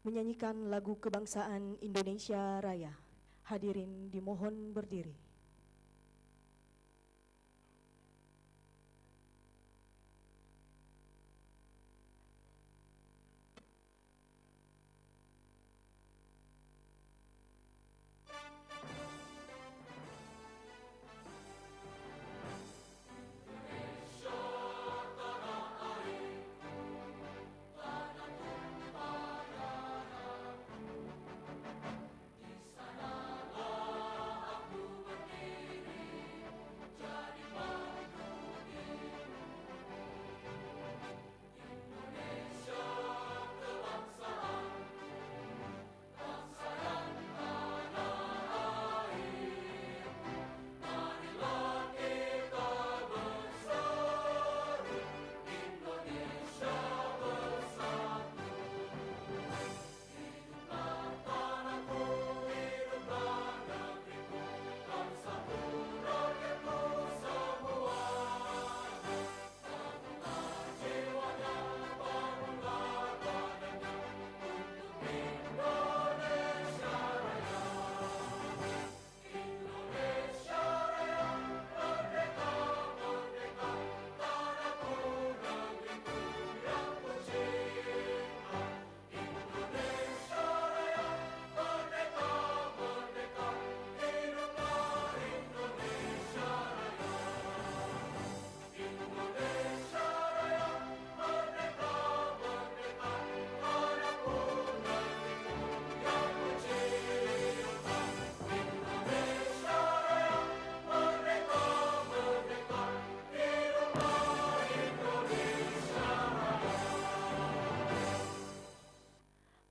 menyanyikan lagu kebangsaan Indonesia Raya. Hadirin dimohon berdiri.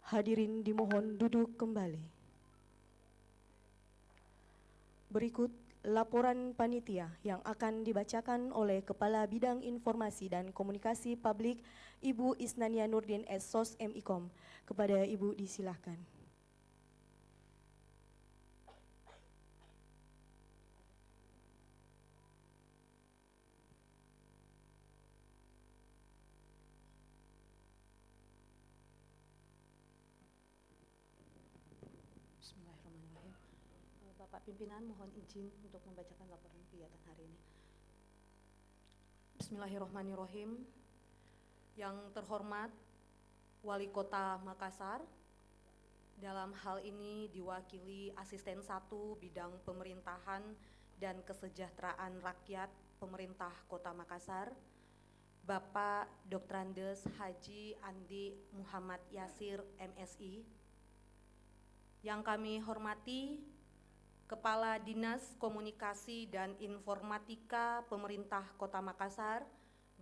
Hadirin dimohon duduk kembali. Berikut laporan panitia yang akan dibacakan oleh Kepala Bidang Informasi dan Komunikasi Publik Ibu Isnania Nurdin SOS MIKOM. Kepada Ibu disilahkan. Bismillahirrahmanirrahim. Bapak Pimpinan, mohon izin untuk membacakan laporan kegiatan hari ini. Bismillahirrahmanirrahim. Yang terhormat Wali Kota Makassar, dalam hal ini diwakili Asisten 1 Bidang Pemerintahan dan Kesejahteraan Rakyat Pemerintah Kota Makassar, Bapak Dr. Andes Haji Andi Muhammad Yasir MSI. Yang kami hormati Kepala Dinas Komunikasi dan Informatika Pemerintah Kota Makassar,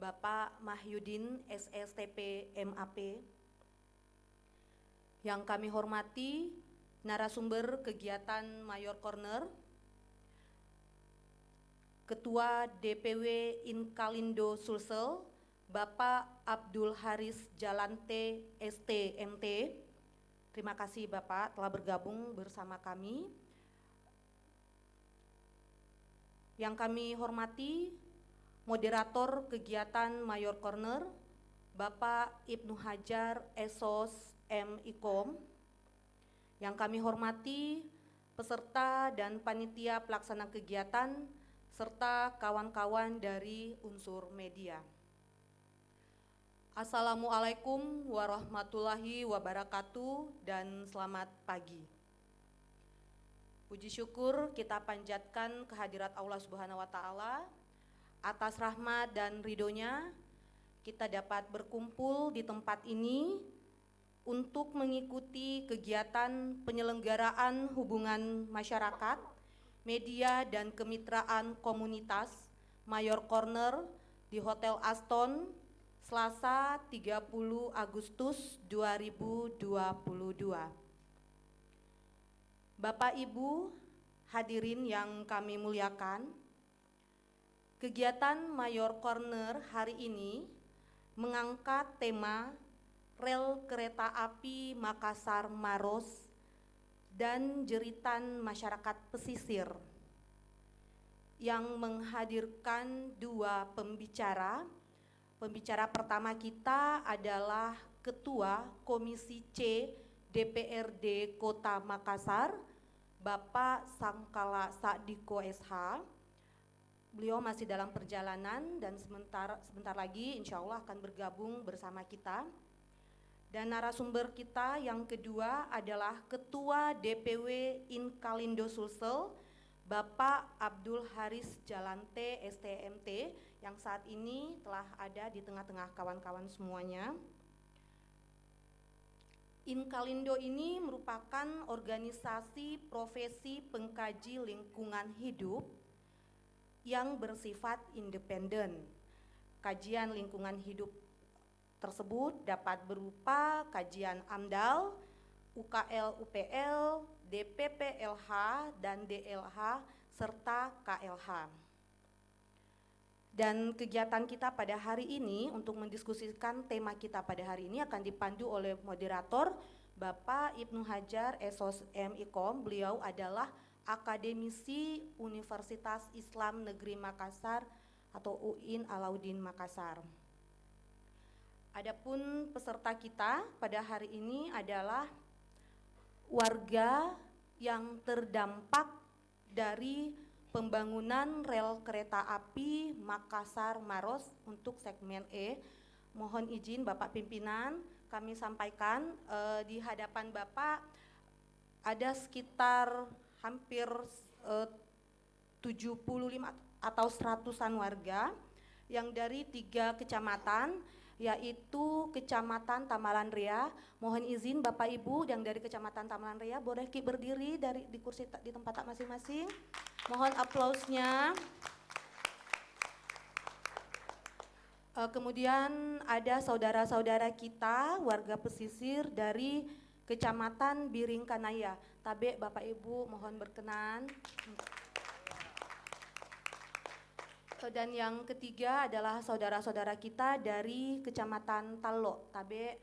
Bapak Mahyudin SSTP MAP. Yang kami hormati narasumber kegiatan Mayor Corner, Ketua DPW Inkalindo Sulsel, Bapak Abdul Haris Jalante STMT. Terima kasih Bapak telah bergabung bersama kami. Yang kami hormati moderator kegiatan Mayor Corner, Bapak Ibnu Hajar SOS MIKOM. Yang kami hormati peserta dan panitia pelaksana kegiatan serta kawan-kawan dari unsur media. Assalamualaikum warahmatullahi wabarakatuh dan selamat pagi. Puji syukur kita panjatkan kehadirat Allah Subhanahu wa Ta'ala. Atas rahmat dan ridhonya kita dapat berkumpul di tempat ini untuk mengikuti kegiatan penyelenggaraan hubungan masyarakat, media dan kemitraan komunitas Mayor Corner di Hotel Aston, Selasa 30 Agustus 2022. Bapak Ibu hadirin yang kami muliakan, kegiatan Mayor Corner hari ini mengangkat tema rel kereta api Makassar Maros dan jeritan masyarakat pesisir, yang menghadirkan dua pembicara. Pembicara pertama kita adalah Ketua Komisi C DPRD Kota Makassar, Bapak Sangkala Sadiko SH. Beliau masih dalam perjalanan dan sebentar lagi insya Allah akan bergabung bersama kita. Dan narasumber kita yang kedua adalah Ketua DPW Inkalindo Sulsel, Bapak Abdul Haris Jalante STMT, yang saat ini telah ada di tengah-tengah kawan-kawan semuanya. Inkalindo ini merupakan organisasi profesi pengkaji lingkungan hidup yang bersifat independen. Kajian lingkungan hidup tersebut dapat berupa kajian AMDAL, UKL UPL, DPPLH, dan DLH, serta KLH. Dan kegiatan kita pada hari ini untuk mendiskusikan tema kita pada hari ini akan dipandu oleh moderator Bapak Ibnu Hajar SOS MIKOM. Beliau adalah akademisi Universitas Islam Negeri Makassar atau UIN Alauddin Makassar. Adapun peserta kita pada hari ini adalah warga yang terdampak dari pembangunan rel kereta api Makassar Maros untuk segmen E. Mohon izin Bapak Pimpinan, kami sampaikan di hadapan Bapak ada sekitar hampir 75 atau 100-an warga yang dari 3 kecamatan, yaitu Kecamatan Tamalan Rea. Mohon izin Bapak Ibu yang dari Kecamatan Tamalan Rea boleh berdiri di kursi di tempat masing-masing. Mohon aplausnya. Kemudian ada saudara-saudara kita warga pesisir dari Kecamatan Biringkanaya. Tabe Bapak Ibu mohon berkenan. Dan yang ketiga adalah saudara-saudara kita dari Kecamatan Talo. Tabe.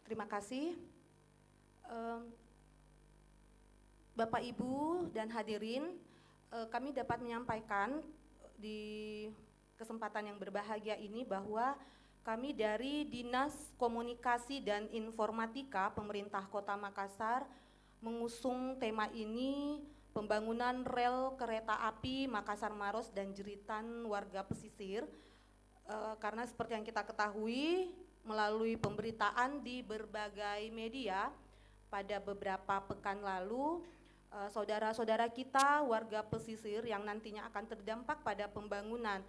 Terima kasih. Bapak Ibu dan hadirin, kami dapat menyampaikan di kesempatan yang berbahagia ini bahwa kami dari Dinas Komunikasi dan Informatika Pemerintah Kota Makassar mengusung tema ini, pembangunan rel kereta api Makassar Maros dan jeritan warga pesisir, karena seperti yang kita ketahui melalui pemberitaan di berbagai media pada beberapa pekan lalu, saudara-saudara kita warga pesisir yang nantinya akan terdampak pada pembangunan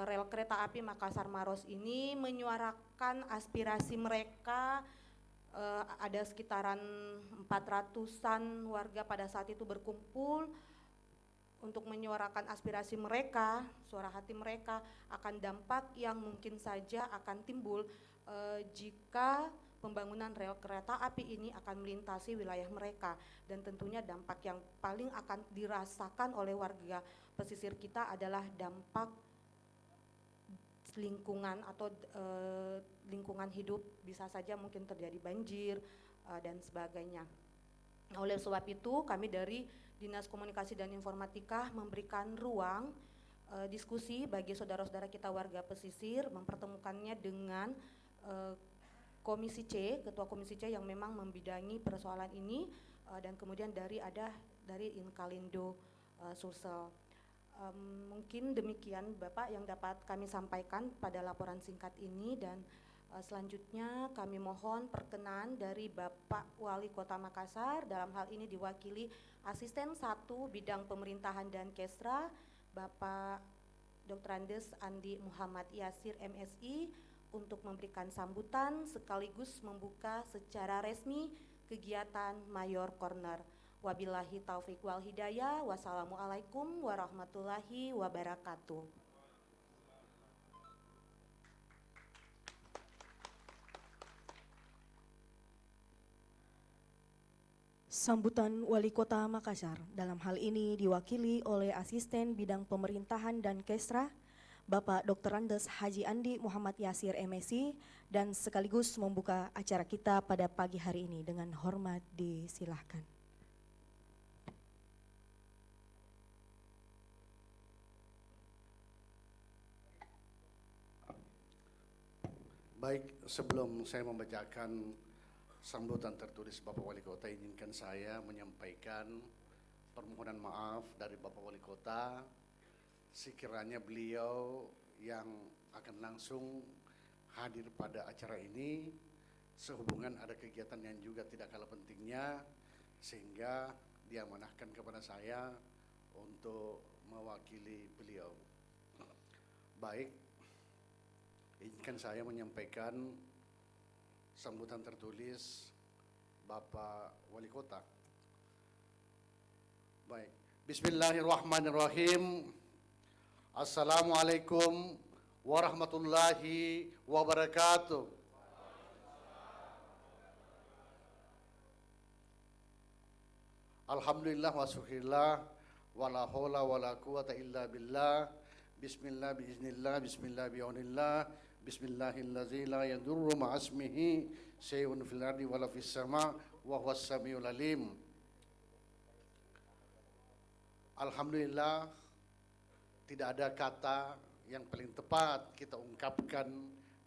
rel kereta api Makassar Maros ini menyuarakan aspirasi mereka. Ada sekitaran 400-an warga pada saat itu berkumpul untuk menyuarakan aspirasi mereka, suara hati mereka akan dampak yang mungkin saja akan timbul jika pembangunan rel kereta api ini akan melintasi wilayah mereka. Dan tentunya dampak yang paling akan dirasakan oleh warga pesisir kita adalah dampak lingkungan atau lingkungan hidup, bisa saja mungkin terjadi banjir dan sebagainya. Nah, oleh sebab itu kami dari Dinas Komunikasi dan Informatika memberikan ruang diskusi bagi saudara-saudara kita warga pesisir, mempertemukannya dengan Komisi C, Ketua Komisi C yang memang membidangi persoalan ini, dan kemudian dari Inkalindo Sulsel. Mungkin demikian Bapak yang dapat kami sampaikan pada laporan singkat ini, dan selanjutnya kami mohon perkenan dari Bapak Wali Kota Makassar, dalam hal ini diwakili Asisten 1 Bidang Pemerintahan dan Kesra, Bapak Dr. Andes Andi Muhammad Yasir MSI, untuk memberikan sambutan sekaligus membuka secara resmi kegiatan Mayor Corner. Wabillahi taufiq wal hidayah. Wassalamualaikum warahmatullahi wabarakatuh. Sambutan Wali Kota Makassar dalam hal ini diwakili oleh Asisten Bidang Pemerintahan dan Kesra, Bapak Dr. Andes Haji Andi Muhammad Yasir MSI, dan sekaligus membuka acara kita pada pagi hari ini. Dengan hormat disilahkan. Baik, sebelum saya membacakan sambutan tertulis Bapak Wali Kota, izinkan saya menyampaikan permohonan maaf dari Bapak Wali Kota sekiranya beliau yang akan langsung hadir pada acara ini sehubungan ada kegiatan yang juga tidak kalah pentingnya sehingga diamanahkan kepada saya untuk mewakili beliau. Baik, izinkan saya menyampaikan sambutan tertulis Bapak Wali Kota. Baik, Bismillahirrahmanirrahim. Assalamualaikum warahmatullahi wabarakatuh. Alhamdulillah wa syukurillah wa la haula wa la quwata illa billah. Bismillah biiznillah, bismillah bi'aunillah, bismillahillazi la yadurru ma'asmihi syai'un fil ardi wala fis sama' wa huwas samiul alim. Alhamdulillah, tidak ada kata yang paling tepat kita ungkapkan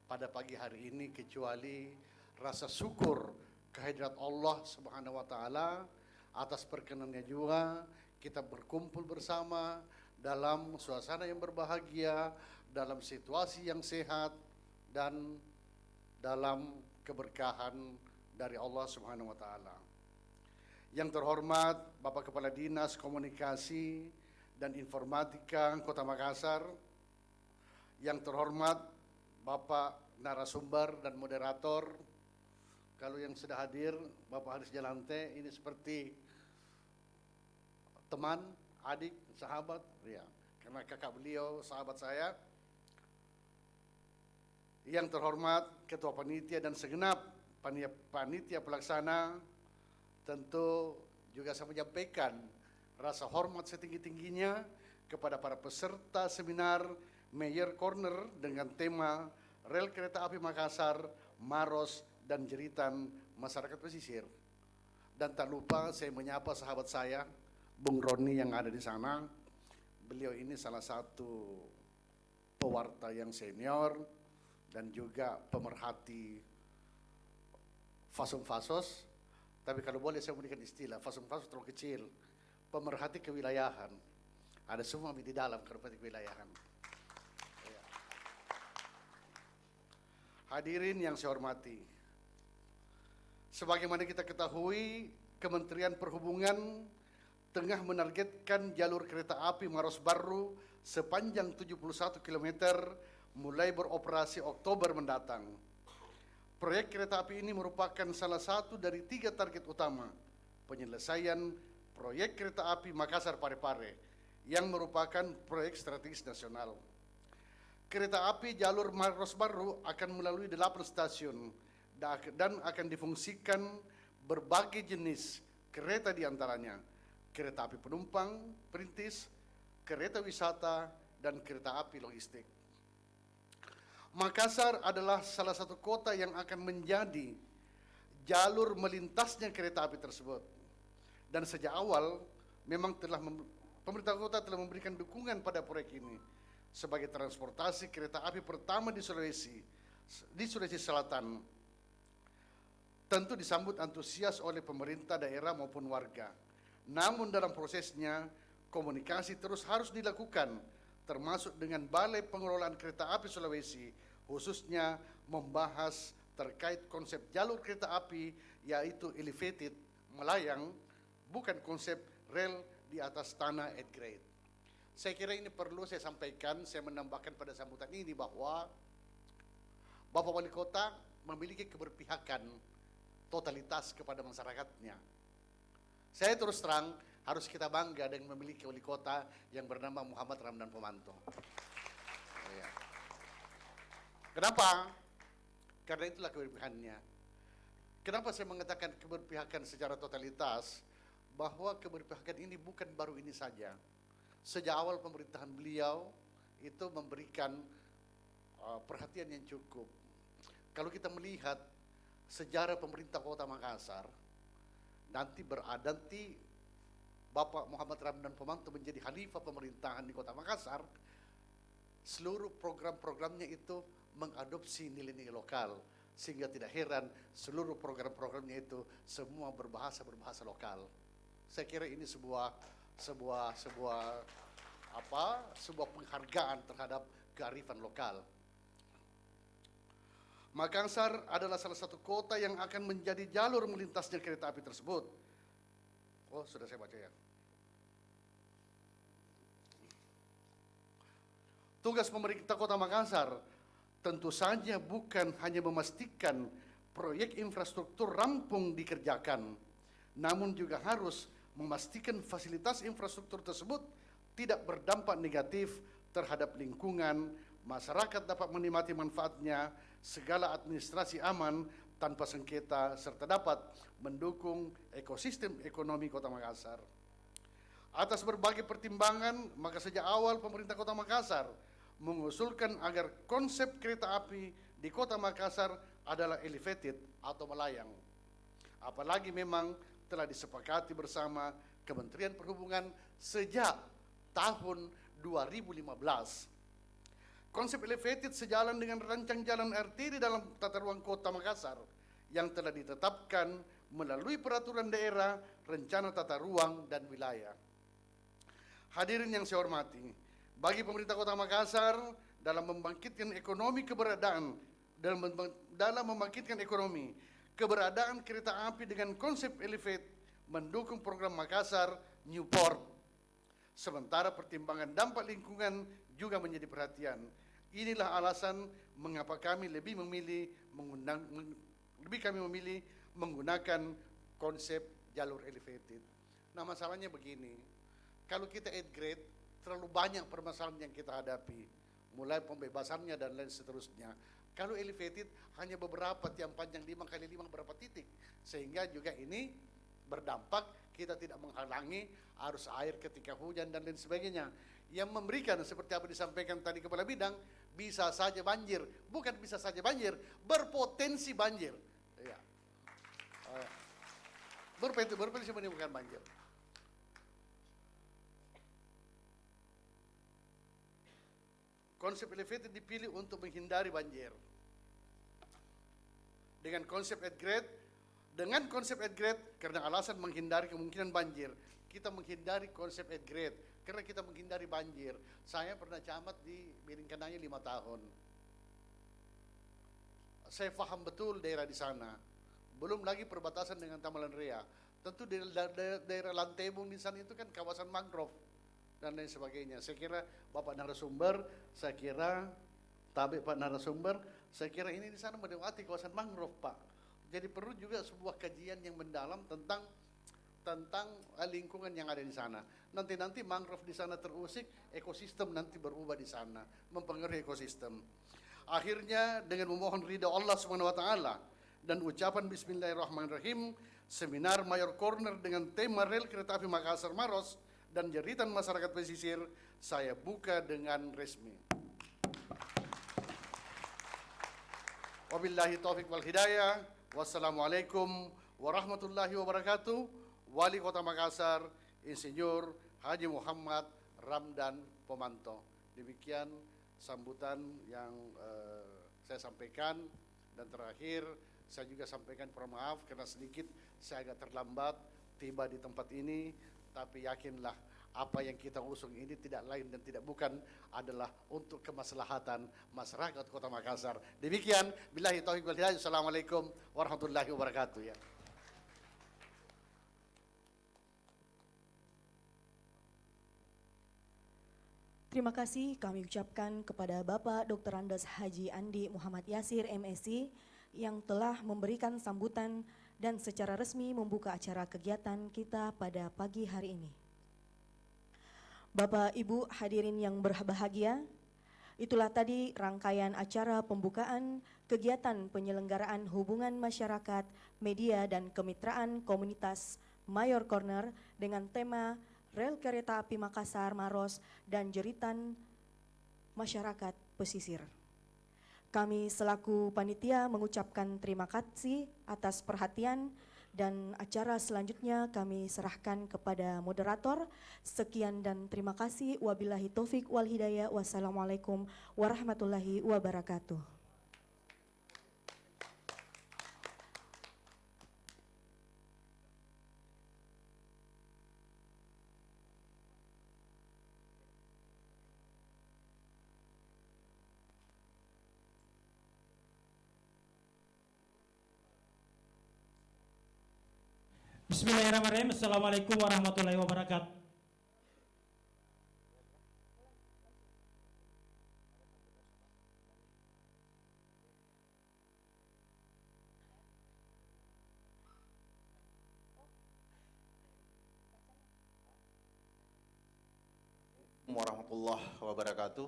pada pagi hari ini kecuali rasa syukur kehadirat Allah Subhanahu wa taala atas perkenannya juga kita berkumpul bersama dalam suasana yang berbahagia, dalam situasi yang sehat dan dalam keberkahan dari Allah Subhanahu wa taala. Yang terhormat Bapak Kepala Dinas Komunikasi dan Informatika Kota Makassar, yang terhormat Bapak narasumber dan moderator, kalau yang sudah hadir Bapak Haris Jalante ini seperti teman, adik, sahabat, ya, karena kakak beliau sahabat saya. Yang terhormat Ketua Panitia dan segenap panitia pelaksana, tentu juga saya menyampaikan rasa hormat setinggi-tingginya kepada para peserta seminar Mayor Corner dengan tema Rel Kereta Api Makassar, Maros, dan Jeritan Masyarakat Pesisir. Dan tak lupa saya menyapa sahabat saya, Bung Roni yang ada di sana. Beliau ini salah satu pewarta yang senior dan juga pemerhati fasum-fasos. Tapi kalau boleh saya memberikan istilah, fasum-fasos terlalu kecil. Pemerhati kewilayahan. Ada semua di dalam pemerhati kewilayahan. Ya. Hadirin yang saya hormati, sebagaimana kita ketahui, Kementerian Perhubungan tengah menargetkan jalur kereta api Maros Baru sepanjang 71 km mulai beroperasi Oktober mendatang. Proyek kereta api ini merupakan salah satu dari 3 target utama penyelesaian proyek kereta api Makassar Parepare yang merupakan proyek strategis nasional. Kereta api jalur Maros Baru akan melalui 8 stasiun dan akan difungsikan berbagai jenis kereta diantaranya kereta api penumpang, perintis, kereta wisata, dan kereta api logistik. Makassar adalah salah satu kota yang akan menjadi jalur melintasnya kereta api tersebut. Dan sejak awal memang pemerintah kota telah memberikan dukungan pada proyek ini sebagai transportasi kereta api pertama di Sulawesi Selatan. Tentu disambut antusias oleh pemerintah daerah maupun warga. Namun dalam prosesnya komunikasi terus harus dilakukan, termasuk dengan Balai Pengelolaan Kereta Api Sulawesi, khususnya membahas terkait konsep jalur kereta api yaitu elevated, melayang, bukan konsep rel di atas tanah at grade. Saya kira ini perlu saya sampaikan, saya menambahkan pada sambutan ini bahwa Bapak Wali Kota memiliki keberpihakan totalitas kepada masyarakatnya. Saya terus terang harus kita bangga dengan memiliki wali kota yang bernama Muhammad Ramdan Pomanto. Ya. Kenapa? Karena itulah keberpihakannya. Kenapa saya mengatakan keberpihakan secara totalitas? Bahwa keberpihakan ini bukan baru ini saja. Sejak awal pemerintahan beliau itu memberikan perhatian yang cukup. Kalau kita melihat sejarah pemerintah Kota Makassar, nanti Bapak Muhammad Ramdan Pomanto menjadi khalifah pemerintahan di Kota Makassar, seluruh program-programnya itu mengadopsi nilai-nilai lokal, sehingga tidak heran seluruh program-programnya itu semua berbahasa lokal. Saya kira ini sebuah penghargaan terhadap kearifan lokal. Makassar adalah salah satu kota yang akan menjadi jalur melintasnya kereta api tersebut. Oh, sudah saya baca ya. Tugas pemerintah Kota Makassar tentu saja bukan hanya memastikan proyek infrastruktur rampung dikerjakan, namun juga harus memastikan fasilitas infrastruktur tersebut tidak berdampak negatif terhadap lingkungan, masyarakat dapat menikmati manfaatnya, segala administrasi aman tanpa sengketa, serta dapat mendukung ekosistem ekonomi Kota Makassar. Atas berbagai pertimbangan, maka sejak awal pemerintah Kota Makassar mengusulkan agar konsep kereta api di Kota Makassar adalah elevated atau melayang. Apalagi memang telah disepakati bersama Kementerian Perhubungan sejak tahun 2015. Konsep elevated sejalan dengan rancang jalan RT di dalam tata ruang Kota Makassar yang telah ditetapkan melalui peraturan daerah, rencana tata ruang dan wilayah. Hadirin yang saya hormati, bagi pemerintah Kota Makassar dalam membangkitkan ekonomi keberadaan kereta api dengan konsep elevate mendukung program Makassar Newport. Sementara pertimbangan dampak lingkungan juga menjadi perhatian. Inilah alasan mengapa kami lebih memilih menggunakan konsep jalur elevated. Nah, masalahnya begini, kalau kita 8 grade, terlalu banyak permasalahan yang kita hadapi, mulai pembebasannya dan lain seterusnya. Kalau elevated hanya beberapa, tiang panjang 5x5 berapa titik, sehingga juga ini berdampak kita tidak menghalangi arus air ketika hujan dan lain sebagainya. Yang memberikan seperti apa disampaikan tadi Kepala Bidang, bisa saja banjir, bukan bisa saja banjir, berpotensi banjir. Ya. Berpotensi menimbulkan banjir. Konsep elevated dipilih untuk menghindari banjir. Dengan konsep 8 grade, karena alasan menghindari kemungkinan banjir, kita menghindari konsep 8 grade, karena kita menghindari banjir. Saya pernah camat di Biringkanaya 5 tahun. Saya paham betul daerah di sana. Belum lagi perbatasan dengan Tamalan Rea. Tentu daerah Lantebung di sana itu kan kawasan mangrove dan lain sebagainya. Saya kira Bapak narasumber, saya kira ini di sana melewati kawasan mangrove, Pak. Jadi perlu juga sebuah kajian yang mendalam tentang lingkungan yang ada di sana. Nanti mangrove di sana terusik, ekosistem nanti berubah di sana, mempengaruhi ekosistem. Akhirnya dengan memohon ridha Allah Subhanahu wa taala dan ucapan bismillahirrahmanirrahim, seminar Mayor Corner dengan tema rel kereta api Makassar Maros dan jeritan masyarakat pesisir saya buka dengan resmi. Wabillahi taufiq wal hidayah. Wassalamualaikum warahmatullahi wabarakatuh. Wali Kota Makassar, Insinyur Haji Muhammad Ramdan Pomanto. Demikian sambutan yang saya sampaikan, dan terakhir saya juga sampaikan permaaf karena sedikit saya agak terlambat tiba di tempat ini, tapi yakinlah apa yang kita usung ini tidak lain dan tidak bukan adalah untuk kemaslahatan masyarakat Kota Makassar. Demikian, billahi taufiq wal hidayah. Assalamualaikum warahmatullahi wabarakatuh ya. Terima kasih kami ucapkan kepada Bapak Dr. Andes Haji Andi Muhammad Yasir MSc yang telah memberikan sambutan dan secara resmi membuka acara kegiatan kita pada pagi hari ini. Bapak Ibu hadirin yang berbahagia, itulah tadi rangkaian acara pembukaan kegiatan penyelenggaraan hubungan masyarakat, media dan kemitraan komunitas Mayor Corner dengan tema Rel Kereta Api Makassar Maros dan Jeritan Masyarakat Pesisir. Kami selaku panitia mengucapkan terima kasih atas perhatian, dan acara selanjutnya kami serahkan kepada moderator. Sekian dan terima kasih. Wabillahi taufik wal hidayah. Wassalamualaikum warahmatullahi wabarakatuh. Bismillahirrahmanirrahim. Assalamualaikum warahmatullahi wabarakatuh. Warahmatullahi wabarakatuh.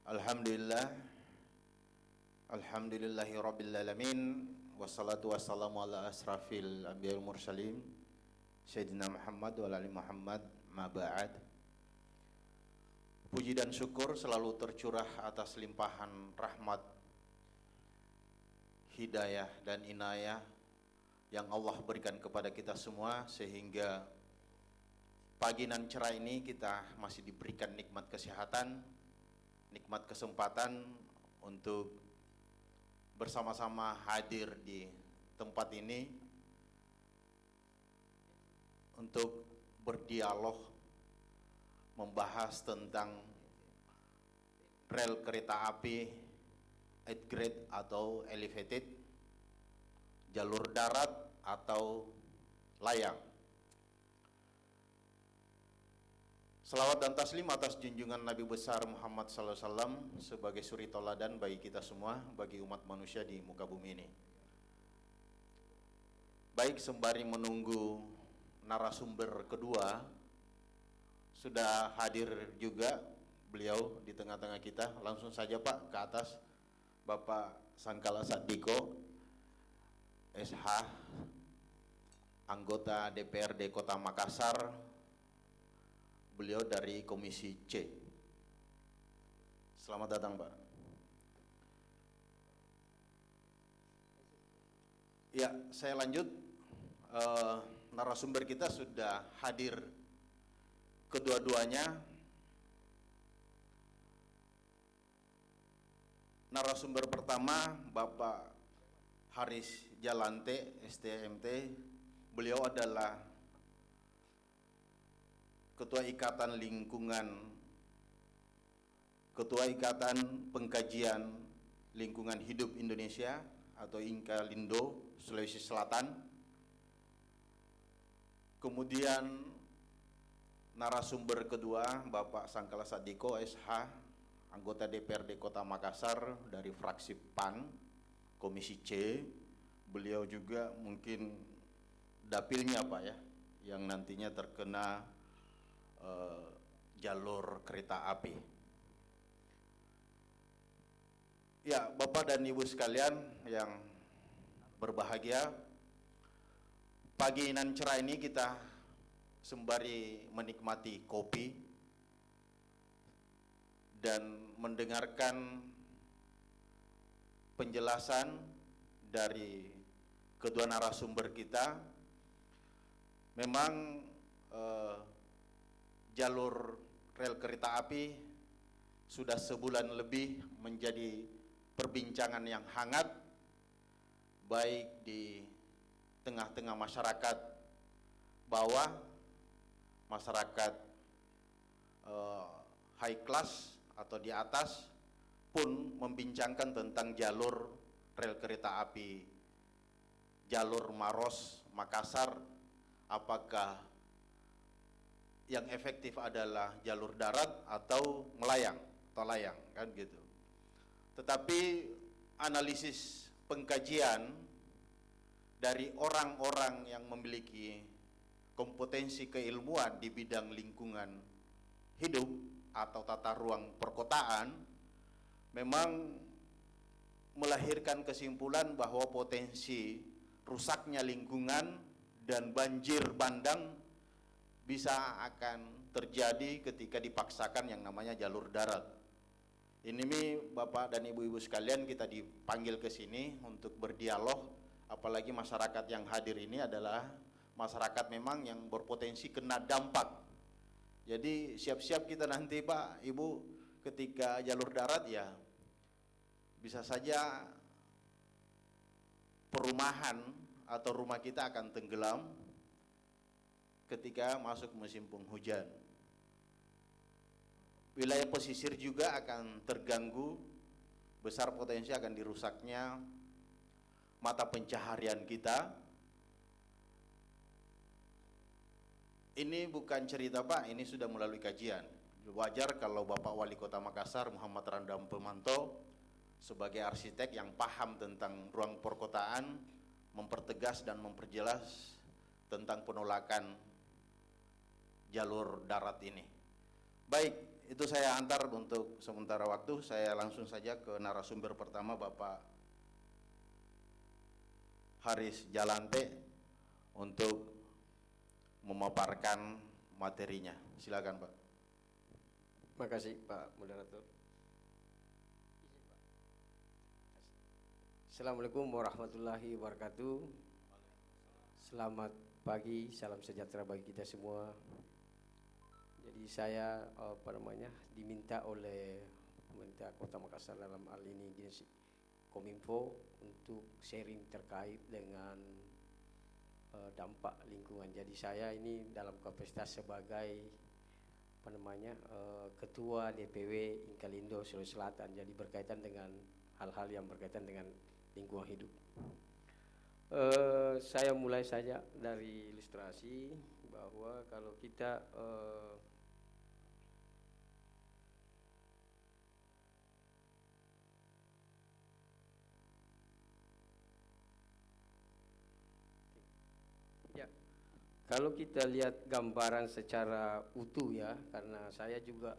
Alhamdulillah, alhamdulillahi rabbil alamin, wassalatu wassalamu ala asrafil anbiya wal mursalin Sayyidina Muhammad wa ala ali Muhammad, ma ba'd. Puji dan syukur selalu tercurah atas limpahan rahmat, hidayah dan inayah yang Allah berikan kepada kita semua, sehingga pagi nan cerah ini kita masih diberikan nikmat kesehatan, nikmat kesempatan untuk bersama-sama hadir di tempat ini untuk berdialog, membahas tentang rel kereta api upgrade atau elevated, jalur darat atau layang. Salawat dan taslim atas junjungan Nabi besar Muhammad SAW sebagai suri toladan bagi kita semua, bagi umat manusia di muka bumi ini. Baik, sembari menunggu narasumber kedua, sudah hadir juga beliau di tengah-tengah kita. Langsung saja Pak ke atas, Bapak Sangkala Sadiko, SH, anggota DPRD Kota Makassar. Beliau dari Komisi C. Selamat datang, Pak. Ya, saya lanjut. Narasumber kita sudah hadir kedua-duanya. Narasumber pertama, Bapak Haris Jalante, STMT. Beliau adalah Ketua Ikatan Pengkajian Lingkungan Hidup Indonesia atau INKA-Lindo, Sulawesi Selatan. Kemudian narasumber kedua, Bapak Sangkala Sadiko, SH, anggota DPRD Kota Makassar dari fraksi PAN, Komisi C. Beliau juga mungkin dapilnya Pak ya, yang nantinya terkena jalur kereta api. Ya, Bapak dan Ibu sekalian yang berbahagia, pagi nan cerah ini kita sembari menikmati kopi dan mendengarkan penjelasan dari kedua narasumber kita. Memang jalur rel kereta api sudah sebulan lebih menjadi perbincangan yang hangat, baik di tengah-tengah masyarakat bawah, masyarakat high class atau di atas pun membincangkan tentang jalur rel kereta api jalur Maros Makassar, apakah yang efektif adalah jalur darat atau melayang atau layang, kan gitu. Tetapi analisis pengkajian dari orang-orang yang memiliki kompetensi keilmuan di bidang lingkungan hidup atau tata ruang perkotaan memang melahirkan kesimpulan bahwa potensi rusaknya lingkungan dan banjir bandang bisa akan terjadi ketika dipaksakan yang namanya jalur darat. Ini Bapak dan Ibu-ibu sekalian, kita dipanggil ke sini untuk berdialog, apalagi masyarakat yang hadir ini adalah masyarakat memang yang berpotensi kena dampak. Jadi siap-siap kita nanti Pak, Ibu, ketika jalur darat ya bisa saja perumahan atau rumah kita akan tenggelam ketika masuk musim penghujan. Wilayah pesisir juga akan terganggu, besar potensi akan dirusaknya mata pencaharian kita. Ini bukan cerita Pak, ini sudah melalui kajian. Wajar kalau Bapak Wali Kota Makassar Muhammad Randam Pemanto sebagai arsitek yang paham tentang ruang perkotaan mempertegas dan memperjelas tentang penolakan jalur darat ini. Baik, itu saya antar untuk sementara waktu. Saya langsung saja ke narasumber pertama, Bapak Haris Jalante, untuk memaparkan materinya. Silakan Pak. Terima kasih Pak Moderator. Assalamualaikum warahmatullahi wabarakatuh. Selamat pagi, salam sejahtera bagi kita semua. Jadi saya diminta oleh pemerintah Kota Makassar dalam hal ini Dinas Kominfo untuk sharing terkait dengan dampak lingkungan. Jadi saya ini dalam kapasitas sebagai Ketua DPW Inkalindo Sulawesi Selatan. Jadi berkaitan dengan hal-hal yang berkaitan dengan lingkungan hidup. Saya mulai saja dari ilustrasi bahwa kalau kita kalau kita lihat gambaran secara utuh ya, karena saya juga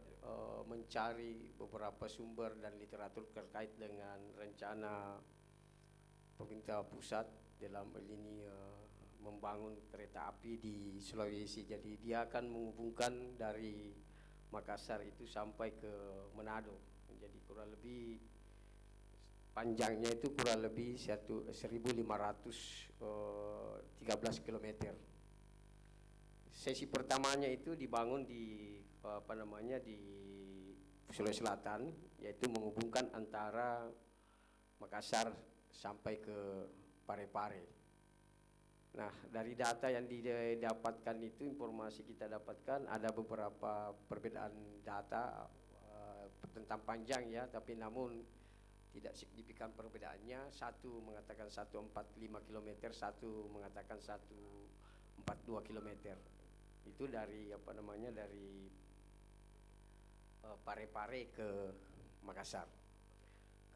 mencari beberapa sumber dan literatur terkait dengan rencana pemerintah pusat dalam ini membangun kereta api di Sulawesi. Jadi dia akan menghubungkan dari Makassar itu sampai ke Manado. Jadi kurang lebih panjangnya itu kurang lebih 1.513 km. Sesi pertamanya itu dibangun di di Sulawesi Selatan, yaitu menghubungkan antara Makassar sampai ke Parepare. Nah, dari data yang didapatkan itu, informasi kita dapatkan ada beberapa perbedaan data tentang panjang ya, tapi namun tidak signifikan perbedaannya. Satu mengatakan 145 km, satu mengatakan 142 km. Itu dari dari Parepare ke Makassar.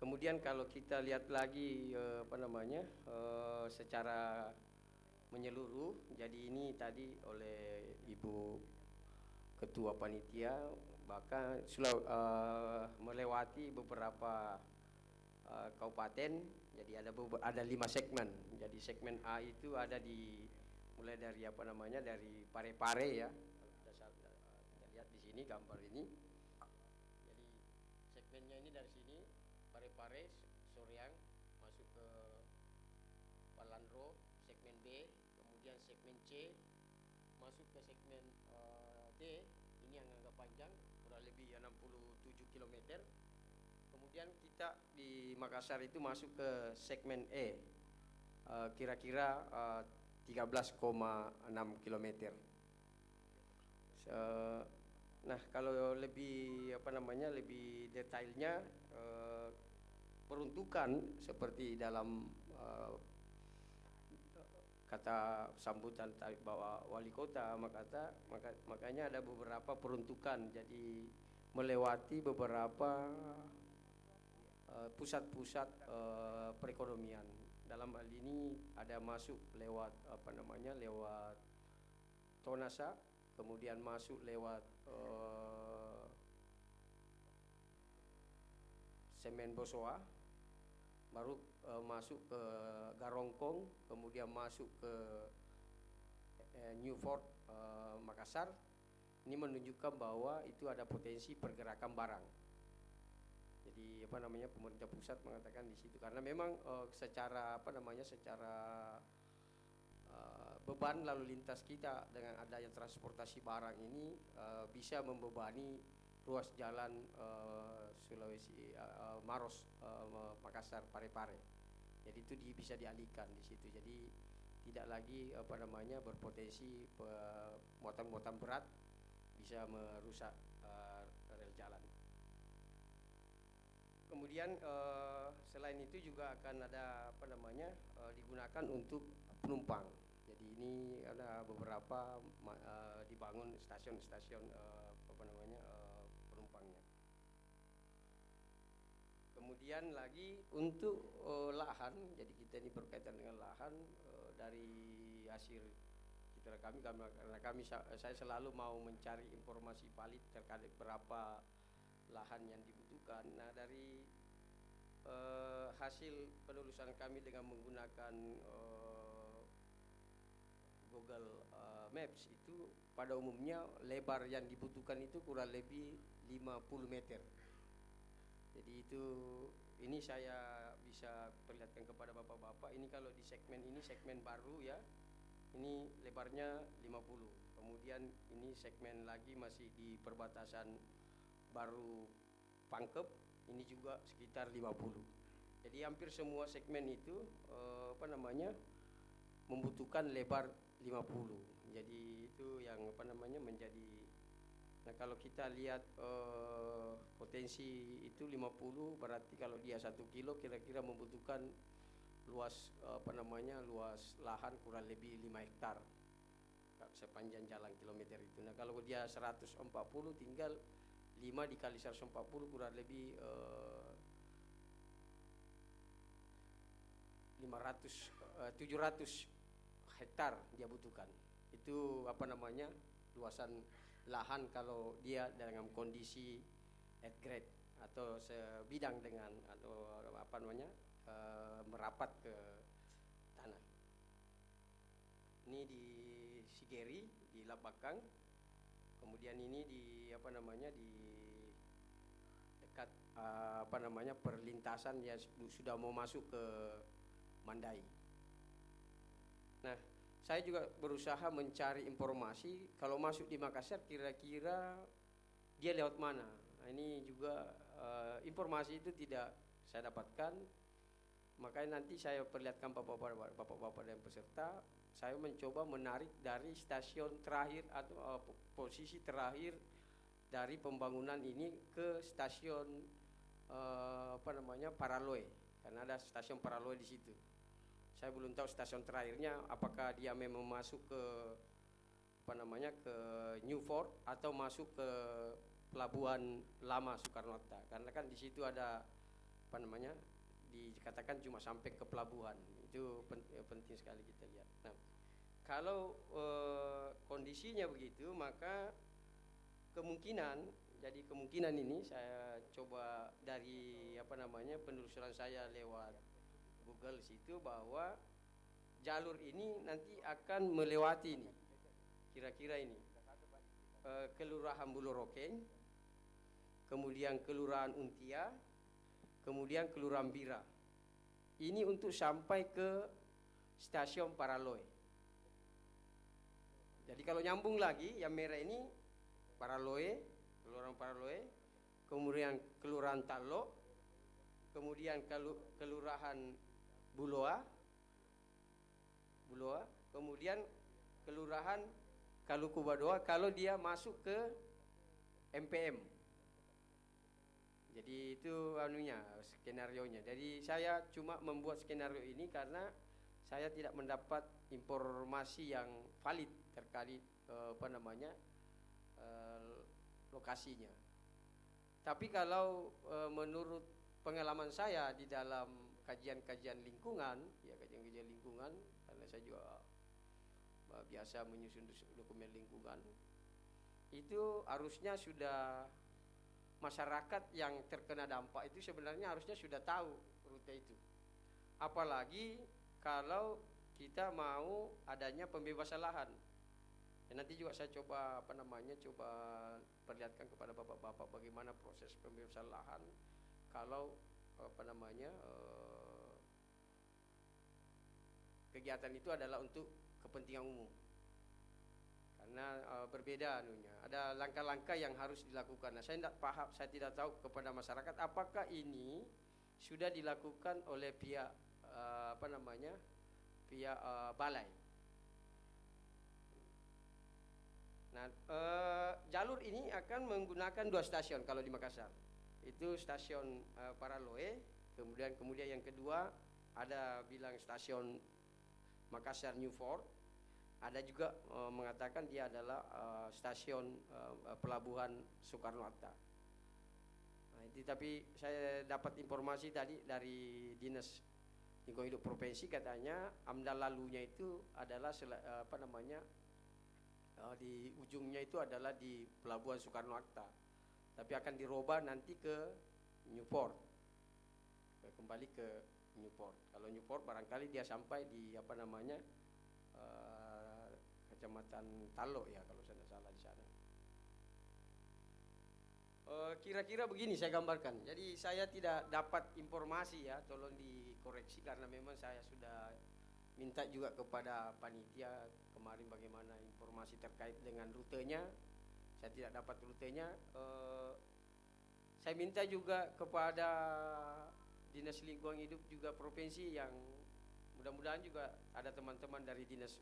Kemudian kalau kita lihat lagi secara menyeluruh, jadi ini tadi oleh Ibu Ketua Panitia, bahkan melewati beberapa kabupaten. Jadi ada 5 segmen. Jadi segmen A itu ada mulai dari dari Parepare ya. Kita lihat di sini gambar ini. Jadi segmennya ini dari sini Parepare, Soreang masuk ke Palandro, segmen B, kemudian segmen C masuk ke segmen D. Ini yang agak panjang, kurang lebih 67 km. Kemudian kita di Makassar itu masuk ke segmen E, kira-kira 13,6 km. Nah, kalau lebih lebih detailnya, peruntukan seperti dalam kata sambutan Bapak Wali Kota makanya ada beberapa peruntukan. Jadi melewati beberapa pusat-pusat perekonomian. Dalam hal ini ada masuk lewat lewat Tonasa, kemudian masuk lewat Semen Bosoa, baru masuk ke Garongkong, kemudian masuk ke Newport Makassar. Ini menunjukkan bahwa itu ada potensi pergerakan barang. Jadi pemerintah pusat mengatakan di situ karena memang secara beban lalu lintas kita dengan adanya transportasi barang ini bisa membebani ruas jalan Sulawesi Maros Makassar Parepare. Jadi itu bisa dialihkan di situ. Jadi tidak lagi berpotensi muatan-muatan berat bisa merusak rel jalan. Kemudian selain itu juga akan ada digunakan untuk penumpang. Jadi ini ada beberapa dibangun stasiun-stasiun penumpangnya. Kemudian lagi untuk lahan, jadi kita ini berkaitan dengan lahan dari hasil citra kami karena saya selalu mau mencari informasi valid terkait berapa lahan yang dibutuhkan. Nah, dari hasil penelusuran kami dengan menggunakan Google Maps itu pada umumnya lebar yang dibutuhkan itu kurang lebih 50 meter. Jadi ini saya bisa perlihatkan kepada bapak-bapak, ini kalau di segmen ini segmen baru ya, ini lebarnya 50. Kemudian ini segmen lagi masih di perbatasan baru Pangkep, ini juga sekitar 50. Jadi hampir semua segmen itu membutuhkan lebar 50. Jadi itu yang menjadi. Nah, kalau kita lihat potensi itu 50, berarti kalau dia 1 kilo kira-kira membutuhkan luas luas lahan kurang lebih 5 hektar sepanjang jalan kilometer itu. Nah, kalau dia 140 tinggal 5 dikali 140 kurang lebih 700 hektar dia butuhkan. Itu luasan lahan kalau dia dengan kondisi at grade atau sebidang dengan atau merapat ke tanah. Ini di Sigeri di Labakang. Kemudian ini di dekat perlintasan yang sudah mau masuk ke Mandai. Nah, saya juga berusaha mencari informasi kalau masuk di Makassar kira-kira dia lewat mana. Nah, ini juga informasi itu tidak saya dapatkan. Makanya nanti saya perlihatkan bapak-bapak dan peserta, saya mencoba menarik dari stasiun terakhir atau posisi terakhir dari pembangunan ini ke stasiun Paraloe, karena ada stasiun Paraloe di situ. Saya belum tahu stasiun terakhirnya apakah dia memang masuk ke ke Newport atau masuk ke pelabuhan lama Soekarno-Hatta, karena kan di situ ada dikatakan cuma sampai ke pelabuhan. Itu penting sekali kita lihat. Nah, kalau kondisinya begitu, maka kemungkinan ini saya coba dari penelusuran saya lewat Google situ bahwa jalur ini nanti akan melewati ini kira-kira ini Kelurahan Bulurokeng, kemudian Kelurahan Untia, kemudian Kelurahan Bira. Ini untuk sampai ke stasiun Paraloe. Jadi kalau nyambung lagi yang merah ini Paraloe, Kelurahan Paraloe, kemudian Kelurahan Talo, kemudian Kelurahan Buloa, kemudian Kelurahan Kalukubadoa kalau dia masuk ke MPM. Jadi itu skenarionya. Jadi saya cuma membuat skenario ini karena saya tidak mendapat informasi yang valid terkait lokasinya. Tapi kalau menurut pengalaman saya di dalam kajian-kajian lingkungan, karena saya juga biasa menyusun dokumen lingkungan, itu harusnya sudah masyarakat yang terkena dampak itu sebenarnya harusnya sudah tahu rute itu. Apalagi kalau kita mau adanya pembebasan lahan. Dan nanti juga saya coba coba perlihatkan kepada bapak-bapak bagaimana proses pembebasan lahan kalau kegiatan itu adalah untuk kepentingan umum. Karena berbeda ada langkah-langkah yang harus dilakukan. Nah, saya tidak tahu kepada masyarakat apakah ini sudah dilakukan oleh pihak pihak balai. Nah, jalur ini akan menggunakan 2 stasiun kalau di Makassar. itu stasiun Paraloe, kemudian yang kedua ada bilang stasiun Makassar Newport, ada juga mengatakan dia adalah stasiun pelabuhan Soekarno-Hatta. Nah, itu tapi saya dapat informasi tadi dari Dinas Lingkungan Hidup Provinsi, katanya AMDAL lalunya itu adalah di ujungnya itu adalah di pelabuhan Soekarno-Hatta, tapi akan dirubah nanti ke Newport, kembali ke Newport. Kalau Newport barangkali dia sampai di Kecamatan Talo ya, kalau saya tidak salah di sana. Kira-kira begini saya gambarkan. Jadi saya tidak dapat informasi ya, tolong dikoreksi karena memang saya sudah minta juga kepada panitia kemarin bagaimana informasi terkait dengan rutenya. Saya tidak dapat rutenya. Saya minta juga kepada Dinas Lingkungan Hidup juga provinsi, yang mudah-mudahan juga ada teman-teman dari Dinas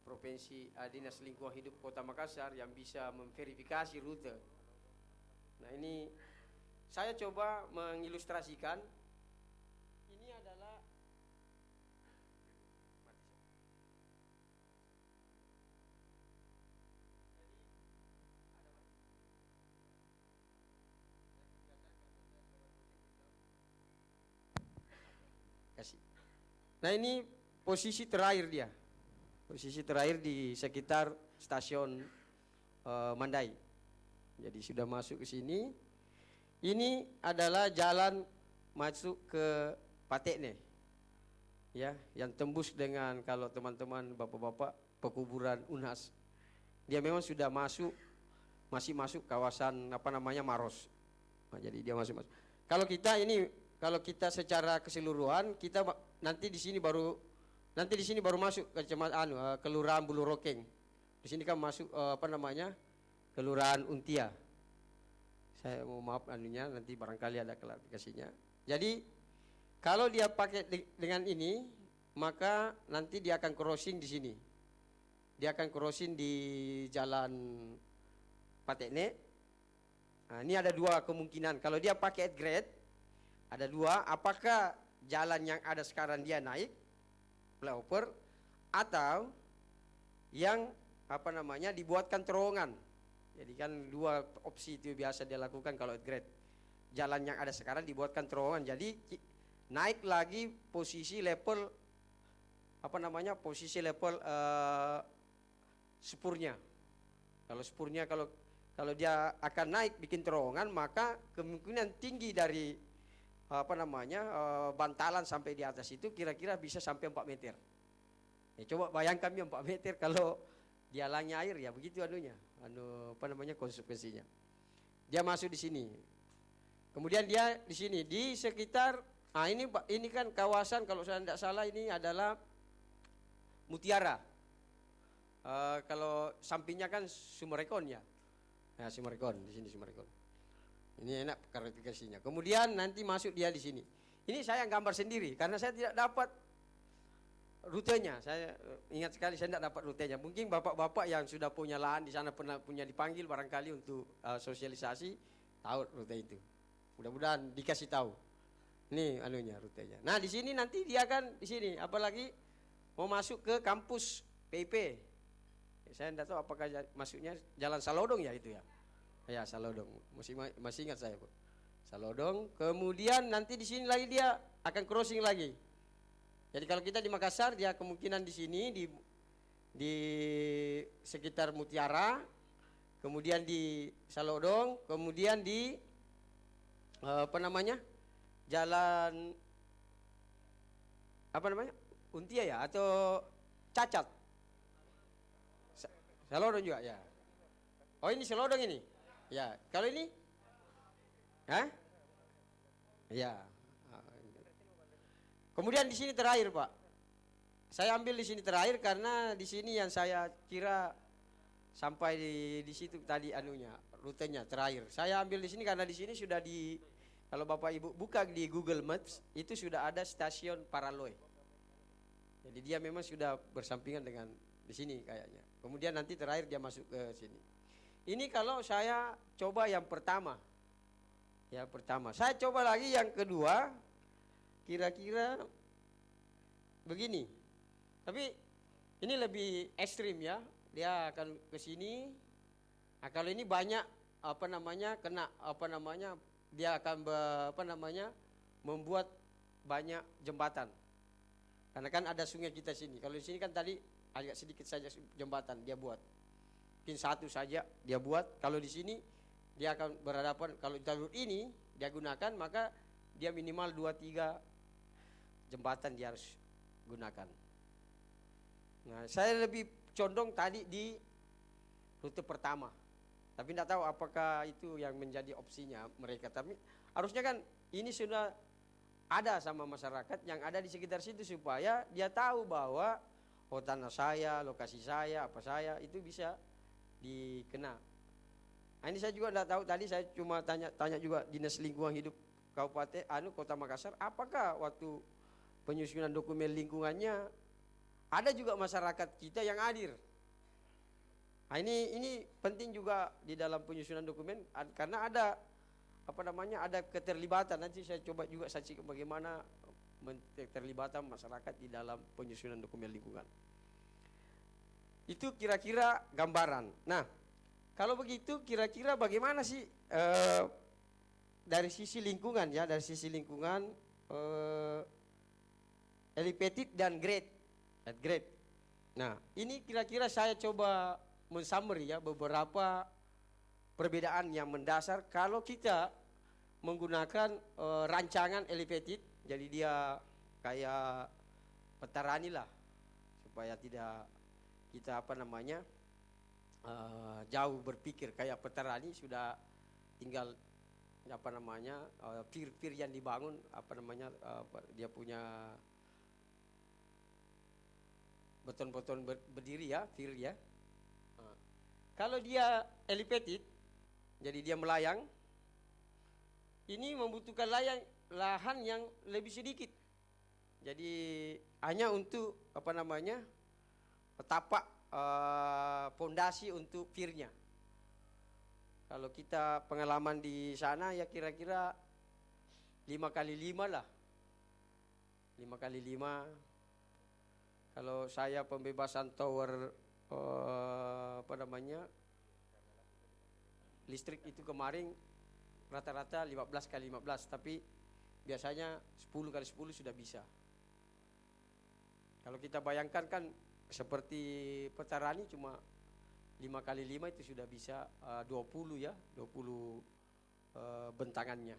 Provinsi, Dinas Lingkungan Hidup Kota Makassar yang bisa memverifikasi rute. Nah, ini saya coba mengilustrasikan. Ini adalah kasih. Nah, ini posisi terakhir dia. Posisi terakhir di sekitar stasiun Mandai. Jadi sudah masuk ke sini. Ini adalah jalan masuk ke Patekne. Ya, yang tembus dengan, kalau teman-teman bapak-bapak pekuburan UNHAS, dia memang sudah masuk, masih masuk kawasan Maros. Nah, jadi dia masuk. Kalau kita secara keseluruhan, kita nanti di sini baru masuk ke Kelurahan Bulurokeng. Di sini kan masuk Kelurahan Untia. Saya mau maaf nanti barangkali ada klarifikasinya. Jadi kalau dia pakai dengan ini, maka nanti dia akan crossing di sini. Dia akan crossing di jalan Patekne. Nah, ini ada dua kemungkinan. Kalau dia pakai grade, ada dua. Apakah jalan yang ada sekarang dia naik flyover, atau yang dibuatkan terowongan. Jadi kan dua opsi itu biasa dia lakukan kalau grade. Jalan yang ada sekarang dibuatkan terowongan. Jadi naik lagi posisi level spurnya. Kalau spurnya kalau dia akan naik bikin terowongan, maka kemungkinan tinggi dari bantalan sampai di atas itu kira-kira bisa sampai 4 meter. Ya, coba bayangkan 4 meter kalau dihalangi air, ya begitu konsekuensinya. Dia masuk di sini. Kemudian dia di sini di sekitar ini kan kawasan, kalau saya tidak salah ini adalah Mutiara. Kalau sampingnya kan Summarecon ya. Nah, Summarecon di sini Summarecon. Ini enak klarifikasinya. Kemudian nanti masuk dia di sini. Ini saya gambar sendiri karena saya tidak dapat rutenya. Saya ingat sekali saya tidak dapat rutenya. Mungkin bapak-bapak yang sudah punya lahan di sana pernah punya dipanggil barangkali untuk sosialisasi, tahu rute itu. Mudah-mudahan dikasih tahu. Ini rutenya. Nah, di sini nanti dia akan di sini, apalagi mau masuk ke kampus PIP. Saya tidak tahu apakah masuknya Jalan Salodong ya itu ya. Ya, Salodong. Masih ingat saya, Bu. Salodong. Kemudian nanti di sini lagi dia akan crossing lagi. Jadi kalau kita di Makassar, dia kemungkinan di sini di sekitar Mutiara, kemudian di Salodong, kemudian di Jalan Untia ya, atau Cacat. Salodong juga ya. Oh, ini Salodong ini. Ya, kalau ini? Hah? Ya. Kemudian di sini terakhir, Pak. Saya ambil di sini terakhir karena di sini yang saya kira sampai di situ tadi rutenya terakhir. Saya ambil di sini karena di sini sudah kalau Bapak Ibu buka di Google Maps itu sudah ada stasiun Paraloe. Jadi dia memang sudah bersampingan dengan di sini kayaknya. Kemudian nanti terakhir dia masuk ke sini. Ini kalau saya coba yang pertama. Ya pertama. Saya coba lagi yang kedua, kira-kira begini. Tapi ini lebih ekstrim ya. Dia akan ke sini. Nah, kalau ini banyak dia akan membuat banyak jembatan. Karena kan ada sungai kita sini. Kalau di sini kan tadi agak sedikit saja jembatan dia buat. Mungkin satu saja dia buat. Kalau di sini dia akan berhadapan, kalau jalur ini dia gunakan, maka dia minimal 2-3 jembatan dia harus gunakan. Nah, saya lebih condong tadi di rute pertama. Tapi tidak tahu apakah itu yang menjadi opsinya mereka. Tapi harusnya kan ini sudah ada sama masyarakat yang ada di sekitar situ, supaya dia tahu bahwa tanah saya, lokasi saya, apa saya, itu bisa dikena. Nah, ini saya juga tidak tahu, tadi saya cuma tanya juga Dinas Lingkungan Hidup Kota Makassar, apakah waktu penyusunan dokumen lingkungannya ada juga masyarakat kita yang hadir. Nah, ini penting juga di dalam penyusunan dokumen, karena ada ada keterlibatan. Nanti saya coba juga saksikan bagaimana keterlibatan masyarakat di dalam penyusunan dokumen lingkungan. Itu kira-kira gambaran. Nah, kalau begitu kira-kira bagaimana sih dari sisi lingkungan ya, dari sisi lingkungan elevated dan grade. Nah, ini kira-kira saya coba men-summary ya beberapa perbedaan yang mendasar kalau kita menggunakan rancangan elevated. Jadi dia kayak petarani lah, supaya tidak kita jauh berpikir kayak petarani, sudah tinggal pir-pir yang dibangun dia punya beton-beton berdiri ya, pir ya. Nah, kalau dia elevated, jadi dia melayang, ini membutuhkan lahan yang lebih sedikit. Jadi hanya untuk tapak pondasi untuk pirnya. Kalau kita pengalaman di sana ya kira-kira 5x5 lah. 5x5. Kalau saya pembebasan tower listrik itu kemarin rata-rata 15x15, tapi biasanya 10x10 sudah bisa. Kalau kita bayangkan kan seperti petarani cuma 5x5 itu sudah bisa 20 ya, 20 bentangannya,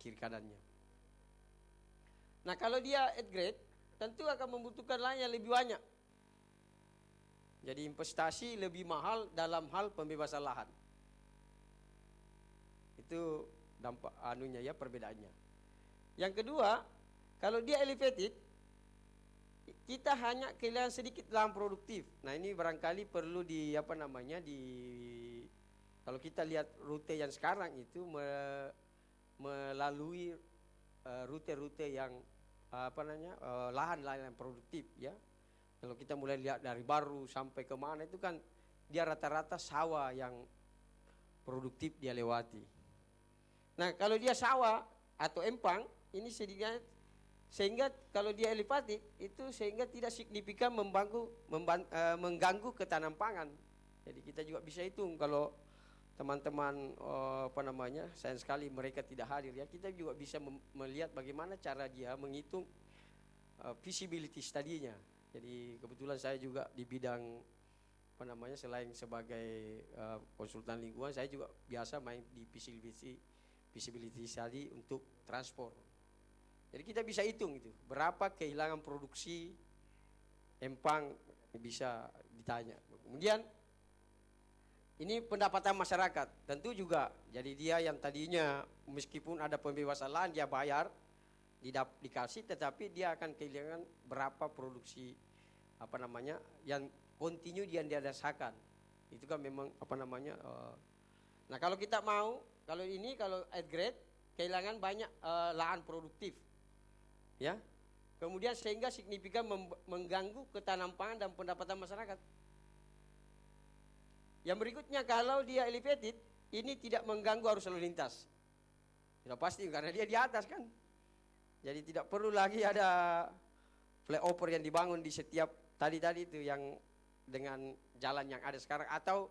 kiri kanannya. Nah, kalau dia at grade tentu akan membutuhkan lahan yang lebih banyak. Jadi investasi lebih mahal dalam hal pembebasan lahan. Itu dampak perbedaannya. Yang kedua, kalau dia elevated, kita hanya kehilangan sedikit lahan produktif. Nah, ini barangkali perlu kalau kita lihat rute yang sekarang itu melalui rute-rute yang lahan-lahan yang produktif ya. Kalau kita mulai lihat dari Baru sampai kemana itu kan dia rata-rata sawah yang produktif dia lewati. Nah, kalau dia sawah atau empang ini sedikit, sehingga kalau dia elevated itu sehingga tidak signifikan mengganggu ketahanan pangan. Jadi kita juga bisa hitung kalau teman-teman sayang sekali mereka tidak hadir ya, kita juga bisa melihat bagaimana cara dia menghitung visibility study-nya. Jadi kebetulan saya juga di bidang selain sebagai konsultan lingkungan, saya juga biasa main di visibility study untuk transport. Jadi kita bisa hitung itu berapa kehilangan produksi empang, bisa ditanya. Kemudian ini pendapatan masyarakat tentu juga. Jadi dia yang tadinya meskipun ada pembebasan lahan dia bayar dikasih, tetapi dia akan kehilangan berapa produksi yang kontinu dia rasakan. Itu kan memang nah, kalau kita mau kalau at grade kehilangan banyak lahan produktif ya, kemudian sehingga signifikan mengganggu ketahanan pangan dan pendapatan masyarakat. Yang berikutnya, kalau dia elevated ini tidak mengganggu arus lalu lintas. Sudah pasti karena dia di atas kan. Jadi tidak perlu lagi ada flyover yang dibangun di setiap tadi itu yang dengan jalan yang ada sekarang atau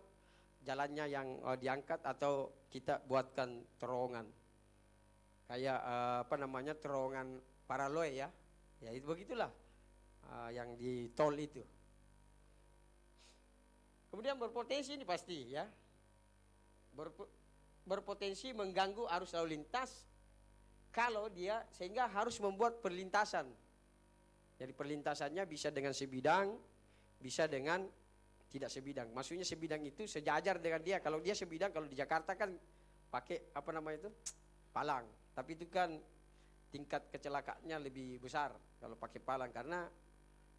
jalannya yang diangkat atau kita buatkan terowongan. Kayak terowongan paraloi ya. Ya itu begitulah yang di tol itu. Kemudian berpotensi ini pasti ya. Berpotensi mengganggu arus lalu lintas kalau dia sehingga harus membuat perlintasan. Jadi perlintasannya bisa dengan sebidang, bisa dengan tidak sebidang. Maksudnya sebidang itu sejajar dengan dia. Kalau dia sebidang, kalau di Jakarta kan pakai palang. Tapi itu kan tingkat kecelakaannya lebih besar kalau pakai palang karena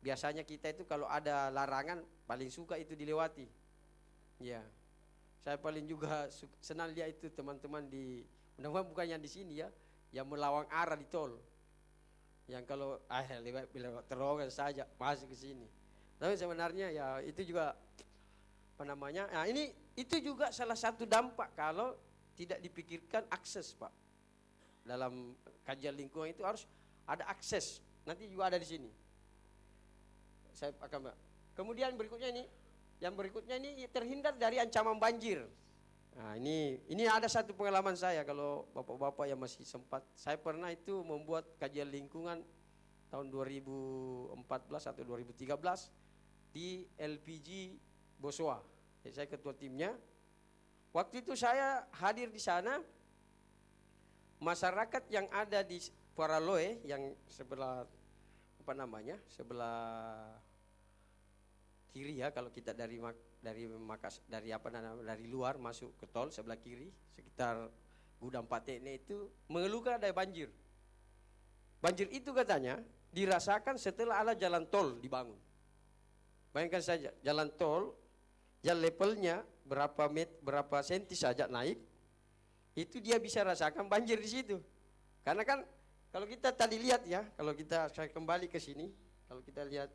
biasanya kita itu kalau ada larangan paling suka itu dilewati. Ya. Saya paling juga senang lihat itu teman-teman di mudah-mudahan bukan yang di sini ya, yang melawang arah di tol. Yang kalau lewat terowongan saja masuk ke sini. Tapi sebenarnya ya itu juga nah ini itu juga salah satu dampak kalau tidak dipikirkan akses Pak. Dalam kajian lingkungan itu harus ada akses. Nanti juga ada di sini. Saya akan kemudian yang berikutnya ini terhindar dari ancaman banjir. Nah, ini ada satu pengalaman saya kalau bapak-bapak yang masih sempat. Saya pernah itu membuat kajian lingkungan tahun 2014 atau 2013 di LPG Bosowa. Jadi saya ketua timnya. Waktu itu saya hadir di sana. Masyarakat yang ada di Paraloi yang sebelah sebelah kiri ya kalau kita dari luar masuk ke tol sebelah kiri sekitar Gudang Patekne itu mengeluhkan ada banjir. Banjir itu katanya dirasakan setelah ada jalan tol dibangun. Bayangkan saja jalan tol yang levelnya berapa senti saja naik, itu dia bisa rasakan banjir di situ. Karena kan kalau kita tadi lihat ya, saya kembali ke sini, kalau kita lihat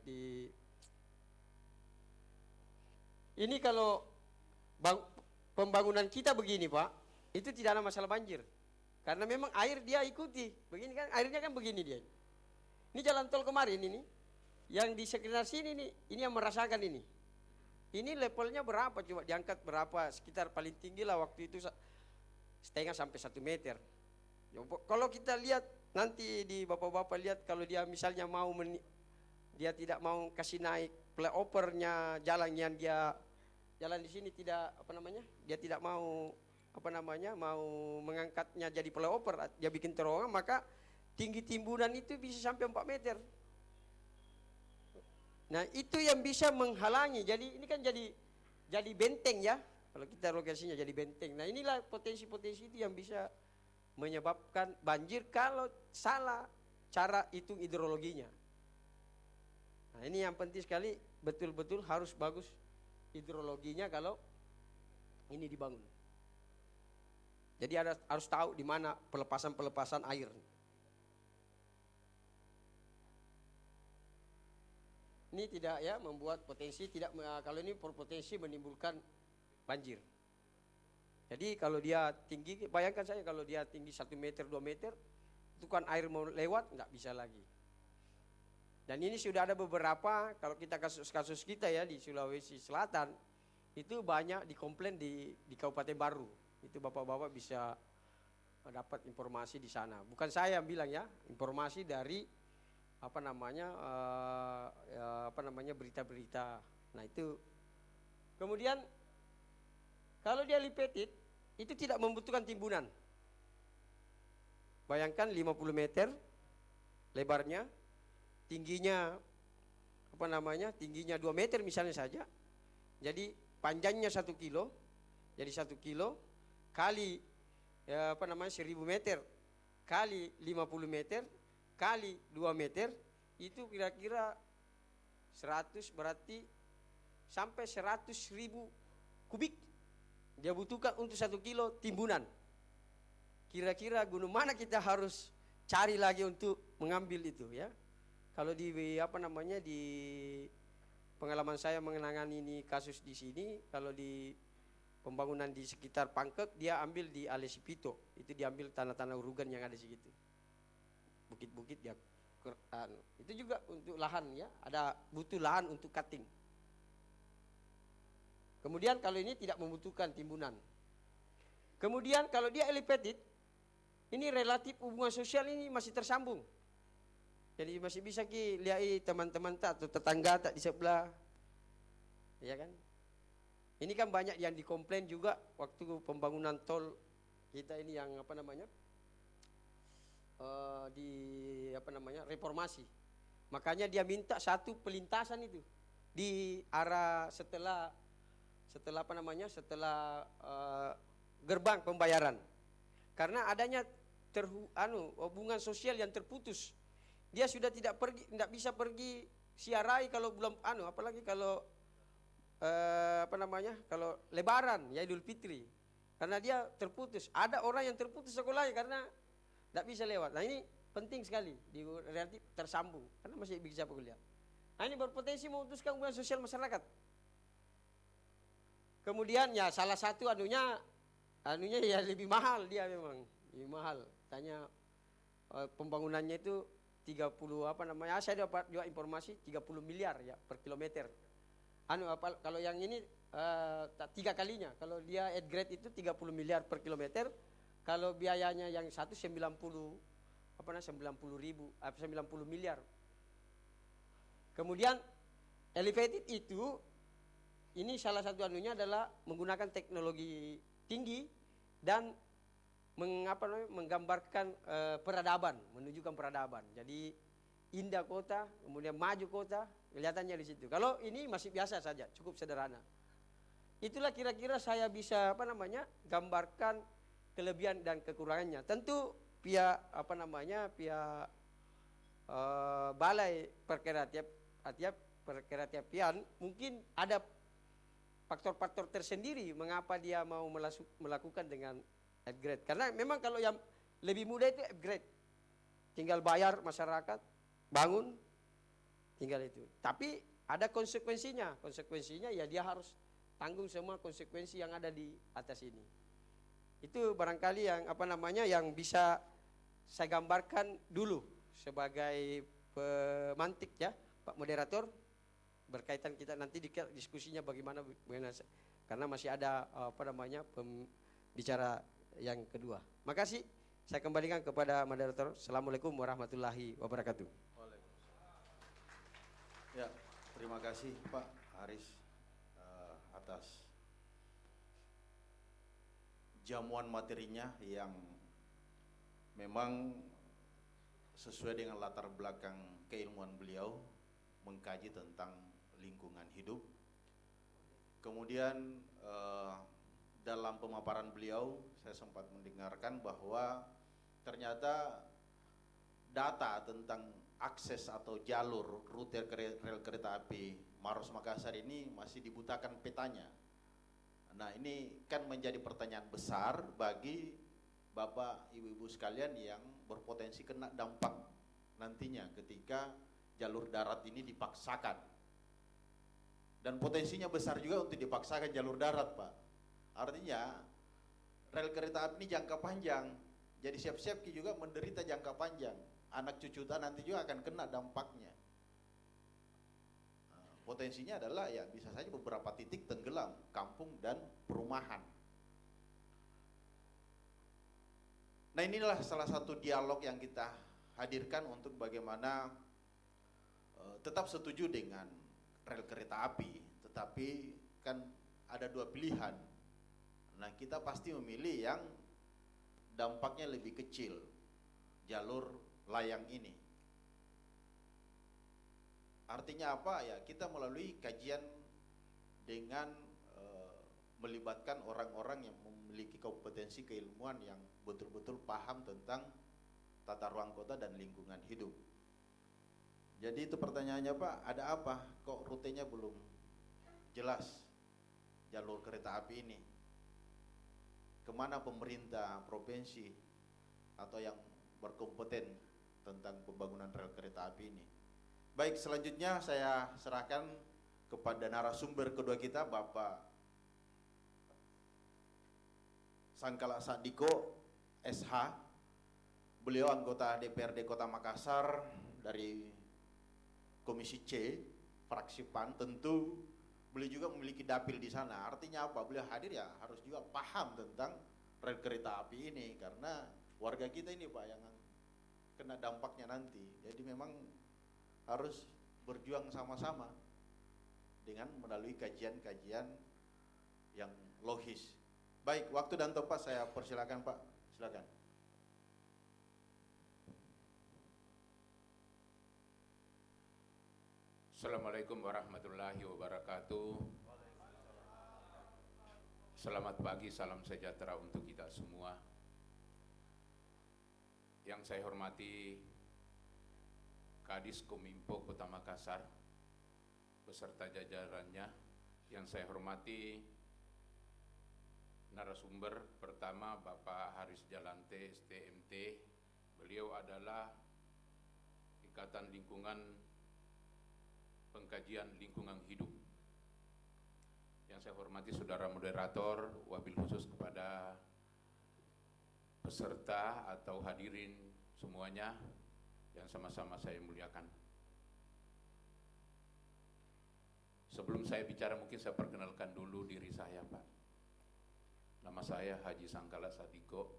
ini kalau pembangunan kita begini Pak, itu tidak ada masalah banjir. Karena memang air dia ikuti, begini kan, airnya kan begini dia. Ini jalan tol kemarin ini, yang di sekitar sini nih, ini yang merasakan ini. Ini levelnya berapa coba diangkat berapa, sekitar paling tinggi lah waktu itu 1,5 sampai 1 meter. Kalau kita lihat nanti di bapak-bapak lihat kalau dia misalnya dia tidak mau kasih naik flyovernya jalan yang dia jalan di sini tidak dia tidak mau mau mengangkatnya jadi flyover, dia bikin terowongan maka tinggi timbunan itu bisa sampai 4 meter. Nah itu yang bisa menghalangi, jadi ini kan jadi benteng ya, kalau kita lokasinya jadi benteng. Nah inilah potensi-potensi itu yang bisa menyebabkan banjir kalau salah cara hitung hidrologinya. Nah ini yang penting sekali, betul-betul harus bagus hidrologinya kalau ini dibangun. Jadi harus tahu di mana pelepasan air. Ini tidak ya membuat potensi kalau ini berpotensi menimbulkan banjir. Jadi kalau dia tinggi, bayangkan saya kalau dia tinggi 1 meter 2 meter, itu kan air mau lewat nggak bisa lagi. Dan ini sudah ada beberapa, kalau kita kasus-kasus kita ya di Sulawesi Selatan, itu banyak dikomplain di Kabupaten Baru. Itu bapak-bapak bisa dapat informasi di sana. Bukan saya yang bilang ya, informasi dari berita-berita. Nah itu kemudian kalau dia lipetit itu tidak membutuhkan timbunan. Bayangkan 50 meter lebarnya, tingginya tingginya 2 meter misalnya saja. Jadi panjangnya 1 kilo. Jadi 1 kilo kali 1000 meter kali 50 meter kali 2 meter itu kira-kira 100 berarti sampai 100.000 kubik dia butuhkan untuk 1 kilo timbunan. Kira-kira gunung mana kita harus cari lagi untuk mengambil itu ya. Kalau di di pengalaman saya mengenangani ini kasus di sini, kalau di pembangunan di sekitar Pangkep, dia ambil di Alesipito, itu diambil tanah-tanah urugan yang ada di situ. Bukit-bukit dia itu juga untuk lahan ya, ada butuh lahan untuk cutting. Kemudian kalau ini tidak membutuhkan timbunan. Kemudian kalau dia elevated, ini relatif hubungan sosial ini masih tersambung. Jadi masih bisa lihat teman-teman tak atau tetangga tak di sebelah. Ya kan? Ini kan banyak yang dikomplain juga waktu pembangunan tol kita ini yang reformasi. Makanya dia minta satu pelintasan itu di arah setelah gerbang pembayaran. Karena adanya hubungan sosial yang terputus. Dia sudah tidak bisa pergi siarai kalau belum apalagi kalau kalau Lebaran ya Idul Fitri. Karena dia terputus. Ada orang yang terputus sekolahnya karena tidak bisa lewat. Nah ini penting sekali di relatif tersambung karena masih bisa kuliah. Nah ini berpotensi memutuskan hubungan sosial masyarakat. Kemudian ya salah satu anunya ya lebih mahal dia memang lebih mahal. Tanya pembangunannya itu 30 saya dapat juga informasi 30 miliar ya per kilometer. Kalau yang ini 3 kalinya. Kalau dia at grade itu 30 miliar per kilometer. Kalau biayanya yang 90 miliar. Kemudian elevated itu ini salah satu anunya adalah menggunakan teknologi tinggi dan menggambarkan peradaban, menunjukkan peradaban. Jadi indah kota, kemudian maju kota, kelihatannya di situ. Kalau ini masih biasa saja, cukup sederhana. Itulah kira-kira saya bisa gambarkan kelebihan dan kekurangannya. Tentu pihak balai perkereta-apian mungkin ada faktor-faktor tersendiri mengapa dia mau melakukan dengan upgrade. Karena memang kalau yang lebih mudah itu upgrade, tinggal bayar masyarakat, bangun, tinggal itu. Tapi ada konsekuensinya ya dia harus tanggung semua konsekuensi yang ada di atas ini. Itu barangkali yang yang bisa saya gambarkan dulu sebagai pemantik ya Pak Moderator, berkaitan kita nanti diskusinya bagaimana karena masih ada pembicara yang kedua. Makasih, saya kembalikan kepada Moderator. Assalamualaikum warahmatullahi wabarakatuh. Ya, terima kasih Pak Haris atas jamuan materinya yang memang sesuai dengan latar belakang keilmuan beliau mengkaji tentang lingkungan hidup. Kemudian dalam pemaparan beliau saya sempat mendengarkan bahwa ternyata data tentang akses atau jalur rute rel kereta api Maros Makassar ini masih dibutakan petanya. Nah ini kan menjadi pertanyaan besar bagi Bapak Ibu-Ibu sekalian yang berpotensi kena dampak nantinya ketika jalur darat ini dipaksakan. Dan potensinya besar juga untuk dipaksakan jalur darat, Pak. Artinya rel kereta api ini jangka panjang. Jadi siap-siap juga menderita jangka panjang. Anak cucu kita nanti juga akan kena dampaknya. Potensinya adalah ya bisa saja beberapa titik tenggelam, kampung dan perumahan. Nah inilah salah satu dialog yang kita hadirkan untuk bagaimana tetap setuju dengan rel kereta api, tetapi kan ada dua pilihan. Nah kita pasti memilih yang dampaknya lebih kecil, jalur layang ini. Artinya apa ya? Kita melalui kajian dengan melibatkan orang-orang yang memiliki kompetensi keilmuan yang betul-betul paham tentang tata ruang kota dan lingkungan hidup. Jadi itu pertanyaannya Pak, ada apa? Kok rutenya belum jelas jalur kereta api ini? Kemana pemerintah provinsi atau yang berkompeten tentang pembangunan rel kereta api ini? Baik, selanjutnya saya serahkan kepada narasumber kedua kita, Bapak Sangkala Sadiko SH, beliau anggota DPRD Kota Makassar dari Komisi C, fraksi PAN. Tentu beliau juga memiliki dapil di sana. Artinya apa? Beliau hadir ya harus juga paham tentang rel kereta api ini, karena warga kita ini Pak yang kena dampaknya nanti. Jadi memang harus berjuang sama-sama dengan melalui kajian-kajian yang logis. Baik, waktu dan tempat saya persilakan Pak, silakan. Assalamualaikum warahmatullahi wabarakatuh. Selamat pagi, salam sejahtera untuk kita semua. Yang saya hormati Kadis Kominfo Kota Makassar beserta jajarannya, yang saya hormati narasumber pertama Bapak Haris Jalante STMT. Beliau adalah Ikatan Lingkungan Pengkajian Lingkungan Hidup. Yang saya hormati saudara moderator, wabil khusus kepada peserta atau hadirin semuanya yang sama-sama saya muliakan. Sebelum saya bicara, mungkin saya perkenalkan dulu diri saya, Pak. Nama saya Haji Sangkala Sadiko,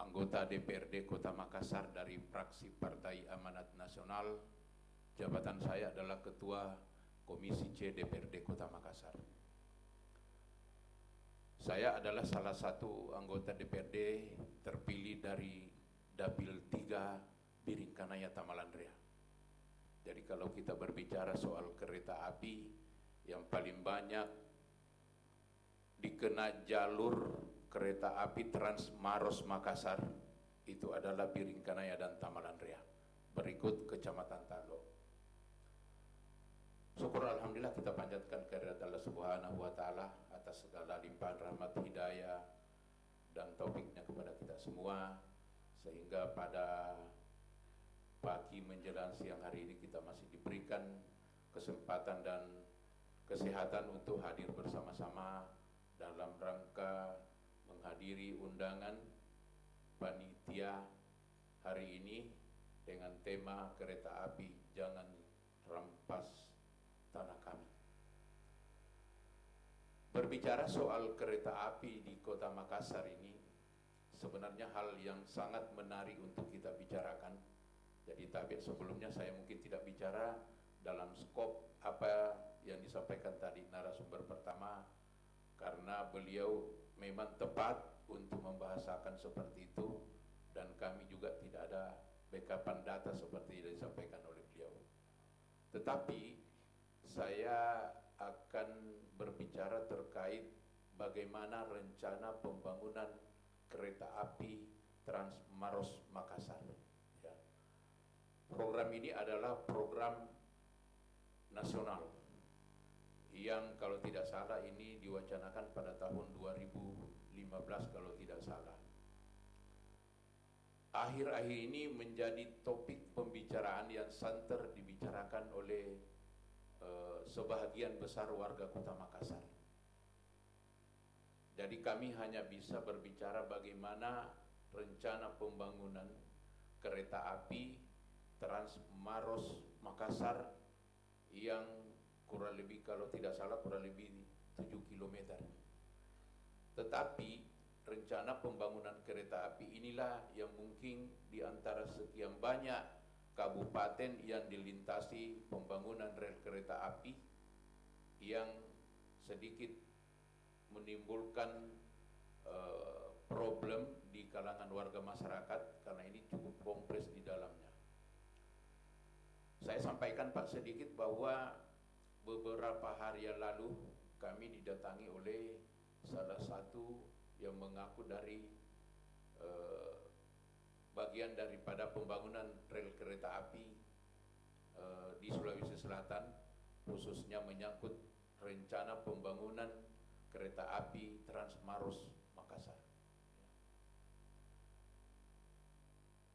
anggota DPRD Kota Makassar dari fraksi Partai Amanat Nasional. Jabatan saya adalah Ketua Komisi C DPRD Kota Makassar. Saya adalah salah satu anggota DPRD terpilih dari Dapil 3 Biringkanaya Tamalandrea. Jadi kalau kita berbicara soal kereta api, yang paling banyak dikena jalur kereta api Trans Maros Makassar itu adalah Biringkanaya dan Tamalandrea. Berikut Kecamatan Talo. Syukur alhamdulillah kita panjatkan kehadirat Allah Subhanahu wa taala atas segala limpahan rahmat hidayah dan taufiknya kepada kita semua, sehingga pada pagi menjelang siang hari ini kita masih diberikan kesempatan dan kesehatan untuk hadir bersama-sama dalam rangka menghadiri undangan panitia hari ini dengan tema kereta api jangan rampas tanah kami. Berbicara soal kereta api di Kota Makassar ini sebenarnya hal yang sangat menarik untuk kita bicarakan. Jadi tapi sebelumnya saya mungkin tidak bicara dalam skop apa yang disampaikan tadi narasumber pertama, karena beliau memang tepat untuk membahasakan seperti itu, dan kami juga tidak ada backupan data seperti yang disampaikan oleh beliau. Tetapi saya akan berbicara terkait bagaimana rencana pembangunan kereta api Trans Maros Makassar. Ya. Program ini adalah program nasional yang kalau tidak salah ini diwacanakan pada tahun 2015 kalau tidak salah. Akhir-akhir ini menjadi topik pembicaraan yang santer dibicarakan oleh sebahagian besar warga Kota Makassar. Jadi kami hanya bisa berbicara bagaimana rencana pembangunan kereta api Trans Maros Makassar yang kurang lebih kalau tidak salah kurang lebih 7 km. Tetapi rencana pembangunan kereta api inilah yang mungkin di antara sekian banyak kabupaten yang dilintasi pembangunan rel kereta api yang sedikit menimbulkan problem di kalangan warga masyarakat karena ini cukup kompleks di dalamnya. Saya sampaikan Pak sedikit bahwa beberapa hari yang lalu kami didatangi oleh salah satu yang mengaku dari bagian daripada pembangunan rel kereta api di Sulawesi Selatan, khususnya menyangkut rencana pembangunan kereta api Trans Maros Makassar.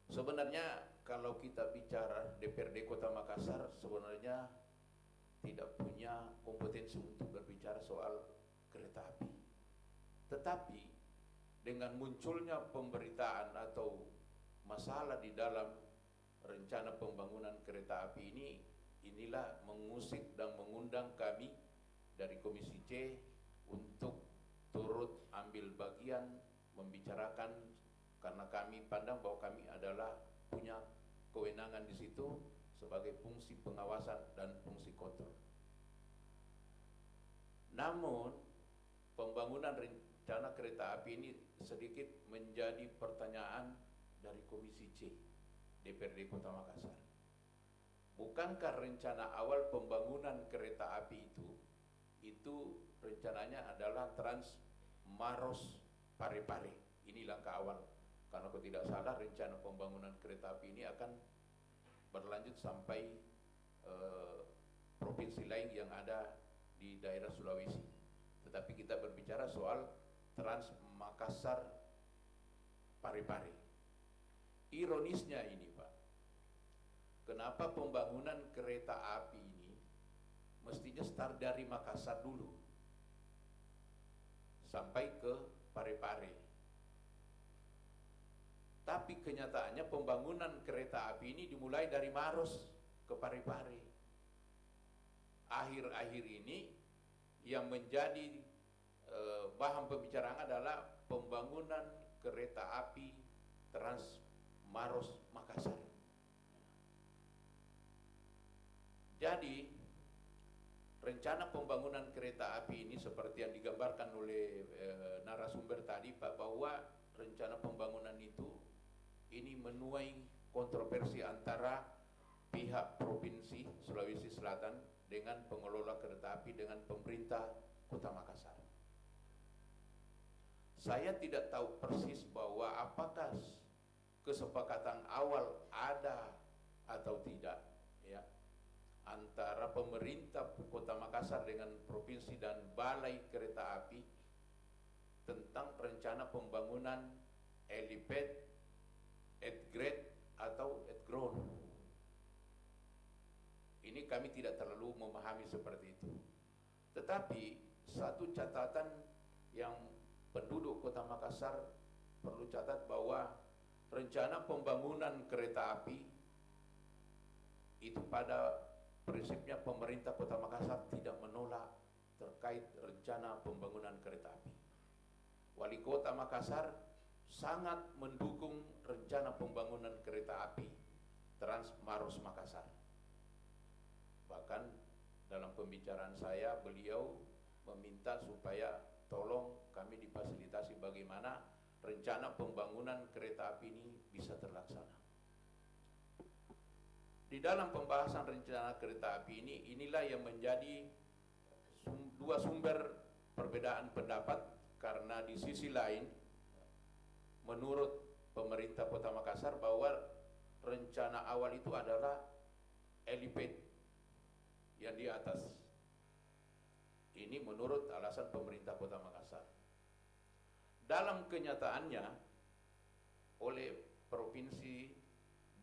Sebenarnya kalau kita bicara DPRD Kota Makassar sebenarnya tidak punya kompetensi untuk berbicara soal kereta api. Tetapi dengan munculnya pemberitaan atau masalah di dalam rencana pembangunan kereta api ini, inilah mengusik dan mengundang kami dari Komisi C untuk turut ambil bagian membicarakan, karena kami pandang bahwa kami adalah punya kewenangan di situ sebagai fungsi pengawasan dan fungsi kontrol. Namun pembangunan rencana kereta api ini sedikit menjadi pertanyaan dari Komisi C DPRD Kota Makassar. Bukankah rencana awal pembangunan kereta api itu rencananya adalah Trans Maros Parepare. Ini langkah awal. Karena kalau tidak salah rencana pembangunan kereta api ini akan berlanjut sampai provinsi lain yang ada di daerah Sulawesi. Tetapi kita berbicara soal Trans Makassar Parepare. Ironisnya ini Pak, kenapa pembangunan kereta api ini mestinya start dari Makassar dulu sampai ke Parepare. Tapi kenyataannya pembangunan kereta api ini dimulai dari Maros ke Parepare. Akhir-akhir ini yang menjadi bahan pembicaraan adalah pembangunan kereta api Trans Maros Makassar. Jadi rencana pembangunan kereta api ini seperti yang digambarkan oleh narasumber tadi Pak, bahwa rencana pembangunan itu ini menuai kontroversi antara pihak Provinsi Sulawesi Selatan dengan pengelola kereta api dengan pemerintah Kota Makassar. Saya tidak tahu persis bahwa apakah kesepakatan awal ada atau tidak ya antara pemerintah Kota Makassar dengan provinsi dan balai kereta api tentang rencana pembangunan helipad at-grade atau at-ground. Ini kami tidak terlalu memahami seperti itu. Tetapi satu catatan yang penduduk Kota Makassar perlu catat bahwa rencana pembangunan kereta api itu pada prinsipnya pemerintah Kota Makassar tidak menolak terkait rencana pembangunan kereta api. Wali Kota Makassar sangat mendukung rencana pembangunan kereta api Trans Maros Makassar. Bahkan dalam pembicaraan saya beliau meminta supaya tolong kami difasilitasi bagaimana rencana pembangunan kereta api ini bisa terlaksana. Di dalam pembahasan rencana kereta api ini, inilah yang menjadi dua sumber perbedaan pendapat, karena di sisi lain menurut pemerintah Kota Makassar bahwa rencana awal itu adalah helipad yang di atas. Ini menurut alasan pemerintah Kota Makassar. Dalam kenyataannya oleh provinsi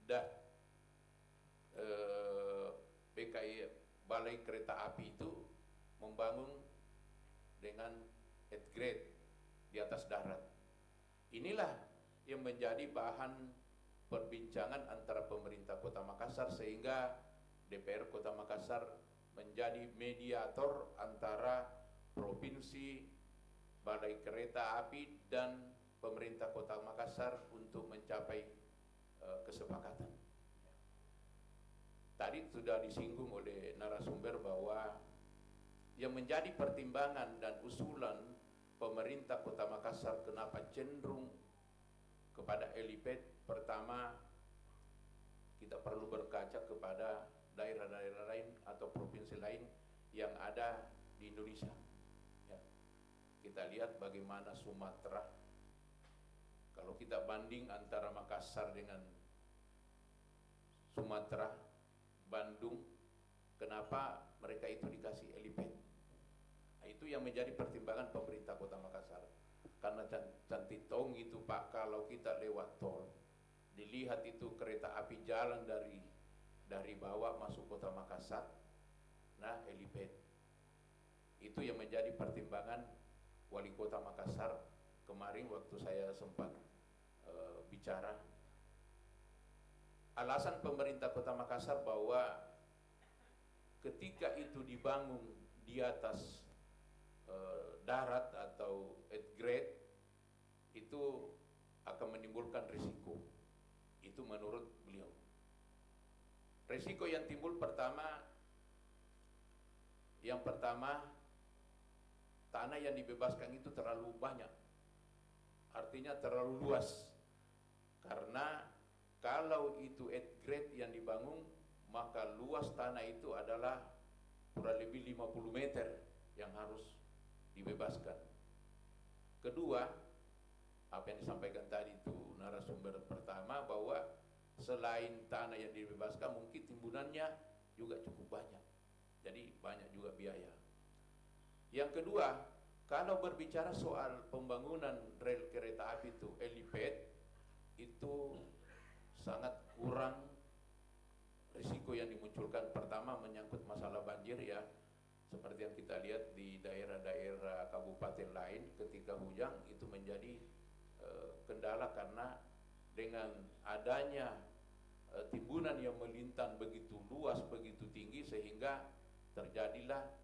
dan BKI Balai Kereta Api itu membangun dengan at-grade di atas darat. Inilah yang menjadi bahan perbincangan antara pemerintah Kota Makassar, sehingga DPR Kota Makassar menjadi mediator antara provinsi, Balai Kereta Api dan pemerintah Kota Makassar untuk mencapai kesepakatan. Tadi sudah disinggung oleh narasumber bahwa yang menjadi pertimbangan dan usulan pemerintah Kota Makassar kenapa cenderung kepada helipad, pertama kita perlu berkaca kepada daerah-daerah lain atau provinsi lain yang ada di Indonesia. Ya. Kita lihat bagaimana Sumatera. Kalau kita banding antara Makassar dengan Sumatera, Bandung, kenapa mereka itu dikasih helipad? Nah, itu yang menjadi pertimbangan pemerintah Kota Makassar. Karena cantik tong itu Pak, kalau kita lewat tol, dilihat itu kereta api jalan dari bawah masuk Kota Makassar, nah helipad. Itu yang menjadi pertimbangan Wali Kota Makassar kemarin waktu saya sempat bicara, alasan pemerintah Kota Makassar bahwa ketika itu dibangun di atas darat atau at grade itu akan menimbulkan risiko. Itu menurut beliau. Risiko yang timbul yang pertama tanah yang dibebaskan itu terlalu banyak, artinya terlalu luas. Karena kalau itu at grade yang dibangun, maka luas tanah itu adalah kurang lebih 50 meter yang harus dibebaskan. Kedua, apa yang disampaikan tadi itu narasumber pertama, bahwa selain tanah yang dibebaskan mungkin timbunannya juga cukup banyak, jadi banyak juga biaya. Yang kedua, kalau berbicara soal pembangunan rel kereta api itu helipad, itu sangat kurang risiko yang dimunculkan. Pertama menyangkut masalah banjir ya, seperti yang kita lihat di daerah-daerah kabupaten lain ketika hujan itu menjadi kendala karena dengan adanya timbunan yang melintang begitu luas, begitu tinggi, sehingga terjadilah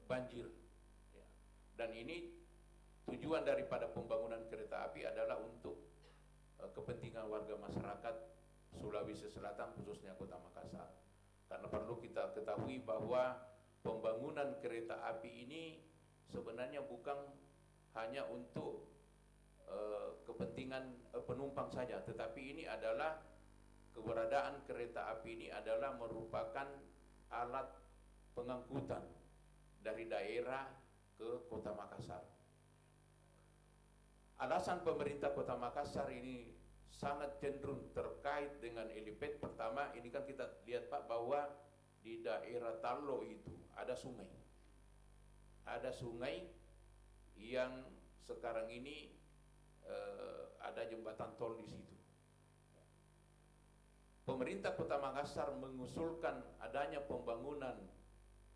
banjir. Ya. Dan ini tujuan daripada pembangunan kereta api adalah untuk kepentingan warga masyarakat Sulawesi Selatan, khususnya Kota Makassar. Karena perlu kita ketahui bahwa pembangunan kereta api ini sebenarnya bukan hanya untuk kepentingan penumpang saja, tetapi ini adalah keberadaan kereta api ini adalah merupakan alat pengangkutan dari daerah ke Kota Makassar. Alasan pemerintah Kota Makassar ini sangat cenderung terkait dengan helipad. Pertama, ini kan kita lihat Pak bahwa di daerah Tallo itu ada sungai. Ada sungai yang sekarang ini ada jembatan tol di situ. Pemerintah Kota Makassar mengusulkan adanya pembangunan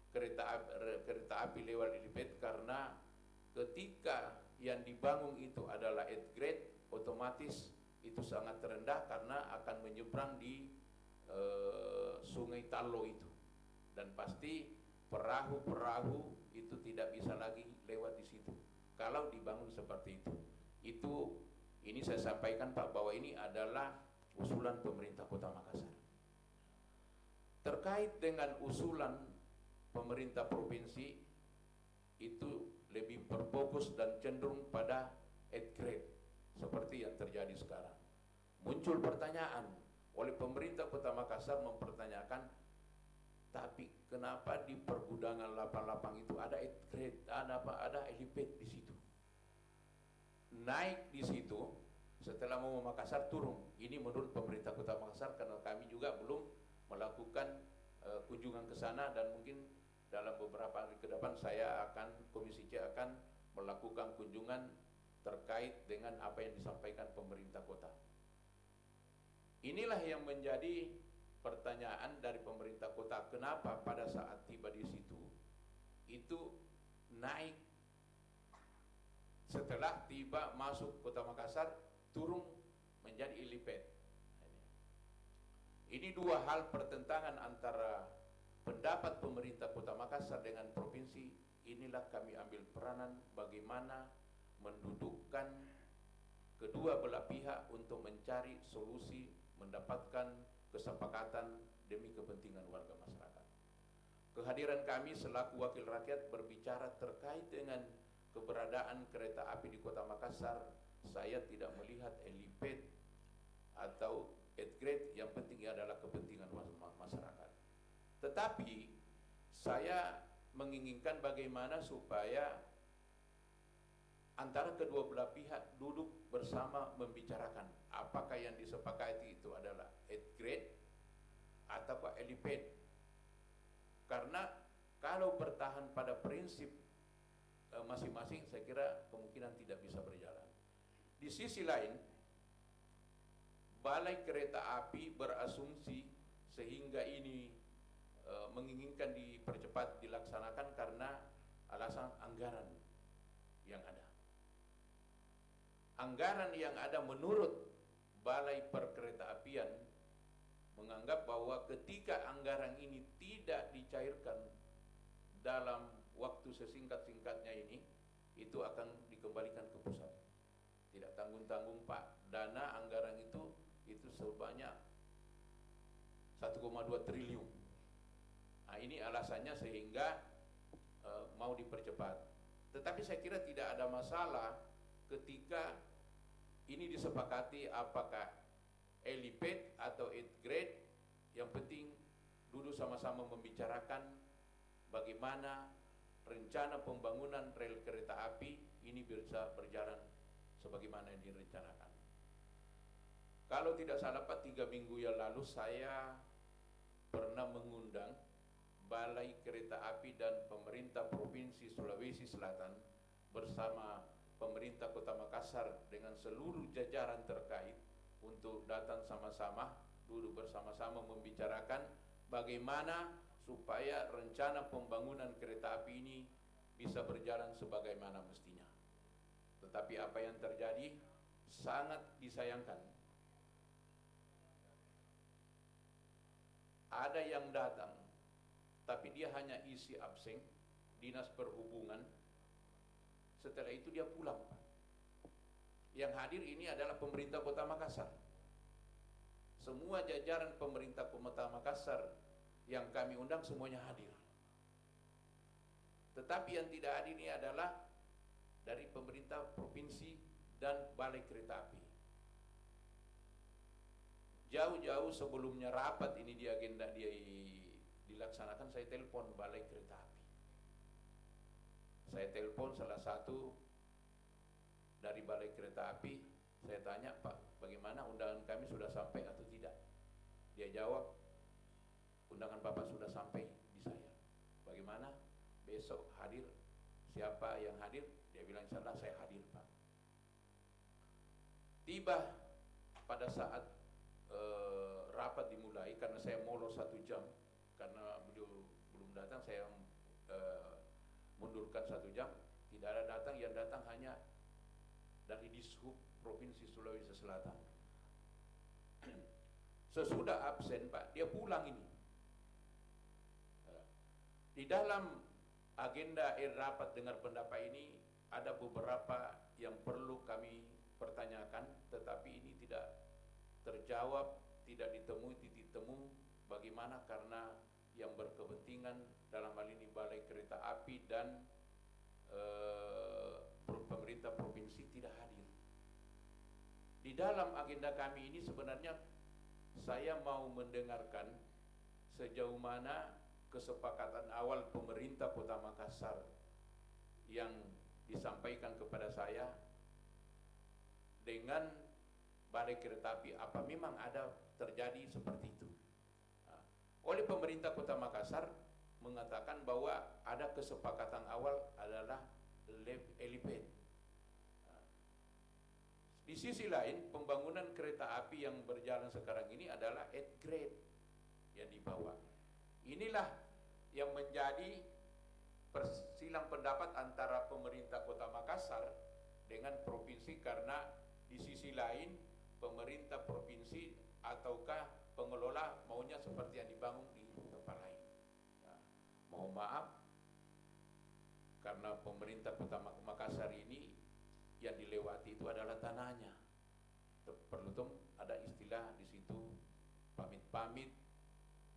kereta api lewat helipad karena ketika yang dibangun itu adalah at grade, otomatis itu sangat rendah karena akan menyeberang di sungai Tallo itu, dan pasti perahu-perahu itu tidak bisa lagi lewat di situ kalau dibangun seperti itu. Ini saya sampaikan Pak bahwa ini adalah usulan pemerintah Kota Makassar. Terkait dengan usulan pemerintah provinsi, itu lebih berfokus dan cenderung pada at grade seperti yang terjadi sekarang. Muncul pertanyaan oleh pemerintah Kota Makassar mempertanyakan, tapi kenapa di pergudangan lapang-lapang itu ada at grade, ada helipad di situ? Naik di situ, setelah mau Makassar turun. Ini menurut pemerintah Kota Makassar, karena kami juga belum melakukan kunjungan ke sana, dan mungkin dalam beberapa hari ke depan Komisi C akan melakukan kunjungan terkait dengan apa yang disampaikan pemerintah kota. Inilah yang menjadi pertanyaan dari pemerintah kota, kenapa pada saat tiba di situ itu naik, setelah tiba masuk Kota Makassar turun menjadi helipad. Ini dua hal pertentangan antara pendapat pemerintah Kota Makassar dengan provinsi. Inilah kami ambil peranan bagaimana mendudukkan kedua belah pihak untuk mencari solusi, mendapatkan kesepakatan demi kepentingan warga masyarakat. Kehadiran kami selaku wakil rakyat berbicara terkait dengan keberadaan kereta api di Kota Makassar. Saya tidak melihat helipad atau at grade, yang penting adalah kepentingan masyarakat. Tetapi saya menginginkan bagaimana supaya antara kedua belah pihak duduk bersama membicarakan apakah yang disepakati itu adalah at grade atau helipad. Karena kalau bertahan pada prinsip masing-masing, saya kira kemungkinan tidak bisa berjalan. Di sisi lain, Balai Kereta Api berasumsi sehingga ini menginginkan dipercepat dilaksanakan karena alasan anggaran. yang ada. Anggaran yang ada menurut Balai Perkeretaapian menganggap bahwa ketika anggaran ini tidak dicairkan dalam waktu sesingkat-singkatnya ini, itu akan dikembalikan ke pusat. Tidak tanggung-tanggung Pak, dana anggaran itu sebanyak 1,2 triliun. Nah, ini alasannya sehingga mau dipercepat. Tetapi saya kira tidak ada masalah ketika ini disepakati apakah eliped atau 8 grade, yang penting duduk sama-sama membicarakan bagaimana rencana pembangunan rel kereta api ini bisa berjalan sebagaimana yang direncanakan. Kalau tidak salah Pak, 3 minggu yang lalu saya pernah mengundang Balai Kereta Api dan pemerintah Provinsi Sulawesi Selatan bersama pemerintah Kota Makassar dengan seluruh jajaran terkait untuk datang sama-sama, duduk bersama-sama membicarakan bagaimana supaya rencana pembangunan kereta api ini bisa berjalan sebagaimana mestinya. Tetapi apa yang terjadi sangat disayangkan. Ada yang datang, tapi dia hanya isi absen, dinas perhubungan. Setelah itu dia pulang, Pak. Yang hadir ini adalah pemerintah Kota Makassar. Semua jajaran pemerintah Kota Makassar yang kami undang semuanya hadir. Tetapi yang tidak hadir ini adalah dari pemerintah provinsi dan Balai Kereta Api. Jauh-jauh sebelumnya rapat ini di agenda dia dilaksanakan, saya telepon Balai Kereta Api. Saya telepon salah satu dari Balai Kereta Api, saya tanya, Pak, bagaimana undangan kami sudah sampai atau tidak? Dia jawab, undangan Bapak sudah sampai di saya. Bagaimana? Besok hadir. Siapa yang hadir? Dia bilang, insyaallah saya hadir, Pak. Tiba pada saat rapat dimulai, karena saya molor 1 jam, karena beliau belum datang, saya mundurkan 1 jam. Tidak ada datang, yang datang hanya dari Dishub Provinsi Sulawesi Selatan. Sesudah absen, Pak, dia pulang ini. Di dalam agenda rapat dengar pendapat ini ada beberapa yang perlu kami pertanyakan, tetapi ini tidak terjawab, tidak ditemui titik temu. Bagaimana? Karena yang berkepentingan dalam hal ini Balai Kereta Api dan pemerintah provinsi tidak hadir. Di dalam agenda kami ini sebenarnya saya mau mendengarkan sejauh mana kesepakatan awal pemerintah Kota Makassar yang disampaikan kepada saya dengan Balai Kereta Api, apa memang ada terjadi seperti itu. Nah, oleh pemerintah Kota Makassar mengatakan bahwa ada kesepakatan awal adalah eliped. Nah, di sisi lain pembangunan kereta api yang berjalan sekarang ini adalah 8 grade yang dibawa. Inilah yang menjadi persilang pendapat antara pemerintah Kota Makassar dengan provinsi, karena di sisi lain pemerintah provinsi ataukah pengelola maunya seperti yang dibangun di tempat lain. Nah, mohon maaf karena pemerintah Kota Makassar ini yang dilewati itu adalah tanahnya. Perlu ada istilah di situ pamit-pamit,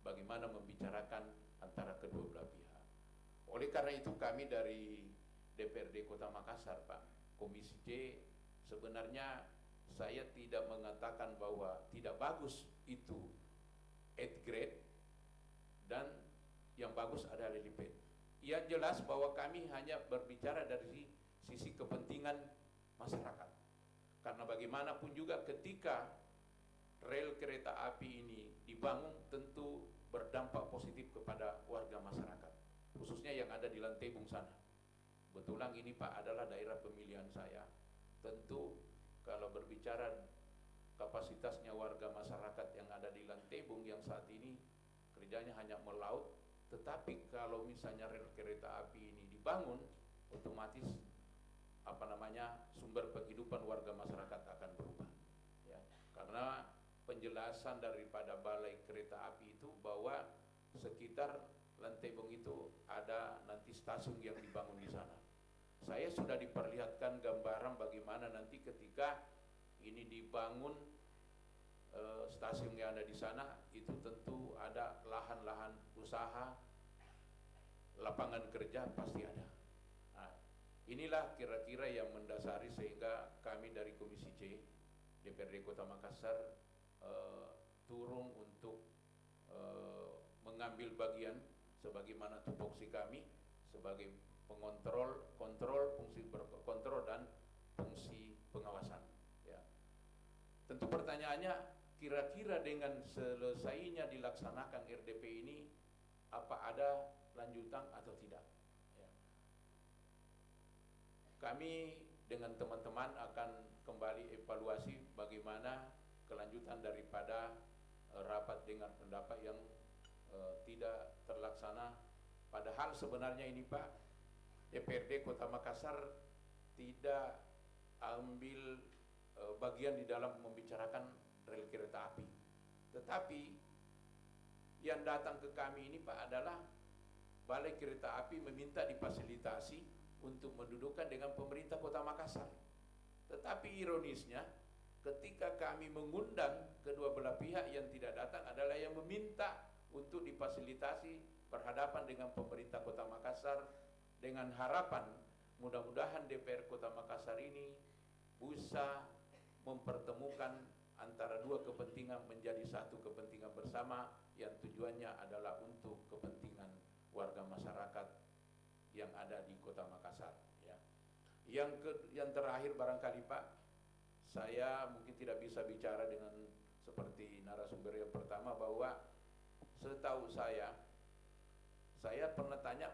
bagaimana membicarakan antara kedua belah pihak. Oleh karena itu kami dari DPRD Kota Makassar, Pak, Komisi C, sebenarnya saya tidak mengatakan bahwa tidak bagus itu 8 grade dan yang bagus adalah eliped. Yang jelas bahwa kami hanya berbicara dari sisi kepentingan masyarakat. Karena bagaimanapun juga ketika rel kereta api ini dibangun tentu berdampak positif kepada warga masyarakat, khususnya yang ada di Lantebung sana. Betulan ini, Pak, adalah daerah pemilihan saya. Tentu kalau berbicara kapasitasnya warga masyarakat yang ada di Lantebung yang saat ini kerjanya hanya melaut, tetapi kalau misalnya rel kereta api ini dibangun, otomatis sumber penghidupan warga masyarakat akan berubah. Ya, karena penjelasan daripada Balai Kereta Api itu bahwa sekitar Lantebong itu ada nanti stasiun yang dibangun di sana. Saya sudah diperlihatkan gambaran bagaimana nanti ketika ini dibangun stasiun yang ada di sana, itu tentu ada lahan-lahan usaha, lapangan kerja pasti ada. Nah, inilah kira-kira yang mendasari sehingga kami dari Komisi C DPRD Kota Makassar turun untuk mengambil bagian sebagaimana tupoksi kami sebagai kontrol, fungsi kontrol dan fungsi pengawasan. Ya. Tentu pertanyaannya, kira-kira dengan selesainya dilaksanakan RDP ini, apa ada lanjutan atau tidak? Ya. Kami dengan teman-teman akan kembali evaluasi bagaimana kelanjutan daripada rapat dengar pendapat yang tidak terlaksana. Padahal sebenarnya ini Pak, DPRD Kota Makassar tidak ambil bagian di dalam membicarakan rel kereta api. Tetapi yang datang ke kami ini Pak adalah Balai Kereta Api meminta difasilitasi untuk mendudukkan dengan pemerintah Kota Makassar. Tetapi ironisnya, ketika kami mengundang kedua belah pihak, yang tidak datang adalah yang meminta untuk difasilitasi berhadapan dengan pemerintah Kota Makassar, dengan harapan mudah-mudahan DPR Kota Makassar ini bisa mempertemukan antara dua kepentingan menjadi satu kepentingan bersama yang tujuannya adalah untuk kepentingan warga masyarakat yang ada di Kota Makassar. Ya. Yang terakhir barangkali Pak, saya mungkin tidak bisa bicara dengan seperti narasumber yang pertama, bahwa setahu saya pernah tanya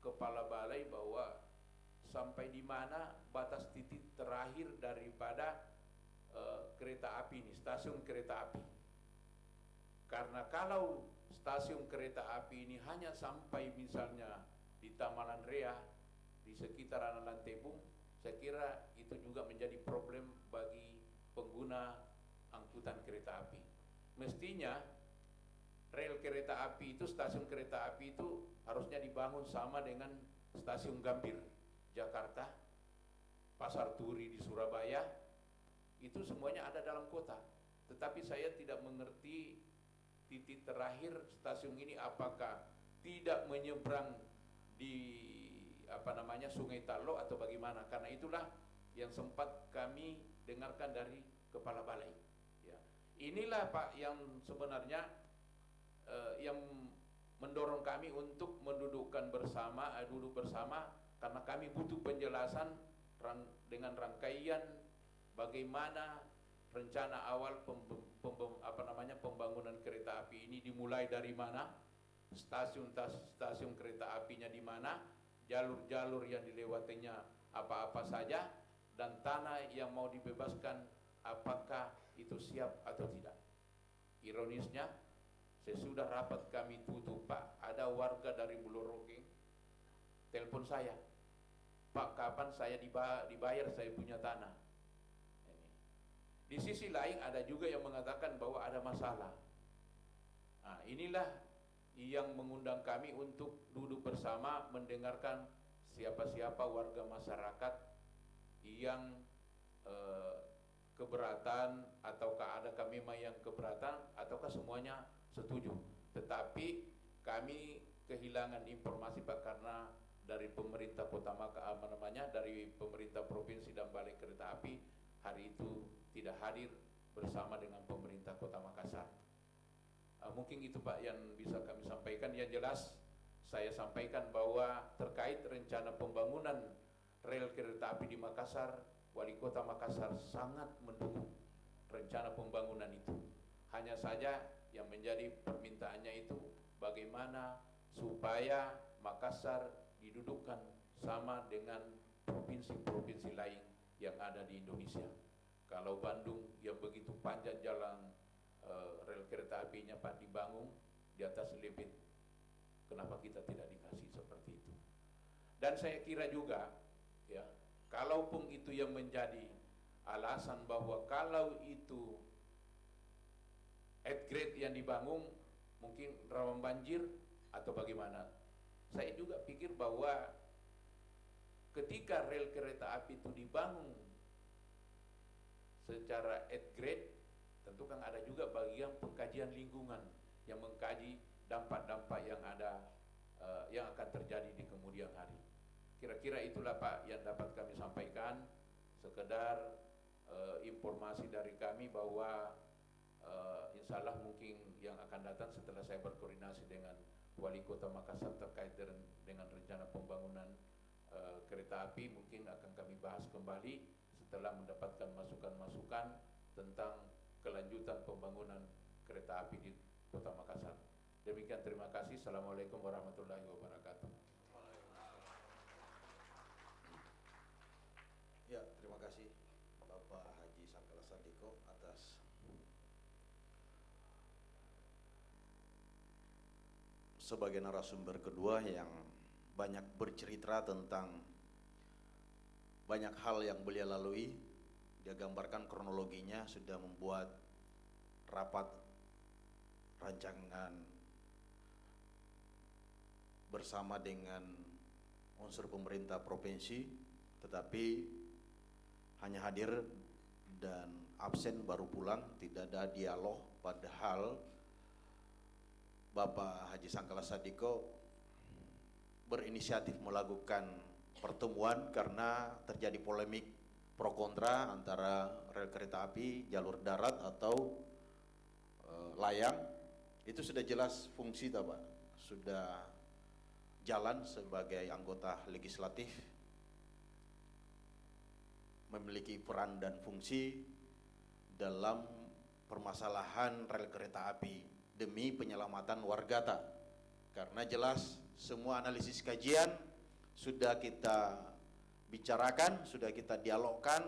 kepala balai bahwa sampai di mana batas titik terakhir daripada kereta api ini, stasiun kereta api. Karena kalau stasiun kereta api ini hanya sampai misalnya di Tamalan Rea, di sekitar Lantebong, saya kira itu juga menjadi problem bagi pengguna angkutan kereta api. Mestinya rel kereta api itu, stasiun kereta api itu harusnya dibangun sama dengan stasiun Gambir Jakarta, Pasar Turi di Surabaya, itu semuanya ada dalam kota. Tetapi saya tidak mengerti titik terakhir stasiun ini apakah tidak menyeberang di Sungai Talo atau bagaimana. Karena itulah yang sempat kami dengarkan dari kepala balai. Ya. Inilah Pak yang sebenarnya yang mendorong kami untuk menduduk bersama karena kami butuh penjelasan dengan rangkaian bagaimana rencana awal pembangunan kereta api ini dimulai dari mana, stasiun kereta apinya di mana, jalur-jalur yang dilewatinya apa-apa saja, dan tanah yang mau dibebaskan apakah itu siap atau tidak. Ironisnya, sesudah rapat kami tutup Pak, ada warga dari Buloroge telepon saya, Pak, kapan saya dibayar saya punya tanah. Di sisi lain ada juga yang mengatakan bahwa ada masalah. Nah, inilah yang mengundang kami untuk duduk bersama mendengarkan siapa-siapa warga masyarakat yang keberatan, ataukah ada kami yang keberatan, ataukah semuanya setuju. Tetapi kami kehilangan informasi Pak, karena dari pemerintah Kota Makassar, dari pemerintah provinsi dan Balai Kereta Api hari itu tidak hadir bersama dengan pemerintah Kota Makassar. Mungkin itu Pak yang bisa kami sampaikan. Yang jelas saya sampaikan bahwa terkait rencana pembangunan rel kereta api di Makassar, Wali Kota Makassar sangat mendukung rencana pembangunan itu. Hanya saja yang menjadi permintaannya itu bagaimana supaya Makassar didudukkan sama dengan provinsi-provinsi lain yang ada di Indonesia. Kalau Bandung yang begitu panjang jalan rel kereta apinya Pak dibangun di atas Lepit, kenapa kita tidak dikasih seperti itu? Dan saya kira juga ya, kalaupun itu yang menjadi alasan bahwa kalau itu at grade yang dibangun mungkin rawan banjir atau bagaimana, saya juga pikir bahwa ketika rel kereta api itu dibangun secara at grade, tentu kan ada juga bagian pengkajian lingkungan yang mengkaji dampak-dampak yang ada yang akan terjadi di kemudian hari. Kira-kira itulah Pak yang dapat kami sampaikan, sekedar informasi dari kami bahwa insya Allah mungkin yang akan datang setelah saya berkoordinasi dengan Wali Kota Makassar terkait dengan rencana pembangunan kereta api, mungkin akan kami bahas kembali setelah mendapatkan masukan-masukan tentang kelanjutan pembangunan kereta api di Kota Makassar. Demikian, terima kasih. Assalamualaikum warahmatullahi wabarakatuh. Ya, terima kasih Bapak Haji Sangkala Sadiko atas sebagai narasumber kedua yang banyak bercerita tentang banyak hal yang beliau lalui. Dia gambarkan kronologinya, sudah membuat rapat rancangan bersama dengan unsur pemerintah provinsi, tetapi hanya hadir dan absen, baru pulang, tidak ada dialog. Padahal Bapak Haji Sangkala Sadiko berinisiatif melakukan pertemuan karena terjadi polemik pro kontra antara rel kereta api jalur darat atau layang. Itu sudah jelas fungsi Pak, sudah jalan sebagai anggota legislatif, memiliki peran dan fungsi dalam permasalahan rel kereta api demi penyelamatan wargata. Karena jelas semua analisis kajian sudah kita bicarakan, sudah kita dialogkan.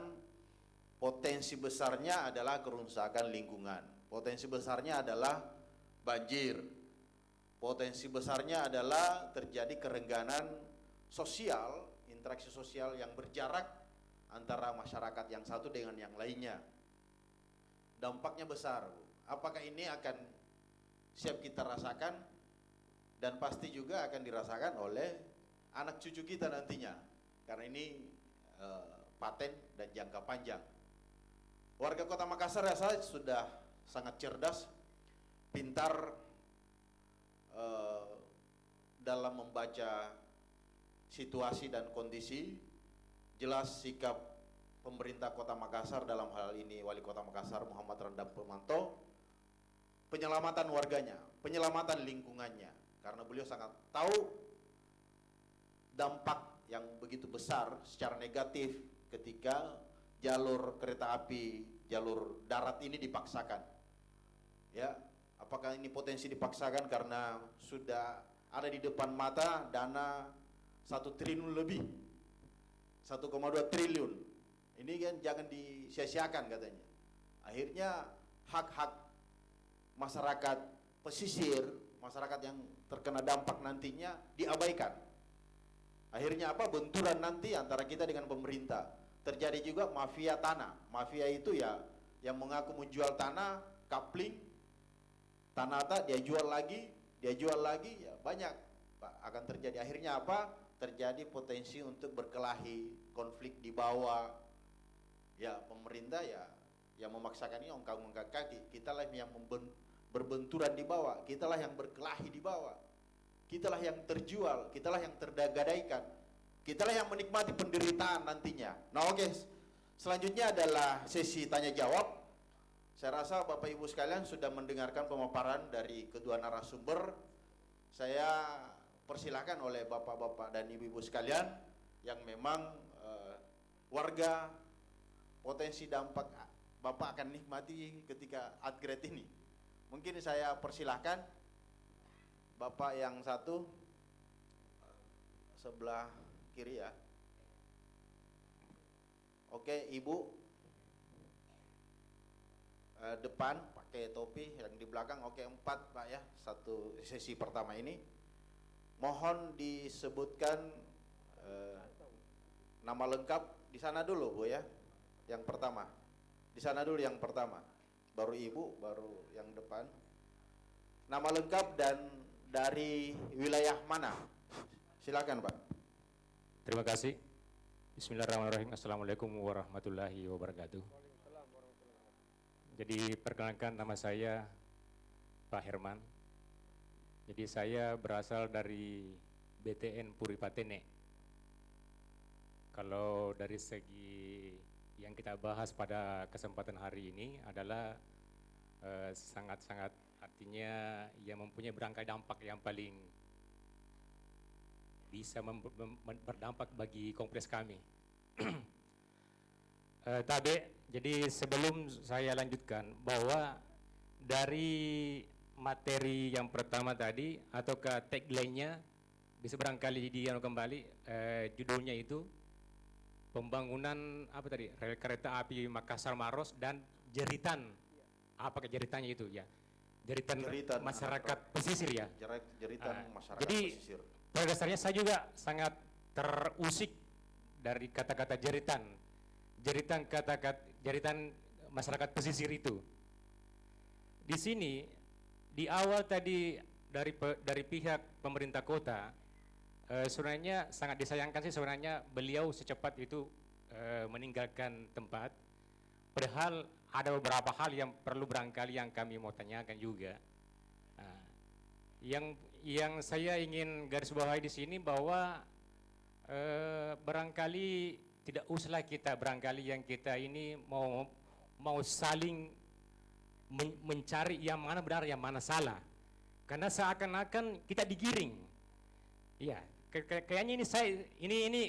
Potensi besarnya adalah kerusakan lingkungan, potensi besarnya adalah banjir, potensi besarnya adalah terjadi kerengganan sosial, interaksi sosial yang berjarak antara masyarakat yang satu dengan yang lainnya. Dampaknya besar. Apakah ini akan siap kita rasakan? Dan pasti juga akan dirasakan oleh anak cucu kita nantinya, karena ini paten dan jangka panjang. Warga Kota Makassar saya sudah sangat cerdas, pintar dalam membaca situasi dan kondisi. Jelas sikap pemerintah Kota Makassar, dalam hal ini Wali Kota Makassar Muhammad Randam Pemanto, penyelamatan warganya, penyelamatan lingkungannya, karena beliau sangat tahu dampak yang begitu besar secara negatif ketika jalur kereta api, jalur darat ini dipaksakan. Ya, apakah ini potensi dipaksakan karena sudah ada di depan mata dana 1 triliun lebih, 1,2 triliun. Ini kan jangan disia-siakan katanya. Akhirnya hak-hak masyarakat pesisir, masyarakat yang terkena dampak nantinya diabaikan. Akhirnya apa? Benturan nanti antara kita dengan pemerintah. Terjadi juga mafia tanah. Mafia itu ya yang mengaku menjual tanah, kapling, tanah dia jual lagi, ya banyak Pak akan terjadi. Akhirnya apa? Terjadi potensi untuk berkelahi, konflik di bawah. Ya pemerintah ya yang memaksakan ini ongkang-ongkang kaki. Kitalah yang berbenturan di bawah, kitalah yang berkelahi di bawah, kitalah yang terjual, kitalah yang tergadaikan, kitalah yang menikmati penderitaan nantinya. Nah oke, selanjutnya adalah sesi tanya jawab. Saya rasa Bapak Ibu sekalian sudah mendengarkan pemaparan dari kedua narasumber. Saya persilahkan oleh Bapak-Bapak dan Ibu-Ibu sekalian yang memang warga potensi dampak Bapak akan nikmati ketika upgrade ini. Mungkin saya persilahkan Bapak yang satu sebelah kiri ya. Oke, Ibu depan pakai topi, yang di belakang. Oke, 4 Pak ya, satu sesi pertama ini. Mohon disebutkan Nama lengkap di sana dulu Bu ya. Yang pertama. Di sana dulu yang pertama. Baru Ibu, baru yang depan. Nama lengkap dan dari wilayah mana? Silakan Pak. Terima kasih. Bismillahirrahmanirrahim. Assalamualaikum warahmatullahi wabarakatuh. Jadi perkenalkan, nama saya Pak Herman. Jadi saya berasal dari BTN Puri Patene. Kalau dari segi yang kita bahas pada kesempatan hari ini adalah sangat-sangat artinya yang mempunyai berangkai dampak yang paling bisa berdampak bagi kompleks kami. Tabe, jadi sebelum saya lanjutkan bahwa dari materi yang pertama tadi ataukah tagline-nya bisa barangkali dianu kembali, judulnya itu pembangunan apa tadi, rel kereta api Makassar Maros dan jeritan, apakah jeritannya itu ya, jeritan masyarakat pesisir ya, Jeritan masyarakat jadi, pesisir. pada dasarnya saya juga sangat terusik dari kata-kata jeritan masyarakat pesisir itu. Di sini di awal tadi dari pihak pemerintah kota, sebenarnya sangat disayangkan sih sebenarnya beliau secepat itu meninggalkan tempat. Padahal ada beberapa hal yang perlu barangkali yang kami mau tanyakan juga. Nah, yang saya ingin garis bawahi di sini bahwa barangkali tidak usahlah kita barangkali yang kita ini mau saling mencari yang mana benar yang mana salah, karena seakan-akan kita digiring. Iya, kayaknya ini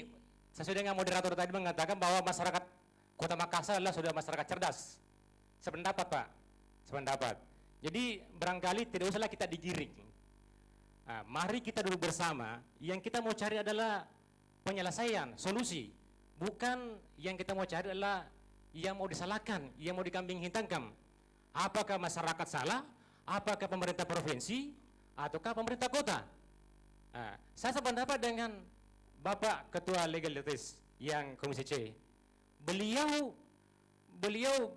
sesuai dengan moderator tadi mengatakan bahwa masyarakat Kota Makassar adalah sudah masyarakat cerdas. Sependapat Pak, sependapat. Jadi barangkali tidak usahlah kita digiring. Nah, mari kita duduk bersama. Yang kita mau cari adalah penyelesaian, solusi. Bukan yang kita mau cari adalah yang mau disalahkan, yang mau dikambing hitamkan. Apakah masyarakat salah? Apakah pemerintah provinsi? Ataukah pemerintah kota? Nah, saya sependapat dengan Bapak Ketua Legalitas yang Komisi C. Beliau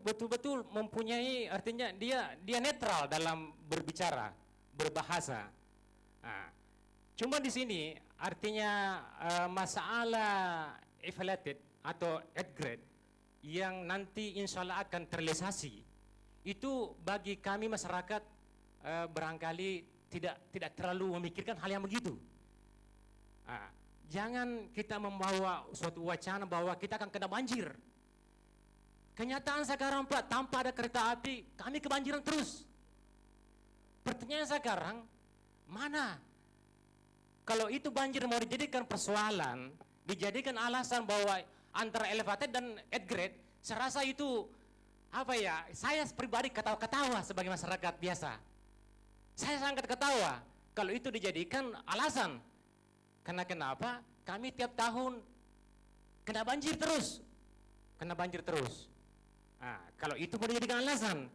betul-betul mempunyai, artinya dia netral dalam berbicara, berbahasa. Nah, cuma di sini artinya masalah evaluated atau upgrade yang nanti insya Allah akan terrealisasi itu bagi kami masyarakat barangkali tidak terlalu memikirkan hal yang begitu. Nah, jangan kita membawa suatu wacana bahwa kita akan kena banjir. Kenyataan sekarang Pak, tanpa ada kereta api kami kebanjiran terus. Pertanyaan sekarang, mana? Kalau itu banjir mau dijadikan persoalan, dijadikan alasan bahwa antara elevated dan upgrade, saya rasa itu apa ya? Saya pribadi ketawa-ketawa sebagai masyarakat biasa. Saya sangat ketawa kalau itu dijadikan alasan. Karena kenapa? Kami tiap tahun kena banjir terus. Nah, kalau itu mau dijadikan alasan.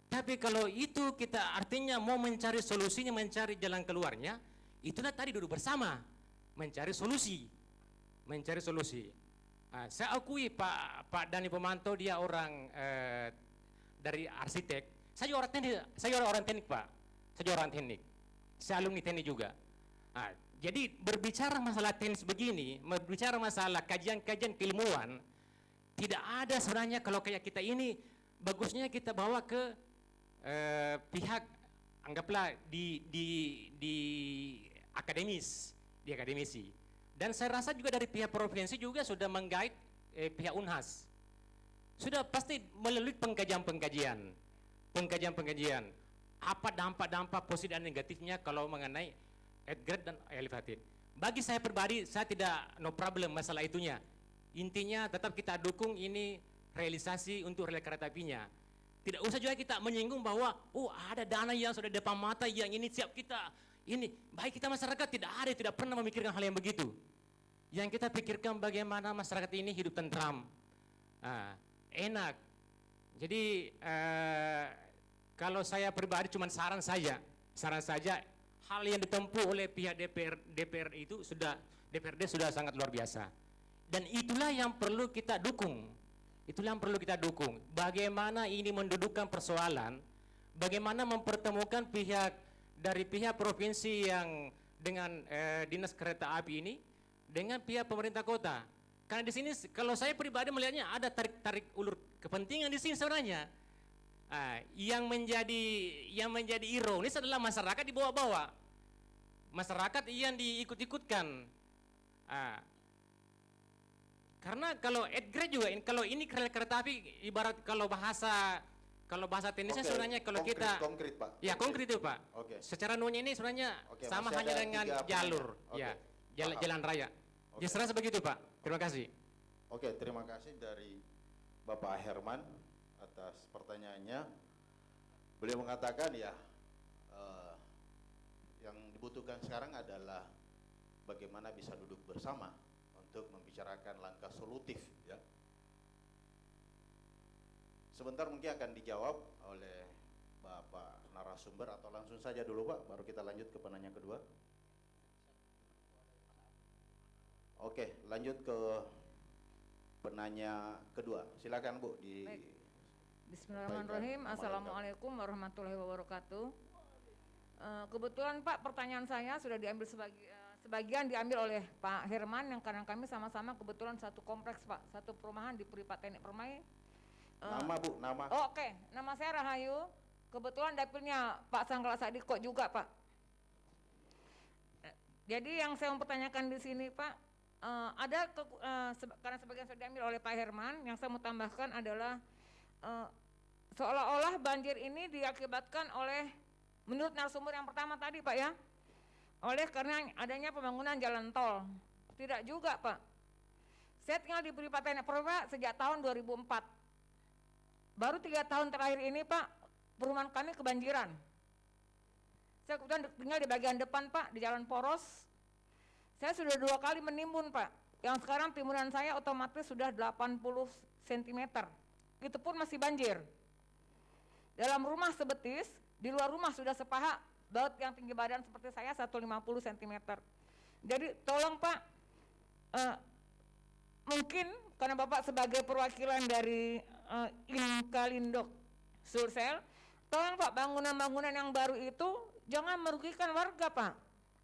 Tapi kalau itu kita artinya mau mencari solusinya, mencari jalan keluarnya, itulah tadi duduk bersama, mencari solusi. Nah, saya akui Pak Dani Pemantau dia orang dari arsitek. Saya orang teknik Pak. Saya orang teknik. Saya alumni teknik juga. Nah, jadi berbicara masalah teknis begini, berbicara masalah kajian-kajian keilmuan, tidak ada sebenarnya kalau kayak kita ini bagusnya kita bawa ke pihak anggaplah di akademisi. Dan saya rasa juga dari pihak provinsi juga sudah menggait pihak Unhas. Sudah pasti melalui pengkajian. Apa dampak-dampak positif dan negatifnya kalau mengenai upgrade dan elevated. Bagi saya pribadi, saya tidak no problem masalah itunya. Intinya tetap kita dukung ini realisasi untuk rel kereta apinya. Tidak usah juga kita menyinggung bahwa ada dana yang sudah di depan mata yang ini siap kita. Ini baik kita masyarakat tidak pernah memikirkan hal yang begitu. Yang kita pikirkan bagaimana masyarakat ini hidup tentram, enak. Jadi kalau saya pribadi cuma saran saja hal yang ditempuh oleh pihak DPRD sudah sangat luar biasa. Dan itulah yang perlu kita dukung. Itulah yang perlu kita dukung. Bagaimana ini mendudukkan persoalan, bagaimana mempertemukan dari pihak provinsi yang dengan dinas kereta api ini dengan pihak pemerintah kota. Karena di sini kalau saya pribadi melihatnya ada tarik ulur kepentingan di sini sebenarnya. Yang menjadi ironis adalah masyarakat di bawah-bawah. Masyarakat yang diikut-ikutkan. Karena kalau upgrade juga, kalau ini kereta api ibarat kalau bahasa teknisnya sebenarnya kalau kita konkret Pak. ya konkret itu Pak. Oke. Secara nuansa ini sebenarnya sama masih hanya ada dengan 3 jalur, pertanyaan. ya Oke. jalan raya. Oke. Ya serasa begitu Pak. Terima kasih. Oke, terima kasih dari Bapak Herman atas pertanyaannya. Beliau mengatakan ya yang dibutuhkan sekarang adalah bagaimana bisa duduk bersama untuk membicarakan langkah solutif ya. Sebentar mungkin akan dijawab oleh Bapak narasumber atau langsung saja dulu Pak, baru kita lanjut ke penanya kedua. Oke, lanjut ke penanya kedua. Silakan Bu di Baik. Bismillahirrahmanirrahim. Baik, Assalamualaikum warahmatullahi wabarakatuh. Kebetulan Pak, pertanyaan saya sudah diambil sebagian diambil oleh Pak Herman, yang karena kami sama-sama kebetulan satu kompleks Pak, satu perumahan di Puripat Teknik Permai. nama Bu, nama. Oh, oke. Nama saya Rahayu. Kebetulan dapilnya Pak Sanggala Sadiko juga Pak. Jadi yang saya mau pertanyakan di sini Pak, karena sebagian sudah diambil oleh Pak Herman, yang saya mau tambahkan adalah seolah-olah banjir ini diakibatkan oleh, menurut narasumber yang pertama tadi Pak ya, oleh karena adanya pembangunan jalan tol. Tidak juga Pak. Saya tinggal di Puripat Teknik Permai sejak tahun 2004. Baru 3 tahun terakhir ini Pak, perumahan kami kebanjiran. Saya kebetulan tinggal di bagian depan Pak, di Jalan Poros. Saya sudah 2 kali menimbun Pak, yang sekarang timbunan saya otomatis sudah 80 cm. Itu pun masih banjir. Dalam rumah sebetis, di luar rumah sudah sepaha, baut yang tinggi badan seperti saya 150 cm. Jadi tolong Pak, mungkin karena Bapak sebagai perwakilan dari Inkalindok Sulsel, tolong Pak, bangunan-bangunan yang baru itu jangan merugikan warga Pak.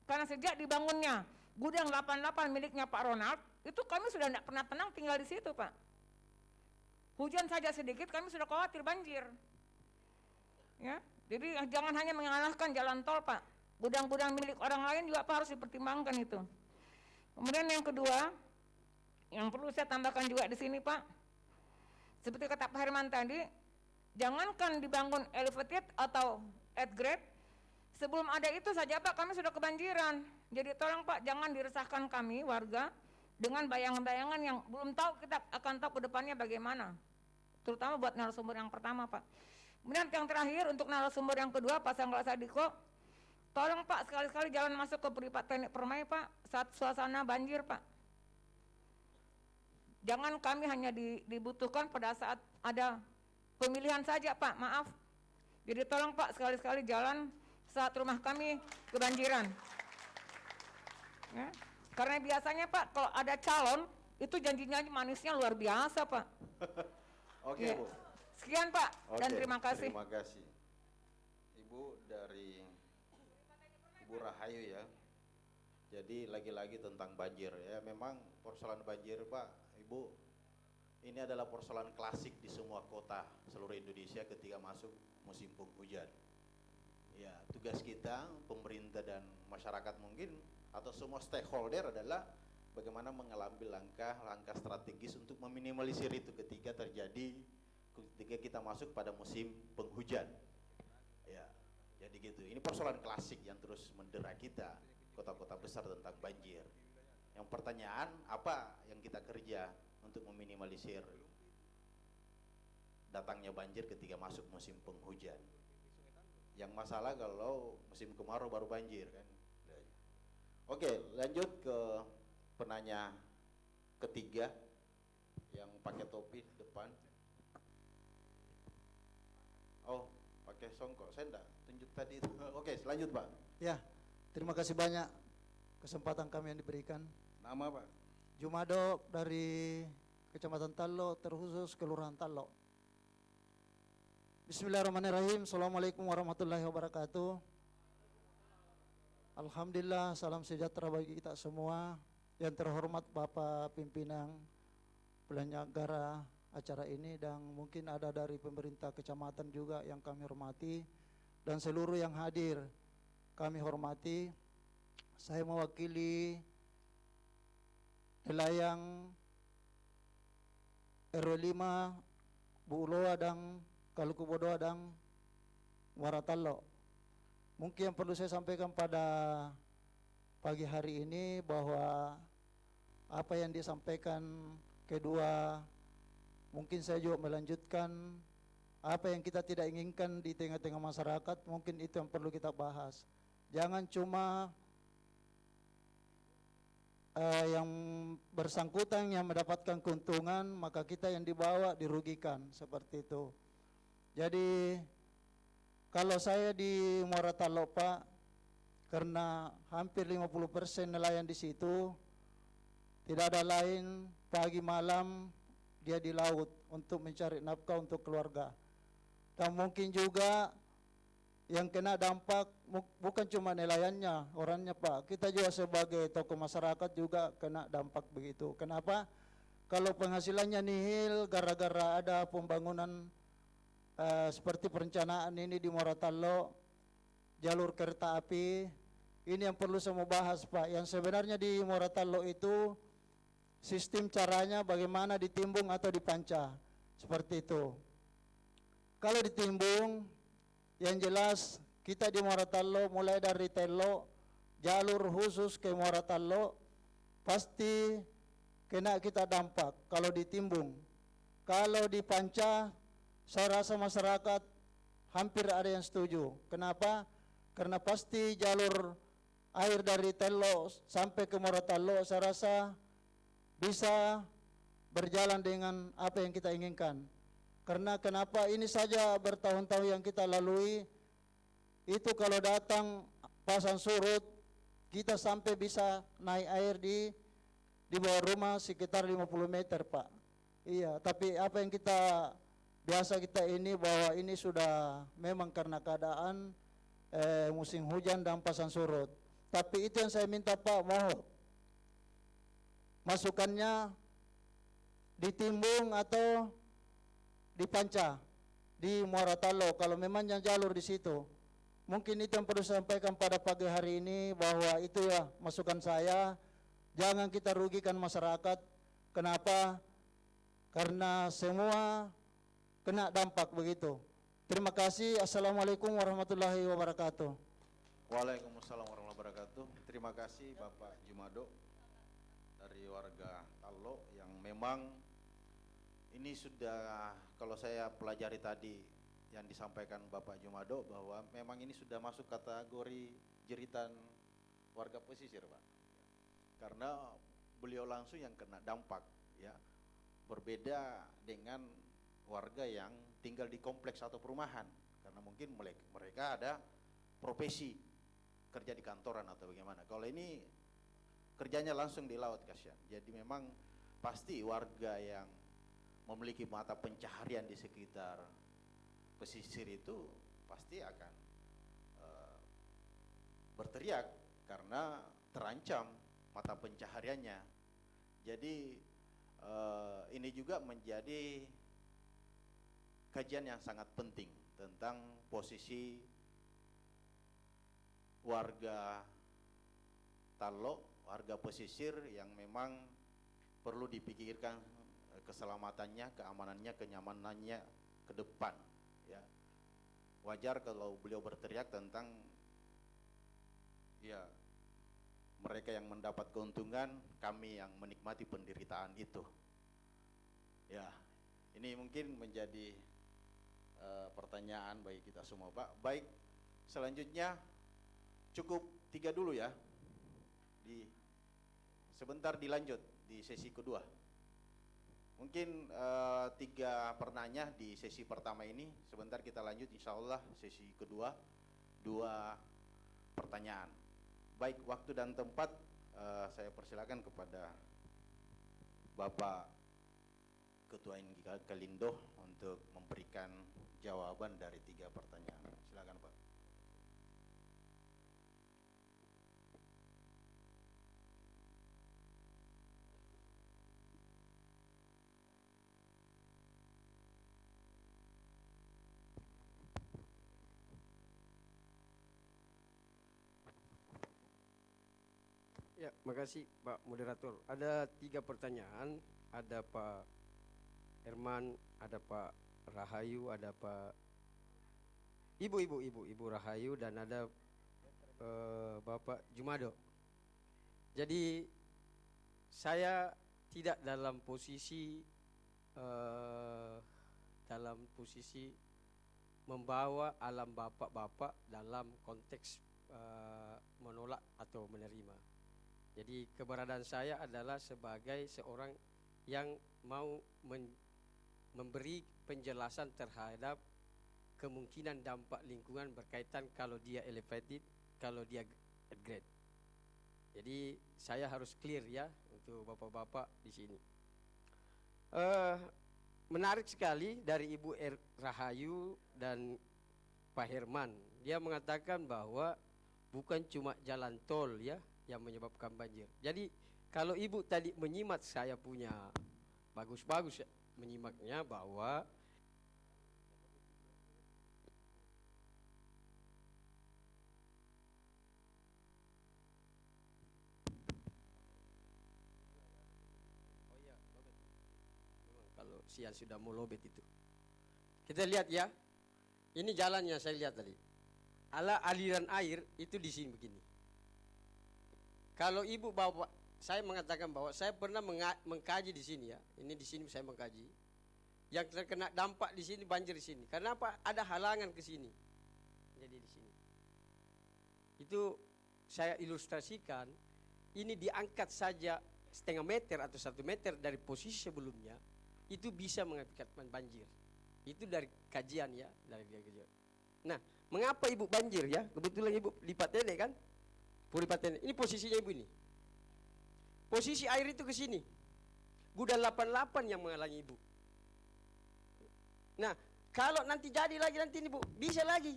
Karena sejak dibangunnya gudang 88 miliknya Pak Ronald, itu kami sudah tidak pernah tenang tinggal di situ Pak. Hujan saja sedikit kami sudah khawatir banjir. Ya, jadi jangan hanya menyalahkan jalan tol Pak. Gudang-gudang milik orang lain juga Pak harus dipertimbangkan itu. Kemudian yang kedua, yang perlu saya tambahkan juga di sini Pak, seperti kata Pak Herman tadi, jangankan dibangun elevated atau at grade, sebelum ada itu saja Pak kami sudah kebanjiran. Jadi tolong Pak, jangan diresahkan kami warga dengan bayangan-bayangan yang belum tahu, kita akan tahu ke depannya bagaimana. Terutama buat narasumber yang pertama Pak. Kemudian yang terakhir untuk narasumber yang kedua Pak Sanggala Sadiko, tolong Pak sekali-sekali jangan masuk ke Puripat Teknik Permai Pak saat suasana banjir Pak. Jangan kami hanya dibutuhkan pada saat ada pemilihan saja Pak, maaf. Jadi tolong Pak sekali-sekali jalan saat rumah kami kebanjiran. Ya. Karena biasanya Pak kalau ada calon itu janjinya manisnya luar biasa Pak. Oke Ya. Bu. Sekian Pak, dan Oke, terima kasih. Terima kasih. Ibu dari Ibu Rahayu ya. Jadi lagi-lagi tentang banjir ya. Memang persoalan banjir Pak, Ibu, ini adalah persoalan klasik di semua kota seluruh Indonesia ketika masuk musim penghujan. Ya, tugas kita, pemerintah dan masyarakat mungkin atau semua stakeholder adalah bagaimana mengambil langkah strategis untuk meminimalisir itu ketika kita masuk pada musim penghujan. Ya, jadi gitu. Ini persoalan klasik yang terus mendera kita, kota-kota besar tentang banjir. Yang pertanyaan, apa yang kita kerja untuk meminimalisir datangnya banjir ketika masuk musim penghujan? Yang masalah kalau musim kemarau baru banjir kan. Oke, lanjut ke penanya ketiga yang pakai topi depan. Oh, pakai songkok. Saya enggak tunjuk tadi itu. Oke, lanjut Pak. Ya, terima kasih banyak kesempatan kami yang diberikan. Nama Pak? Jumado dari Kecamatan Tallo, terkhusus Kelurahan Tallo. Bismillahirrahmanirrahim. Assalamualaikum warahmatullahi wabarakatuh. Alhamdulillah, salam sejahtera bagi kita semua. Yang terhormat Bapak Pimpinan Penyelenggara acara ini, dan mungkin ada dari pemerintah kecamatan juga yang kami hormati, dan seluruh yang hadir kami hormati. Saya mewakili nelayan RW 5 Bu Uloa dan Kaluku Bodoa dan Muara Tallo. Mungkin yang perlu saya sampaikan pada pagi hari ini bahwa apa yang disampaikan kedua, mungkin saya juga melanjutkan apa yang kita tidak inginkan di tengah-tengah masyarakat, mungkin itu yang perlu kita bahas. Jangan cuma yang bersangkutan yang mendapatkan keuntungan, maka kita yang dibawa dirugikan, seperti itu. Jadi kalau saya di Muara Tallo, Pak, karena hampir 50% nelayan di situ, tidak ada lain, pagi malam dia di laut untuk mencari nafkah untuk keluarga. Dan mungkin juga yang kena dampak bukan cuma nelayannya, orangnya, Pak. Kita juga sebagai tokoh masyarakat juga kena dampak begitu. Kenapa? Kalau penghasilannya nihil gara-gara ada pembangunan seperti perencanaan ini di Muara Tallo, jalur kereta api, ini yang perlu saya mau bahas, Pak. Yang sebenarnya di Muara Tallo itu sistem caranya bagaimana ditimbung atau dipanca, seperti itu. Kalau ditimbung, yang jelas kita di Muara Tallo mulai dari Tello, jalur khusus ke Muara Tallo, pasti kena kita dampak kalau ditimbung. Kalau dipanca, saya rasa masyarakat hampir ada yang setuju. Kenapa? Karena pasti jalur air dari Tello sampai ke Muara Tallo saya rasa bisa berjalan dengan apa yang kita inginkan. Karena kenapa ini saja bertahun-tahun yang kita lalui, itu kalau datang pasang surut, kita sampai bisa naik air di bawah rumah sekitar 50 meter, Pak. Iya, tapi apa yang kita biasa kita ini bahwa ini sudah memang karena keadaan musim hujan dan pasang surut. Tapi itu yang saya minta, Pak, mohon masukannya ditimbung atau dipanca di Muara Tallo kalau memang yang jalur di situ. Mungkin itu yang perlu saya sampaikan pada pagi hari ini, bahwa itu ya masukan saya. Jangan kita rugikan masyarakat. Kenapa? Karena semua kena dampak begitu. Terima kasih. Assalamualaikum warahmatullahi wabarakatuh. Waalaikumsalam warahmatullahi wabarakatuh. Terima kasih Bapak Jumado dari warga Tallo yang memang ini sudah, kalau saya pelajari tadi yang disampaikan Bapak Jumado, bahwa memang ini sudah masuk kategori jeritan warga pesisir, Pak. Karena beliau langsung yang kena dampak, ya. Berbeda dengan warga yang tinggal di kompleks atau perumahan, karena mungkin mereka ada profesi kerja di kantoran atau bagaimana. Kalau ini kerjanya langsung di laut, kasihan. Jadi memang pasti warga yang memiliki mata pencaharian di sekitar pesisir itu pasti akan berteriak karena terancam mata pencahariannya. Jadi ini juga menjadi kajian yang sangat penting tentang posisi warga Tallo, warga pesisir yang memang perlu dipikirkan keselamatannya, keamanannya, kenyamanannya ke depan, ya. Wajar kalau beliau berteriak tentang ya mereka yang mendapat keuntungan, kami yang menikmati penderitaan itu. Ya, ini mungkin menjadi pertanyaan bagi kita semua, Pak. Baik, selanjutnya cukup 3 dulu ya. Sebentar dilanjut di sesi kedua. Mungkin 3 penanya di sesi pertama ini. Sebentar kita lanjut, insya Allah sesi kedua 2 pertanyaan. Baik, waktu dan tempat saya persilakan kepada Bapak Ketua Inkalindo untuk memberikan jawaban dari 3 pertanyaan. Silakan Pak. Ya, makasih Pak Moderator. Ada 3 pertanyaan. Ada Pak Herman, ada Pak Rahayu, ada Pak Ibu Rahayu, dan ada Bapak Jumado. Jadi saya tidak dalam posisi membawa alam bapak-bapak dalam konteks menolak atau menerima. Jadi keberadaan saya adalah sebagai seorang yang mau memberi penjelasan terhadap kemungkinan dampak lingkungan berkaitan kalau dia elevated, kalau dia grade. Jadi saya harus clear ya untuk bapak-bapak di sini. Menarik sekali dari Ibu Rahayu dan Pak Herman. Dia mengatakan bahwa bukan cuma jalan tol ya yang menyebabkan banjir. Jadi kalau Ibu tadi menyimak, saya punya bagus-bagus ya, menyimaknya bahwa kalau siang sudah mau lobet itu. Kita lihat ya. Ini jalannya saya lihat tadi. Aliran air itu di sini begini. Kalau Ibu bawa, saya mengatakan bahwa saya pernah mengkaji di sini ya. Ini di sini saya mengkaji. Yang terkena dampak di sini banjir di sini. Karena apa? Ada halangan ke sini. Jadi di sini. Itu saya ilustrasikan. Ini diangkat saja setengah meter atau 1 meter dari posisi sebelumnya. Itu bisa mengakibatkan banjir. Itu dari kajian ya, dari kajian. Nah, mengapa Ibu banjir ya? Kebetulan Ibu di Patene kan? Puri Patene. Ini posisinya Ibu ini. Posisi air itu ke sini. Gudang 88 yang menghalangi Ibu. Nah, kalau nanti jadi lagi nanti ini Bu, bisa lagi.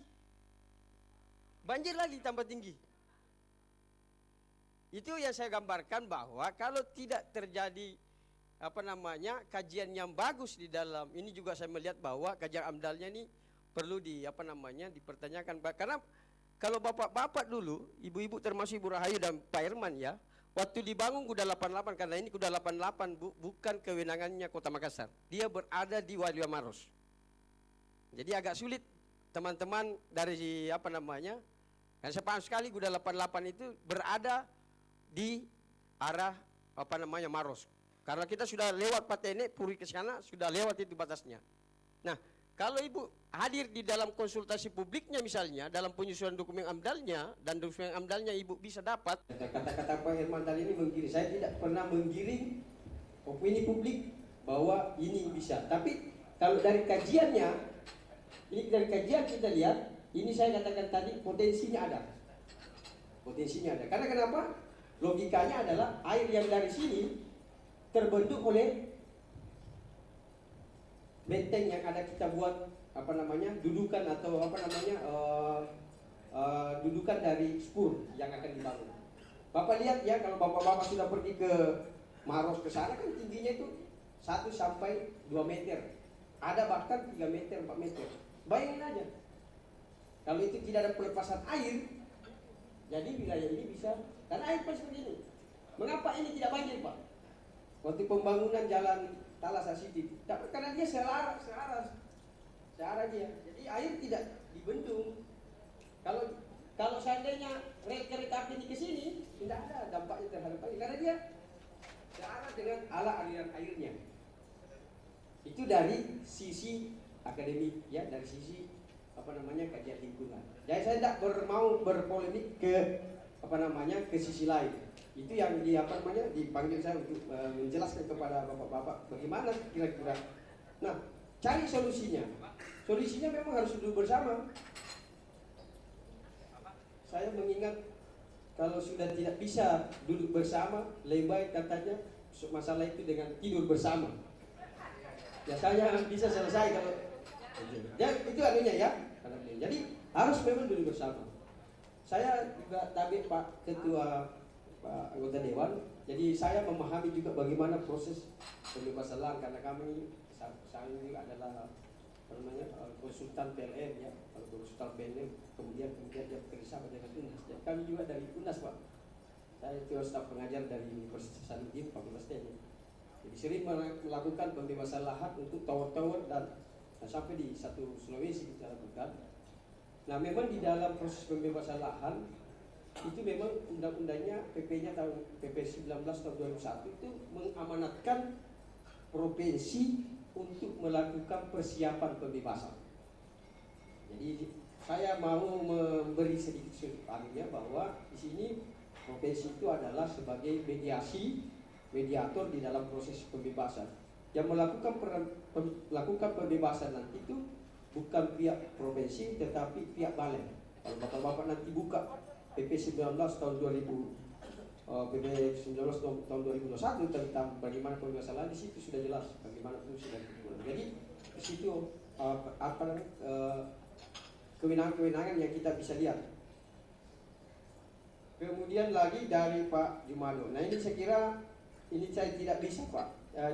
Banjir lagi tambah tinggi. Itu yang saya gambarkan bahwa kalau tidak terjadi kajian yang bagus di dalam ini, juga saya melihat bahwa kajian AMDALnya ini perlu dipertanyakan. Karena kalau bapak-bapak dulu, ibu-ibu termasuk Ibu Rahayu dan Pak Herman ya, waktu dibangun Kuda 88, karena ini Kuda 88 bukan kewenangannya Kota Makassar. Dia berada di Wailua Maros. Jadi agak sulit teman-teman dari kan saya paham sekali Kuda 88 itu berada di arah Maros. Karena kita sudah lewat Patene, Puri ke sana, sudah lewat itu batasnya. Nah, kalau Ibu hadir di dalam konsultasi publiknya misalnya, dalam penyusunan dokumen AMDALnya, dan dokumen AMDALnya Ibu bisa dapat. Kata-kata Pak Herman tadi ini menggiring. Saya tidak pernah menggiring opini publik bahwa ini bisa. Tapi kalau dari kajiannya, ini dari kajian kita lihat, ini saya katakan tadi potensinya ada. Potensinya ada. Karena kenapa? Logikanya adalah air yang dari sini terbentuk oleh benteng yang ada kita buat dudukan atau dudukan dari spur yang akan dibangun. Bapak lihat ya, kalau bapak-bapak sudah pergi ke Maros ke sana kan tingginya itu 1 sampai 2 meter. Ada bahkan 3 meter, 4 meter. Bayangin aja. Kalau itu tidak ada pelepasan air, jadi wilayah ini bisa, karena air pas begini. Mengapa ini tidak banjir, Pak? Waktu pembangunan jalan Talasa City, karena dia searah dia. Jadi air tidak dibendung. Kalau seandainya rel kereta api ini ke sini, tidak ada dampaknya terhadap air, karena dia searah dengan aliran airnya. Itu dari sisi akademik ya, dari sisi kajian lingkungan. Jadi saya tidak mau berpolemik ke ke sisi lain. Itu yang dipanggil saya untuk menjelaskan kepada bapak-bapak bagaimana kira-kira. Nah, cari solusinya. Solusinya memang harus duduk bersama. Saya mengingat kalau sudah tidak bisa duduk bersama, lebih baik katanya masalah itu dengan tidur bersama. Biasanya bisa selesai kalau ya, itu anunya ya. Jadi harus memang duduk bersama. Saya juga tabik Pak Ketua, Pak Anggota Dewan. Jadi saya memahami juga bagaimana proses pembebasan lahan karena kami saya juga adalah konsultan PLN ya, kalau konsultan PLN kemudian dia bekerja sama dengan UNAS. Dan kami juga dari UNAS Pak. Saya itu staf pengajar dari Universitas Hasanuddin Fakultas Teknik. Jadi sering melakukan pembebasan lahan untuk tower-tower dan sampai di satu Sulawesi kita lakukan. Nah memang di dalam proses pembebasan lahan itu memang undang-undangnya PP-nya tahun PP 19 tahun 2001 itu mengamanatkan provinsi untuk melakukan persiapan pembebasan. Jadi saya mau memberi sedikit sudut pandangnya bahwa di sini provinsi itu adalah sebagai mediator di dalam proses pembebasan. Yang melakukan pembebasan nanti itu bukan pihak provinsi tetapi pihak balai. Kalau bapak-bapak nanti buka PP 19 tahun 2000 PP 19 tahun 2021 tentang bagaimana pembebasan lahan, di situ sudah jelas bagaimana fungsi dan kewenangan. Jadi di situ kewenangan-kewenangan yang kita bisa lihat. Kemudian lagi dari Pak Jumado. Nah ini saya kira ini saya tidak bisa Pak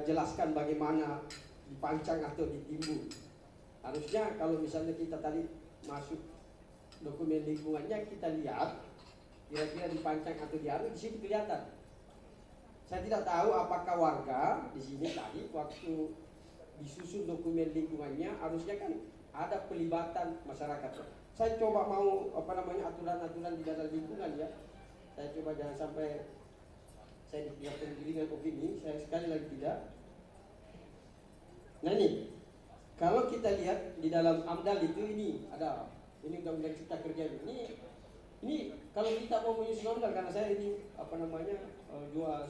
jelaskan bagaimana dipancang atau ditimbun. Harusnya kalau misalnya kita tadi masuk dokumen lingkungannya kita lihat kira-kira dipancang atau dianu, di situ kelihatan. Saya tidak tahu apakah warga di sini tadi waktu disusun dokumen lingkungannya harusnya kan ada pelibatan masyarakat. Saya coba mau aturan-aturan di dalam lingkungan ya. Saya coba jangan sampai saya dikira penggiringan opini, saya sekali lagi tidak. Nah ini, kalau kita lihat di dalam AMDAL itu ini ada, ini undang-undang cipta kerja ini kalau kita mau menyusun AMDAL, karena saya ini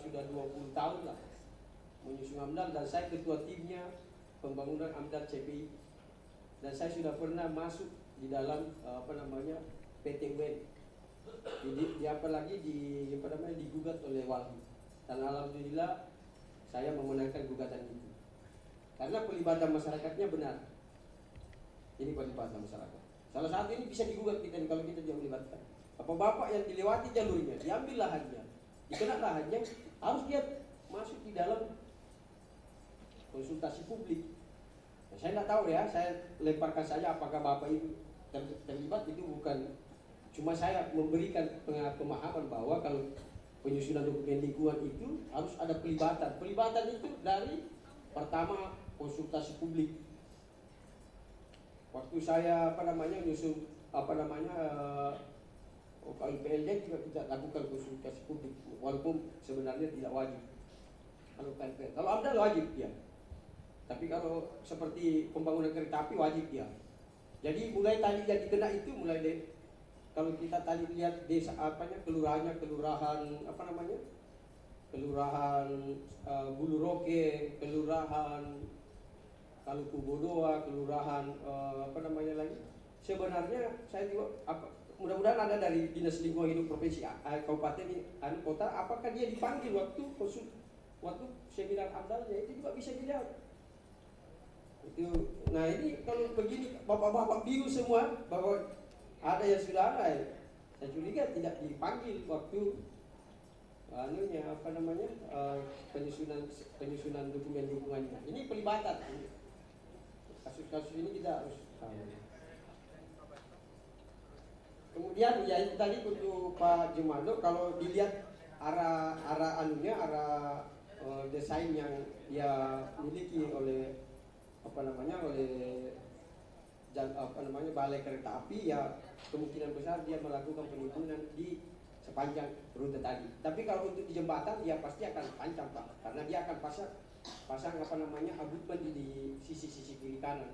sudah 20 tahun lah menyusun AMDAL dan saya ketua timnya pembangunan AMDAL CPI dan saya sudah pernah masuk di dalam PT UN. Jadi apalagi digugat oleh Walhi. Dan alhamdulillah saya memenangkan gugatan itu. Karena pelibatan masyarakatnya benar. Ini pelibatan masyarakat. Salah satu ini bisa digugat kita kalau kita tidak melibatkan. Bapak-bapak yang dilewati jalurnya, diambil lahannya, dikena lahannya, harus dia masuk di dalam konsultasi publik. Nah, saya tidak tahu ya, saya lemparkan saja apakah Bapak itu terlibat, itu bukan. Cuma saya memberikan pemahaman bahwa kalau penyusunan dokumen lingkungan itu harus ada pelibatan. Pelibatan itu dari pertama konsultasi publik. Waktu saya menyusun KLPL juga tidak lakukan konsultasi publik, walaupun sebenarnya tidak wajib. Kalau KLPL, kalau AMDAL wajib ya. Tapi kalau seperti pembangunan kereta api wajib ya. Jadi mulai tadi yang dikena itu mulai dari kalau kita tadi lihat desa kelurahan Bulu Roke, kelurahan Kaluku Bodoa, kelurahan sebenarnya saya juga mudah-mudahan ada dari Dinas Lingkungan Hidup Provinsi Kabupaten Kota, apakah dia dipanggil waktu seminar AMDALnya, itu juga bisa dilihat. Itu, nah ini kalau begini bapak-bapak bingung semua bahwa ada yang sudah ada ya. Saya curiga tidak dipanggil waktu penyusunan dokumen lingkungannya. Ini pelibatan. Kasus-kasus ini kita harus tahu. Kemudian ya itu tadi untuk Pak Jumado, kalau dilihat arah desain yang dia miliki oleh balai kereta api, ya kemungkinan besar dia melakukan penimbunan di sepanjang rute tadi. Tapi kalau untuk di jembatan dia pasti akan panjang Pak, karena dia akan pasang abutmen di sisi-sisi kiri kanan.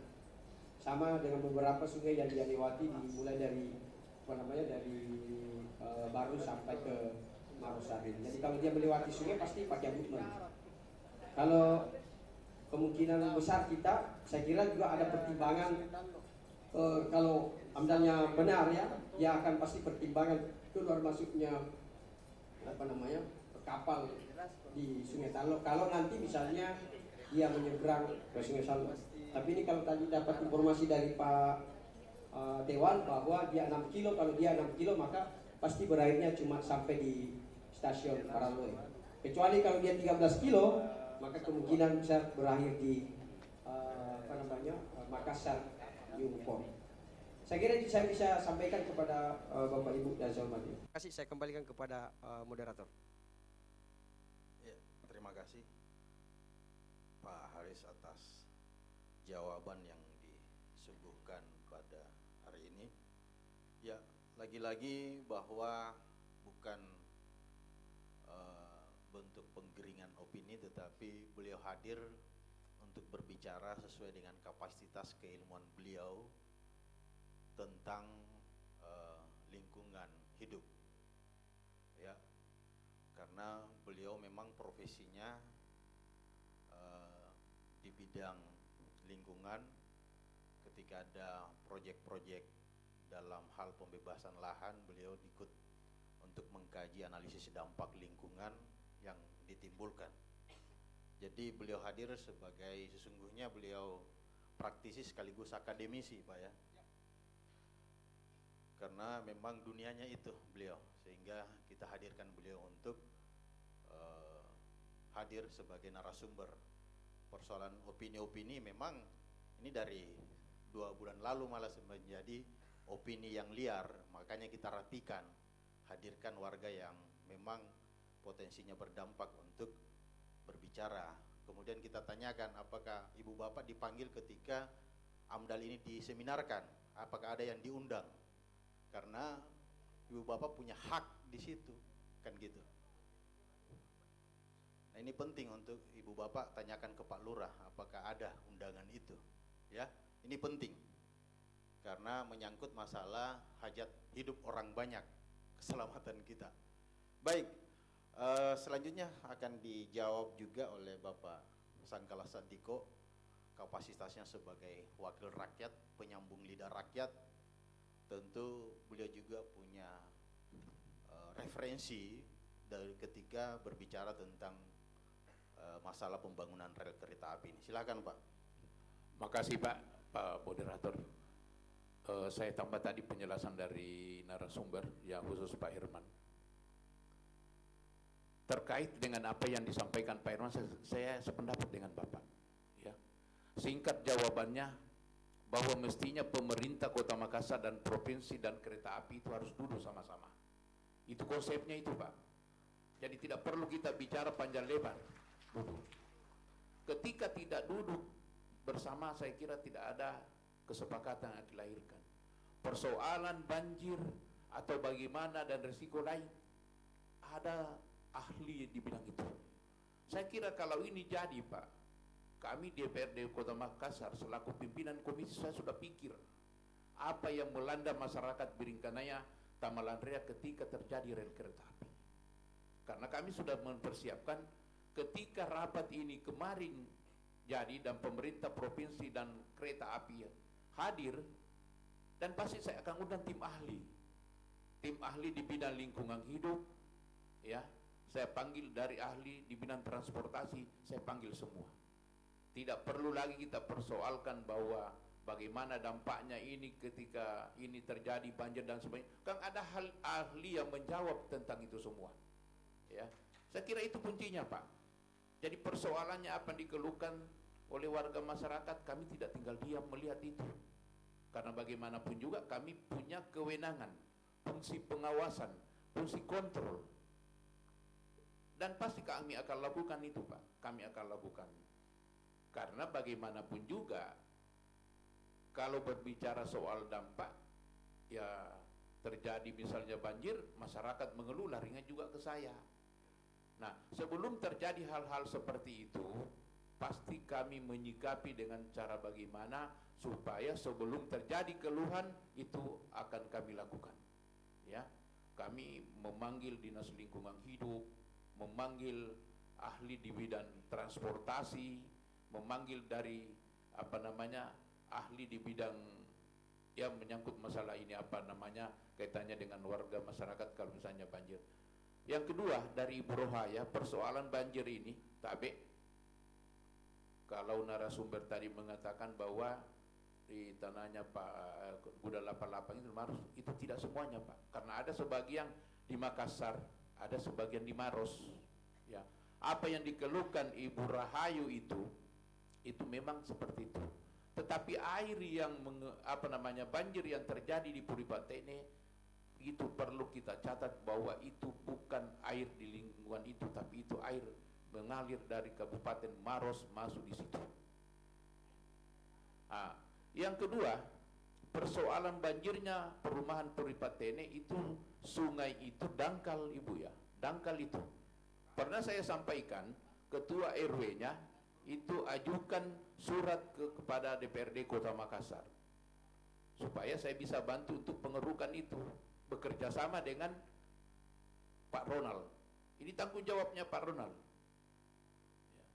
Sama dengan beberapa sungai yang dia lewati mulai dari Baru sampai ke Marosarin. Jadi kalau dia melewati sungai pasti pakai abutmen. Kalau kemungkinan besar saya kira juga ada pertimbangan kalau AMDALnya benar ya, dia akan pasti pertimbangan keluar masuknya kapal di Sungai Talo. Kalau nanti misalnya dia menyeberang ke Sungai Talo. Tapi ini kalau tadi dapat informasi dari Pak Dewan bahwa dia 6 kilo, kalau dia 6 kilo maka pasti berakhirnya cuma sampai di stasiun Paraloe. Kecuali kalau dia 13 kilo, maka kemungkinan bisa berakhir di Makassar Newport. Saya kira saya bisa sampaikan kepada Bapak Ibu dan saya hormati. Terima kasih, saya kembalikan kepada moderator. Ya, terima kasih Pak Haris atas jawaban yang disuguhkan pada hari ini. Ya, lagi-lagi bahwa bukan bentuk penggeringan opini, tetapi beliau hadir untuk berbicara sesuai dengan kapasitas keilmuan beliau tentang lingkungan hidup, ya, karena beliau memang profesinya di bidang lingkungan. Ketika ada proyek-proyek dalam hal pembebasan lahan, beliau ikut untuk mengkaji analisis dampak lingkungan yang ditimbulkan. Jadi beliau hadir sebagai, sesungguhnya beliau praktisi sekaligus akademisi, Pak ya. Karena memang dunianya itu beliau, sehingga kita hadirkan beliau untuk hadir sebagai narasumber. Persoalan opini-opini memang ini dari 2 bulan lalu malah menjadi opini yang liar, makanya kita rapikan, hadirkan warga yang memang potensinya berdampak untuk berbicara. Kemudian kita tanyakan apakah ibu bapak dipanggil ketika AMDAL ini diseminarkan, apakah ada yang diundang, karena ibu bapak punya hak di situ, kan gitu. Nah, ini penting untuk ibu bapak tanyakan ke Pak Lurah apakah ada undangan itu, ya. Ini penting karena menyangkut masalah hajat hidup orang banyak, keselamatan kita. Baik, selanjutnya akan dijawab juga oleh Bapak Sangkala Sandiko, kapasitasnya sebagai wakil rakyat, penyambung lidah rakyat. Tentu beliau juga punya referensi dari ketika berbicara tentang masalah pembangunan rel kereta api ini. Silakan Pak. Makasih Pak Moderator. Saya tambah tadi penjelasan dari narasumber yang khusus Pak Herman. Terkait dengan apa yang disampaikan Pak Herman, saya sependapat dengan Bapak. Ya. Singkat jawabannya, bahwa mestinya pemerintah Kota Makassar dan provinsi dan kereta api itu harus duduk sama-sama. Itu konsepnya itu Pak. Jadi tidak perlu kita bicara panjang lebar. Duduk. Ketika tidak duduk bersama, saya kira tidak ada kesepakatan yang dilahirkan. Persoalan banjir atau bagaimana dan risiko lain, ada ahli di bidang itu. Saya kira kalau ini jadi Pak, kami DPRD Kota Makassar selaku pimpinan komisi, saya sudah pikir apa yang melanda masyarakat Biringkanaya, Tamalan Rea ketika terjadi rel kereta api. Karena kami sudah mempersiapkan ketika rapat ini kemarin jadi dan pemerintah provinsi dan kereta api hadir, dan pasti saya akan undang tim ahli di bidang lingkungan hidup, ya. Saya panggil dari ahli di bidang transportasi, saya panggil semua. Tidak perlu lagi kita persoalkan bahwa bagaimana dampaknya ini ketika ini terjadi banjir dan sebagainya. Kan ada hal ahli yang menjawab tentang itu semua. Ya, saya kira itu kuncinya Pak. Jadi persoalannya apa yang dikeluhkan oleh warga masyarakat, kami tidak tinggal diam melihat itu. Karena bagaimanapun juga kami punya kewenangan, fungsi pengawasan, fungsi kontrol. Dan pasti kami akan lakukan itu Pak. Kami akan lakukan. Karena bagaimanapun juga kalau berbicara soal dampak, ya terjadi misalnya banjir, masyarakat mengeluh, larinya juga ke saya. Nah, sebelum terjadi hal-hal seperti itu, pasti kami menyikapi dengan cara bagaimana supaya sebelum terjadi keluhan itu akan kami lakukan. Ya, kami memanggil Dinas Lingkungan Hidup, memanggil ahli di bidang transportasi, memanggil dari ahli di bidang yang menyangkut masalah ini kaitannya dengan warga masyarakat kalau misalnya banjir. Yang kedua dari Ibu Rohaya, persoalan banjir ini, Tabe, kalau narasumber tadi mengatakan bahwa di tanahnya Pak Kuda 88 itu Maros, itu tidak semuanya Pak, karena ada sebagian di Makassar, ada sebagian di Maros. Ya, apa yang dikeluhkan Ibu Rahayu itu memang seperti itu. Tetapi air yang banjir yang terjadi di Puripatene itu perlu kita catat bahwa itu bukan air di lingkungan itu, tapi itu air mengalir dari Kabupaten Maros masuk di situ. Yang kedua, persoalan banjirnya perumahan Puripatene itu, sungai itu dangkal Ibu ya, dangkal itu. Pernah saya sampaikan, ketua RW-nya itu ajukan surat kepada DPRD Kota Makassar supaya saya bisa bantu untuk pengerukan itu, bekerja sama dengan Pak Ronald. Ini tanggung jawabnya Pak Ronald. Ya.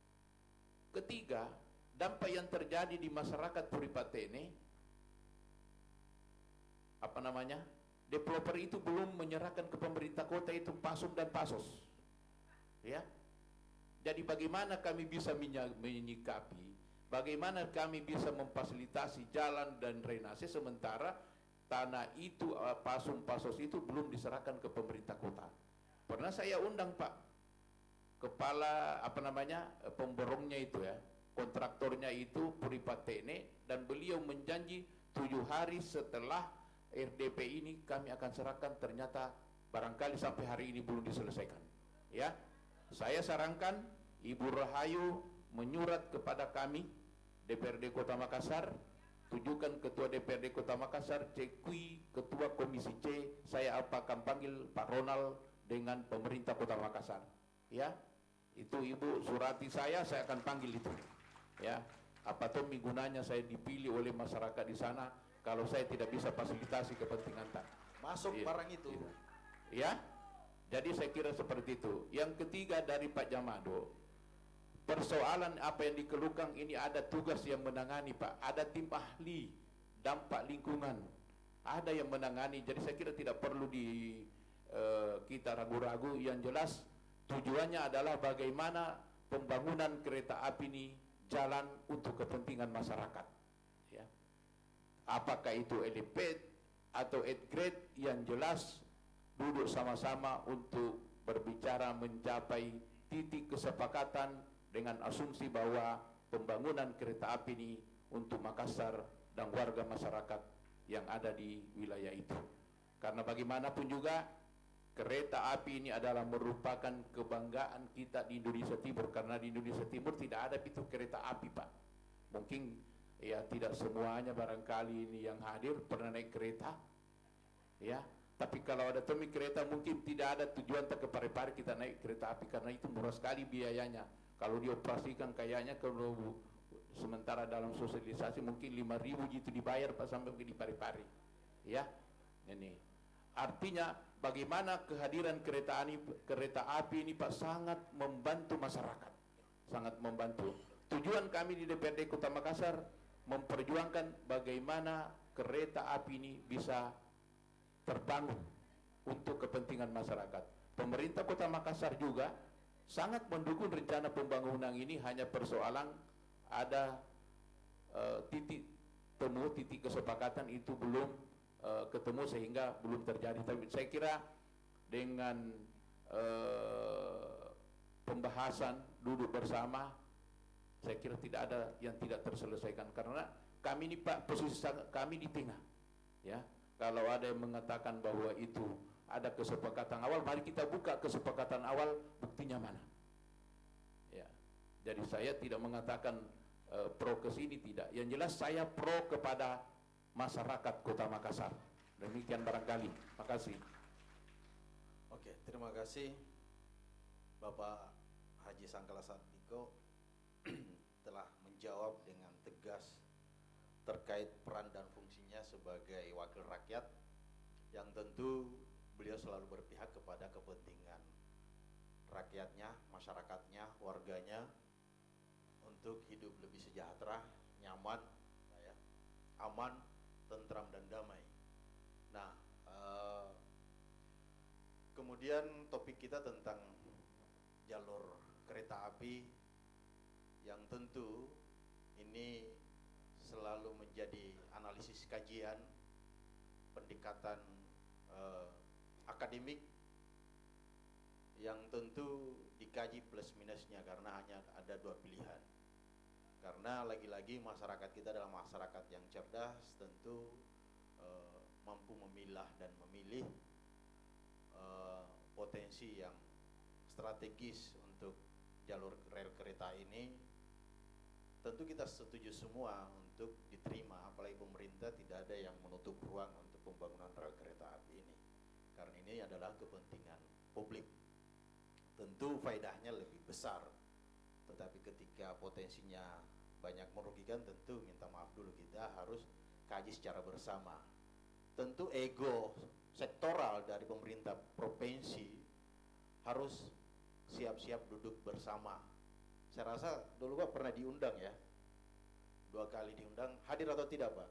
Ketiga, dampak yang terjadi di masyarakat Puripatene, developer itu belum menyerahkan ke pemerintah kota itu Pasum dan Pasos. Ya. Jadi bagaimana kami bisa menyikapi, bagaimana kami bisa memfasilitasi jalan dan drainase sementara tanah itu, Pasum Pasos itu belum diserahkan ke pemerintah kota. Pernah saya undang Pak kepala pemborongnya itu ya, kontraktornya itu Puripatene, dan beliau menjanji 7 hari setelah RDP ini kami akan serahkan, ternyata barangkali sampai hari ini belum diselesaikan. Ya, saya sarankan Ibu Rahayu menyurat kepada kami DPRD Kota Makassar, tujukan Ketua DPRD Kota Makassar, cekui Ketua Komisi C, saya akan panggil Pak Ronald dengan pemerintah Kota Makassar. Ya, itu Ibu surati saya akan panggil itu. Ya, apa tuh gunanya saya dipilih oleh masyarakat di sana kalau saya tidak bisa fasilitasi kepentingan masuk barang itu. Ya, jadi saya kira seperti itu. Yang ketiga dari Pak Jamado, persoalan apa yang dikeluhkan ini ada tugas yang menangani Pak, ada tim ahli dampak lingkungan, ada yang menangani. Jadi saya kira tidak perlu kita ragu-ragu. Yang jelas tujuannya adalah bagaimana pembangunan kereta api ini jalan untuk kepentingan masyarakat. Ya. Apakah itu elevated atau upgrade, yang jelas duduk sama-sama untuk berbicara mencapai titik kesepakatan dengan asumsi bahwa pembangunan kereta api ini untuk Makassar dan warga masyarakat yang ada di wilayah itu. Karena bagaimanapun juga kereta api ini adalah merupakan kebanggaan kita di Indonesia Timur, karena di Indonesia Timur tidak ada itu kereta api Pak. Mungkin ya tidak semuanya barangkali ini yang hadir pernah naik kereta, ya. Tapi kalau ada temi kereta mungkin tidak ada tujuan ke Parepare kita naik kereta api, karena itu murah sekali biayanya. Kalau dioperasikan kayaknya kalau sementara dalam sosialisasi mungkin 5.000 gitu dibayar Pak sampai di Parepare. Ya, ini artinya bagaimana kehadiran kereta api ini Pak sangat membantu masyarakat, sangat membantu. Tujuan kami di DPRD Kota Makassar memperjuangkan bagaimana kereta api ini bisa terbangun untuk kepentingan masyarakat. Pemerintah Kota Makassar juga sangat mendukung rencana pembangunan ini, hanya persoalan ada titik temu, titik kesepakatan itu belum ketemu sehingga belum terjadi. Tapi saya kira dengan pembahasan duduk bersama, saya kira tidak ada yang tidak terselesaikan, karena kami ini Pak, posisi kami di tengah. Ya, kalau ada yang mengatakan bahwa itu ada kesepakatan awal, mari kita buka kesepakatan awal, buktinya mana. Ya, jadi saya tidak mengatakan pro ke sini, tidak. Yang jelas saya pro kepada masyarakat Kota Makassar. Demikian barangkali. Makasih. Oke, terima kasih Bapak Haji Sangkala Satiko telah menjawab dengan tegas terkait peran dan fungsinya sebagai wakil rakyat, yang tentu beliau selalu berpihak kepada kepentingan rakyatnya, masyarakatnya, warganya untuk hidup lebih sejahtera, nyaman, ya, aman, tentram dan damai. Nah, kemudian topik kita tentang jalur kereta api yang tentu ini selalu menjadi analisis kajian, pendekatan akademik yang tentu dikaji plus minusnya karena hanya ada dua pilihan. Karena lagi-lagi masyarakat kita adalah masyarakat yang cerdas, tentu mampu memilah dan memilih potensi yang strategis untuk jalur rel kereta ini. Tentu kita setuju semua untuk diterima, apalagi pemerintah tidak ada yang menutup ruang untuk pembangunan rel kereta api ini, karena ini adalah kepentingan publik. Tentu faedahnya lebih besar, tetapi ketika potensinya banyak merugikan, tentu minta maaf dulu, kita harus kaji secara bersama. Tentu ego sektoral dari pemerintah provinsi harus siap-siap duduk bersama. Saya rasa dulu Pak pernah diundang ya, 2 kali diundang, hadir atau tidak Pak?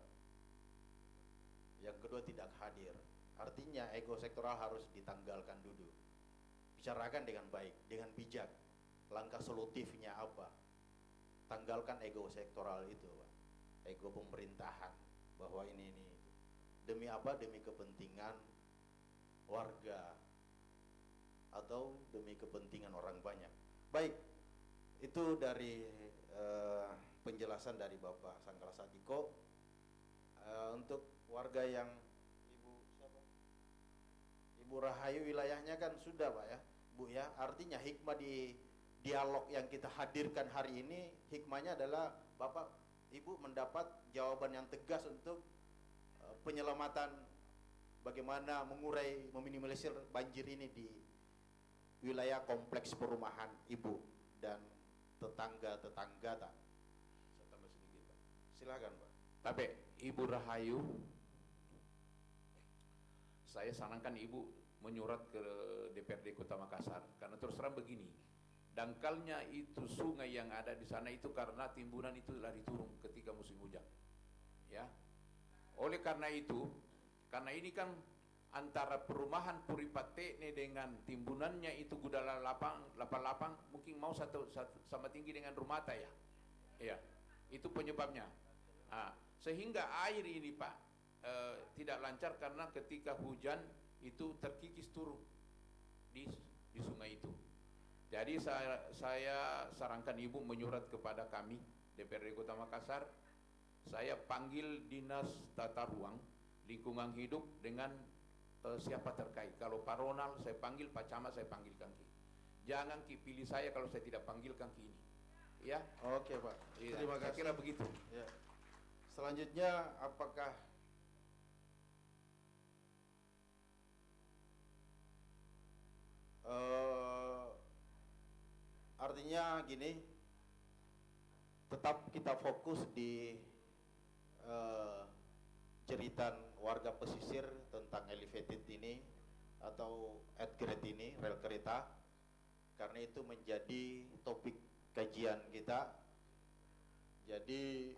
Yang kedua tidak hadir. Artinya ego sektoral harus ditanggalkan dulu. Bicarakan dengan baik, dengan bijak. Langkah solutifnya apa? Tanggalkan ego sektoral itu Pak. Ego pemerintahan bahwa ini demi apa? Demi kepentingan warga atau demi kepentingan orang banyak. Baik, itu dari penjelasan dari Bapak Sangkala Satiko. Untuk warga yang Ibu Rahayu wilayahnya kan sudah Pak ya, Bu ya. Artinya hikmah di dialog yang kita hadirkan hari ini, hikmahnya adalah Bapak Ibu mendapat jawaban yang tegas untuk penyelamatan bagaimana mengurai, meminimalisir banjir ini di wilayah kompleks perumahan Ibu dan tetangga-tetangga tak. Saya tambah sedikit Pak. Silakan Pak. Tapi Ibu Rahayu, saya sarankan Ibu menyurat ke DPRD Kota Makassar, karena terus terang begini, dangkalnya itu sungai yang ada di sana itu karena timbunan itu lari turun ketika musim hujan. Ya. Oleh karena itu, karena ini kan antara perumahan Puripatekne dengan timbunannya itu Gudala lapang mungkin mau satu sama tinggi dengan Rumata ya. Iya, itu penyebabnya. Nah, sehingga air ini Pak tidak lancar karena ketika hujan itu terkikis turun di sungai itu. Jadi saya sarankan Ibu menyurat kepada kami DPRD Kota Makassar. Saya panggil Dinas Tata Ruang Lingkungan Hidup dengan siapa terkait. Kalau Pak Ronald saya panggil, Pak Camat saya panggil Kang Ki. Jangan Ki pilih saya kalau saya tidak panggil Kang Ki ini. Ya. Oke Pak. Ya, Terima kasih. saya kira begitu. Ya. Selanjutnya apakah artinya gini, tetap kita fokus di cerita warga pesisir tentang elevated ini atau at grade ini, rel kereta, karena itu menjadi topik kajian kita. Jadi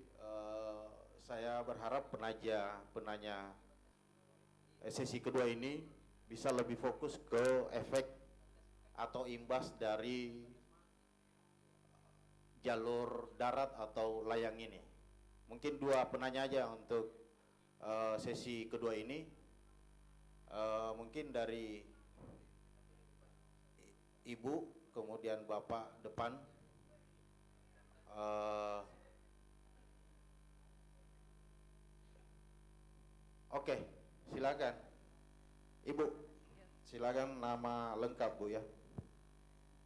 saya berharap penanya sesi kedua ini bisa lebih fokus ke efek atau imbas dari jalur darat atau layang ini. Mungkin 2 penanya aja untuk sesi kedua ini. Mungkin dari Ibu, kemudian Bapak depan. Oke, silakan. Ibu, silakan nama lengkap Bu ya.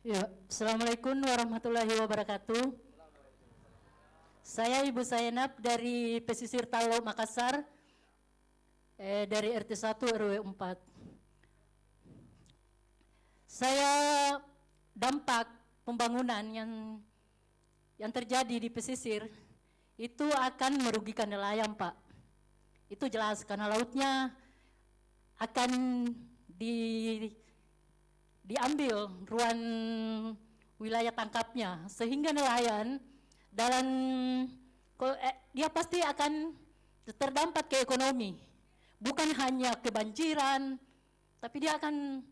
Ya, Assalamualaikum warahmatullahi wabarakatuh. Saya Ibu Zainab dari Pesisir Talo Makassar, dari RT 1 RW 4. Saya dampak pembangunan yang terjadi di pesisir itu akan merugikan nelayan Pak. Itu jelas karena lautnya akan diambil ruang wilayah tangkapnya, sehingga nelayan dia pasti akan terdampak ke ekonomi, bukan hanya kebanjiran, tapi dia akan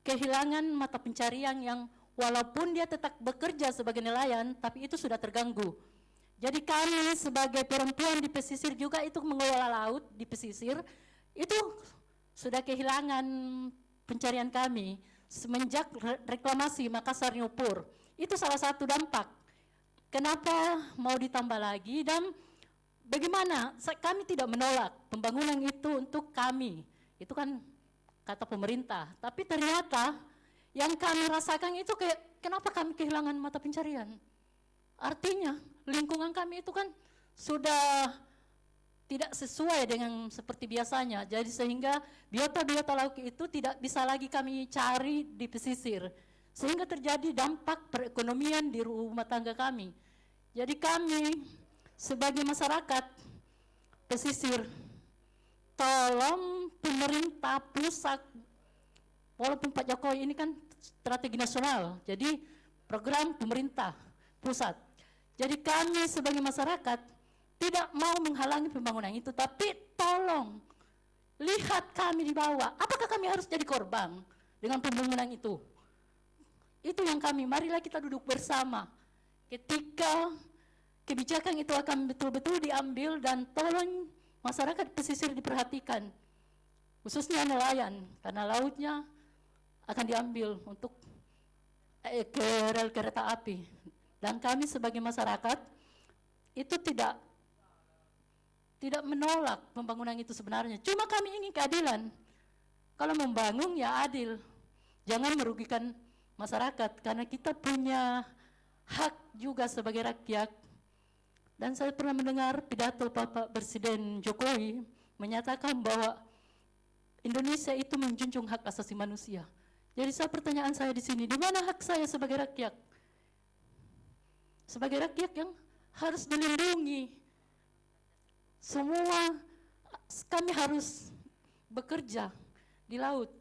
kehilangan mata pencarian yang walaupun dia tetap bekerja sebagai nelayan, tapi itu sudah terganggu. Jadi kami sebagai perempuan di pesisir juga itu mengelola laut di pesisir, itu sudah kehilangan pencarian kami semenjak reklamasi Makassar Nyupur. Itu salah satu dampak. Kenapa mau ditambah lagi dan bagaimana? Kami tidak menolak pembangunan itu untuk kami. Itu kan kata pemerintah. Tapi ternyata yang kami rasakan itu kenapa kami kehilangan mata pencarian? Artinya lingkungan kami itu kan sudah tidak sesuai dengan seperti biasanya. Jadi sehingga biota-biota laut itu tidak bisa lagi kami cari di pesisir. Sehingga terjadi dampak perekonomian di rumah tangga kami. Jadi kami sebagai masyarakat pesisir, tolong pemerintah pusat, walaupun Pak Jokowi ini kan strategi nasional, jadi program pemerintah pusat. Jadi kami sebagai masyarakat tidak mau menghalangi pembangunan itu, tapi tolong lihat kami di bawah, apakah kami harus jadi korban dengan pembangunan itu? Itu yang kami, marilah kita duduk bersama ketika kebijakan itu akan betul-betul diambil dan tolong masyarakat pesisir diperhatikan, khususnya nelayan, karena lautnya akan diambil untuk ke rel kereta api. Dan kami sebagai masyarakat itu tidak menolak pembangunan itu sebenarnya. Cuma kami ingin keadilan. Kalau membangun ya adil, jangan merugikan masyarakat karena kita punya hak juga sebagai rakyat. Dan saya pernah mendengar pidato Bapak Presiden Jokowi menyatakan bahwa Indonesia itu menjunjung hak asasi manusia. Jadi pertanyaan saya di sini, di mana hak saya sebagai rakyat? Sebagai rakyat yang harus dilindungi. Semua kami harus bekerja di laut,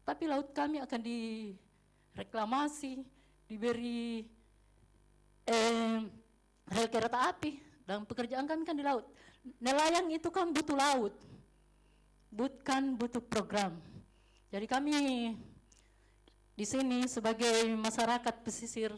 tapi laut kami akan direklamasi, diberi rel kereta api, dan pekerjaan kami kan di laut. Nelayan itu kan butuh laut, butuh program. Jadi kami di sini sebagai masyarakat pesisir,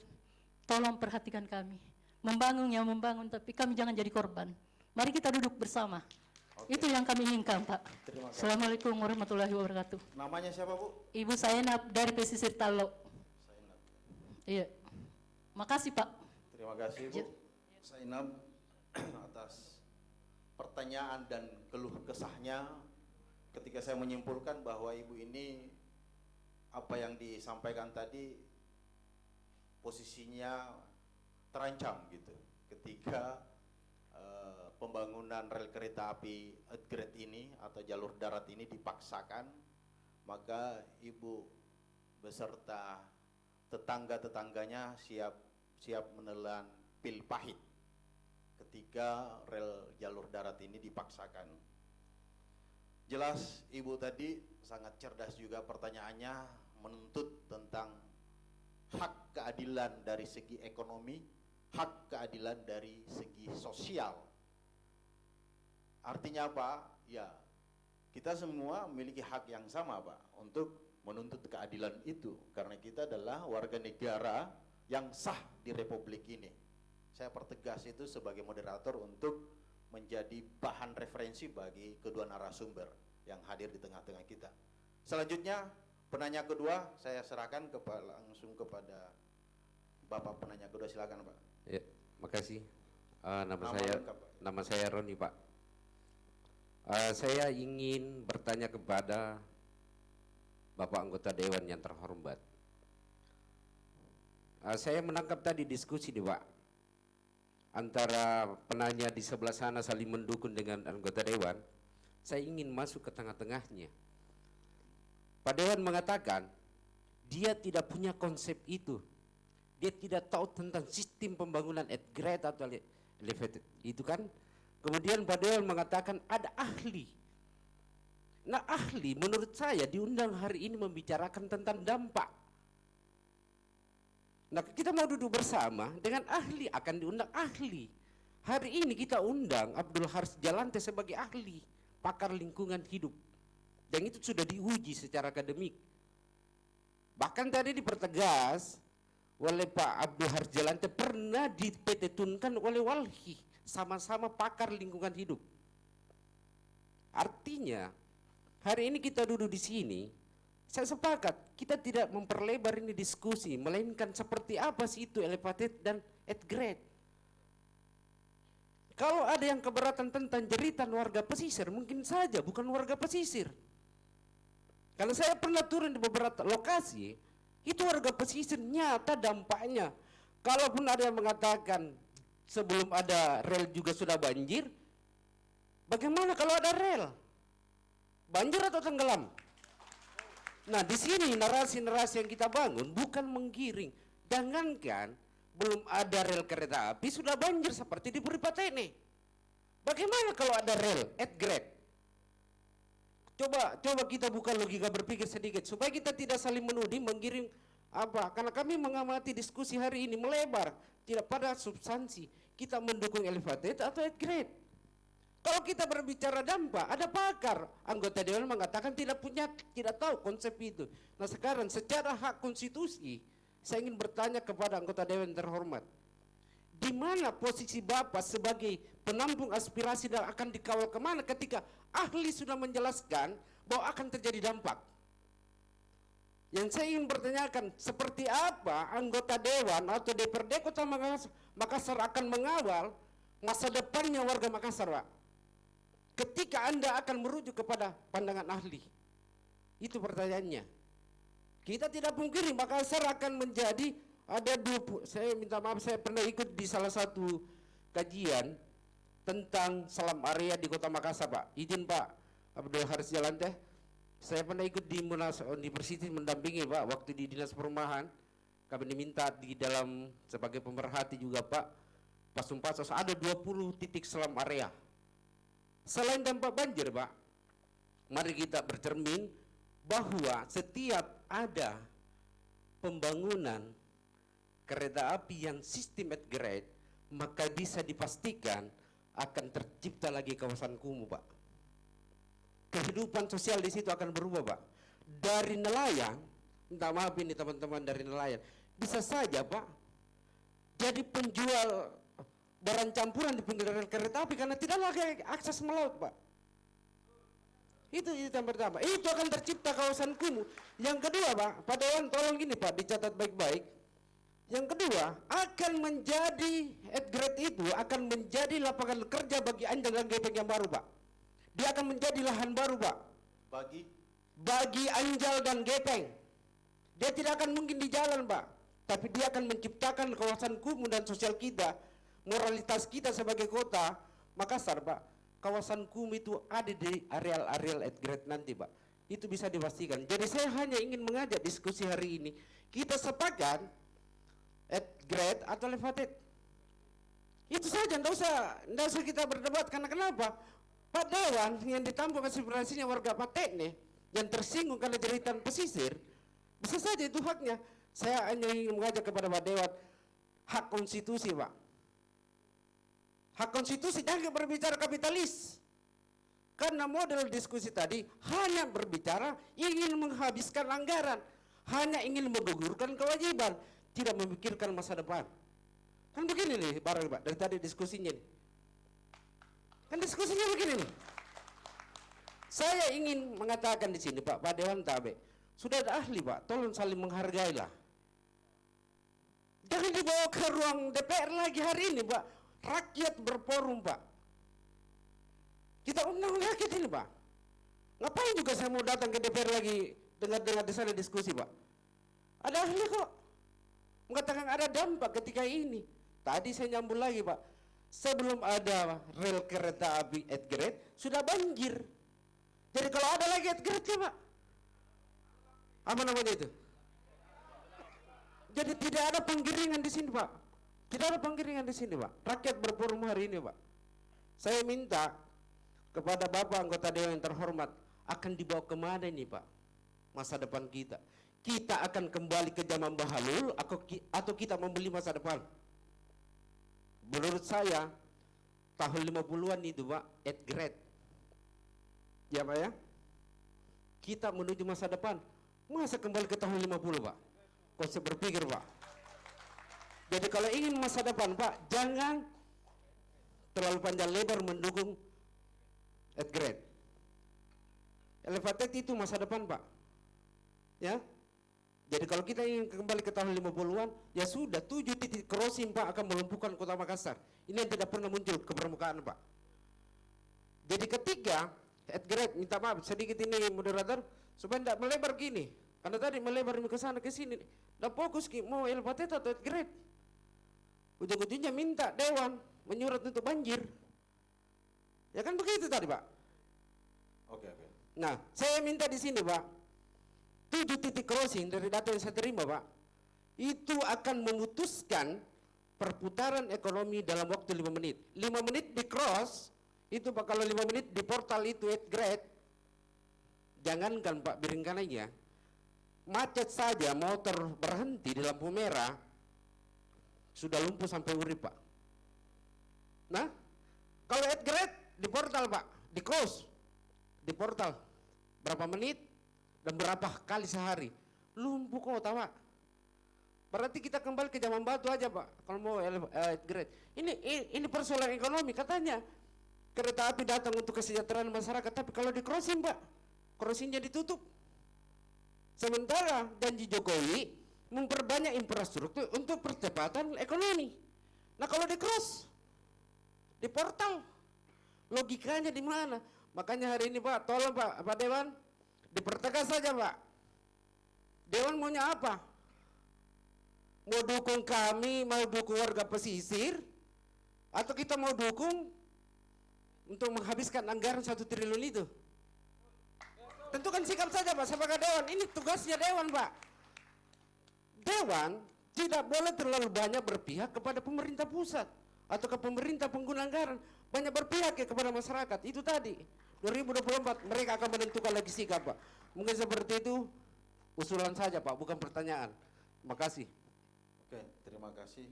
tolong perhatikan kami. Membangun ya membangun, tapi kami jangan jadi korban. Mari kita duduk bersama. Oke. Itu yang kami inginkan, Pak. Terima kasih. Assalamualaikum warahmatullahi wabarakatuh. Namanya siapa, Bu? Ibu Sainab dari pesisir Talo. Sainab. Iya. Makasih, Pak. Terima kasih, Bu Sainab atas pertanyaan dan keluh kesahnya. Ketika saya menyimpulkan bahwa Ibu ini apa yang disampaikan tadi posisinya terancam gitu ketika pembangunan rel kereta api upgrade ini atau jalur darat ini dipaksakan, maka Ibu beserta tetangga-tetangganya siap menelan pil pahit ketika rel jalur darat ini dipaksakan. Jelas Ibu tadi sangat cerdas juga pertanyaannya, menuntut tentang hak keadilan dari segi ekonomi, hak keadilan dari segi sosial. Artinya apa? Ya, kita semua memiliki hak yang sama, Pak, untuk menuntut keadilan itu, karena kita adalah warga negara yang sah di Republik ini. Saya pertegas itu sebagai moderator untuk menjadi bahan referensi bagi kedua narasumber yang hadir di tengah-tengah kita. Selanjutnya, penanya kedua saya serahkan langsung kepada Bapak penanya kedua, silakan, Pak. Ya, makasih. Nama saya Roni, Pak. Saya ingin bertanya kepada Bapak anggota Dewan yang terhormat. Saya menangkap tadi diskusi nih, Pak, antara penanya di sebelah sana saling mendukung dengan anggota Dewan. Saya ingin masuk ke tengah-tengahnya. Pak Dewan mengatakan dia tidak punya konsep itu. Dia tidak tahu tentang sistem pembangunan upgrade atau elevated. Itu kan. Kemudian Pak Dewan mengatakan ada ahli. Nah, ahli menurut saya diundang hari ini membicarakan tentang dampak. Nah, kita mau duduk bersama dengan ahli, akan diundang ahli. Hari ini kita undang Abdul Haris Jalante sebagai ahli, pakar lingkungan hidup. Dan itu sudah diuji secara akademik. Bahkan tadi dipertegas oleh Pak Abdul Harjalante pernah dipetetunkan oleh Walhi, sama-sama pakar lingkungan hidup. Artinya hari ini kita duduk di sini, saya sepakat kita tidak memperlebar ini diskusi, melainkan seperti apa sih itu elevated dan at grade. Kalau ada yang keberatan tentang jeritan warga pesisir, mungkin saja bukan warga pesisir. Kalau saya pernah turun di beberapa lokasi, itu warga pesisir nyata dampaknya. Kalaupun ada yang mengatakan sebelum ada rel juga sudah banjir, bagaimana kalau ada rel? Banjir atau tenggelam? Nah, di sini narasi-narasi yang kita bangun bukan menggiring. Jangankan belum ada rel kereta api sudah banjir seperti di Puripatene. Bagaimana kalau ada rel at grade? Coba kita buka logika berpikir sedikit supaya kita tidak saling menuding, menggiring apa? Karena kami mengamati diskusi hari ini melebar, tidak pada substansi. Kita mendukung elevated atau at grade. Kalau kita berbicara dampak, ada pakar anggota dewan mengatakan tidak tahu konsep itu. Nah sekarang secara hak konstitusi, saya ingin bertanya kepada anggota dewan terhormat, di mana posisi Bapak sebagai penampung aspirasi dan akan dikawal kemana ketika ahli sudah menjelaskan bahwa akan terjadi dampak? Yang saya ingin bertanyakan, seperti apa anggota dewan atau DPRD Kota Makassar akan mengawal masa depannya warga Makassar, Pak? Ketika Anda akan merujuk kepada pandangan ahli. Itu pertanyaannya. Kita tidak pungkiri Makassar akan menjadi saya minta maaf, saya pernah ikut di salah satu kajian tentang salam area di Kota Makassar, Pak. Izin Pak Abdul Harjalante, saya pernah ikut di Monash University mendampingi Pak waktu di Dinas Perumahan. Kami diminta di dalam sebagai pemerhati juga Pak, Pasus ada 20 titik salam area. Selain dampak banjir Pak, mari kita bercermin bahwa setiap ada pembangunan kereta api yang sistem at grade, maka bisa dipastikan akan tercipta lagi kawasan kumuh, Pak. Kehidupan sosial di situ akan berubah, Pak. Dari nelayan, minta maaf ini teman-teman dari nelayan, bisa saja Pak jadi penjual barang campuran di pinggir rel kereta api karena tidak lagi akses melaut, Pak. Itu yang pertama. Itu akan tercipta kawasan kumuh. Yang kedua, Pak Dewan tolong gini Pak, dicatat baik-baik. Yang kedua, akan menjadi at grade itu akan menjadi lapangan kerja bagi Anjal dan Gepeng yang baru, Pak. Dia akan menjadi lahan baru, Pak. Bagi Anjal dan Gepeng. Dia tidak akan mungkin di jalan, Pak. Tapi dia akan menciptakan kawasan kumuh dan sosial kita. Moralitas kita sebagai kota Makassar, Pak, kawasan kumuh itu ada di areal-areal at grade nanti, Pak. Itu bisa dipastikan. Jadi saya hanya ingin mengajak diskusi hari ini, kita sepakat at grade atau elevated. Itu saja, enggak usah kita berdebat. Karena kenapa? Pak Dewan yang ditampung aspirasinya warga Patene yang tersinggung karena jeritan pesisir, bisa saja itu haknya. Saya hanya ingin mengajak kepada Pak Dewan, hak konstitusi, Pak. Hak konstitusi jangan berbicara kapitalis. Karena model diskusi tadi hanya berbicara ingin menghabiskan anggaran, hanya ingin menggugurkan kewajiban, tidak memikirkan masa depan. Kan begini nih barang Pak, dari tadi diskusinya nih. Kan diskusinya begini nih. Saya ingin mengatakan di sini Pak Dewan Tabe, sudah ada ahli Pak, tolong saling menghargailah. Jangan dibawa ke ruang DPR lagi hari ini Pak. Rakyat berforum Pak. Kita undang rakyat ini Pak. Ngapain juga saya mau datang ke DPR lagi dengar di sana diskusi Pak. Ada ahli kok mengatakan ada dampak ketika ini. Tadi saya nyambung lagi Pak. Sebelum ada rel kereta api at grade sudah banjir. Jadi kalau ada lagi at grade ya Pak, apa namanya itu? Jadi tidak ada penggiringan di sini Pak. Tidak ada penggiringan di sini Pak. Rakyat berforum hari ini Pak. Saya minta kepada Bapak anggota dewan yang terhormat, akan dibawa kemana ini Pak masa depan kita? Kita akan kembali ke zaman Bahlul atau kita membeli masa depan? Menurut saya tahun 50-an itu Pak at grade. Ya Pak ya. Kita menuju masa depan. Masa kembali ke tahun 50, Pak? Konsep berpikir, Pak. Jadi kalau ingin masa depan, Pak, jangan terlalu panjang lebar mendukung upgrade. Elevated itu masa depan, Pak. Ya. Jadi kalau kita ingin kembali ke tahun 50-an, ya sudah 7 titik crossing, Pak, akan melumpuhkan Kota Makassar. Ini yang tidak pernah muncul ke permukaan, Pak. Jadi ketiga, upgrade, minta maaf sedikit ini moderator, supaya tidak melebar gini. Karena tadi melebar ke sana ke sini. Dan fokus mau elevated atau upgrade. Ujung-ujungnya minta Dewan menyurat untuk banjir. Ya kan begitu tadi, Pak. Oke. Nah, saya minta di sini, Pak, 7 titik crossing dari data yang saya terima, Pak, itu akan memutuskan perputaran ekonomi dalam waktu 5 menit. 5 menit di cross, itu Pak, kalau 5 menit di portal itu upgrade, jangankan Pak Biringkananya, macet saja motor berhenti di lampu merah, sudah lumpuh sampai urip, Pak. Nah, kalau upgrade di portal, Pak, di cross, di portal, berapa menit dan berapa kali sehari, lumpuh kota, Pak. Berarti kita kembali ke zaman batu aja, Pak, kalau mau upgrade. Ini persoalan ekonomi, katanya kereta api datang untuk kesejahteraan masyarakat, tapi kalau di crossing, Pak, crossingnya ditutup. Sementara janji Jokowi memperbanyak infrastruktur untuk percepatan ekonomi. Nah, kalau di cross, di portal, logikanya di mana? Makanya hari ini, Pak, tolong Pak Dewan, dipertegas saja, Pak. Dewan maunya apa? Mau dukung kami, mau dukung warga pesisir, atau kita mau dukung untuk menghabiskan anggaran 1 triliun itu? Tentukan sikap saja, Pak, sebagai Dewan. Ini tugasnya Dewan, Pak. Dewan tidak boleh terlalu banyak berpihak kepada pemerintah pusat atau ke pemerintah pengguna anggaran. Banyak berpihak ya kepada masyarakat. Itu tadi 2024 mereka akan menentukan lagi sikap, Pak. Mungkin seperti itu usulan saja, Pak, bukan pertanyaan. Terima kasih. Oke, terima kasih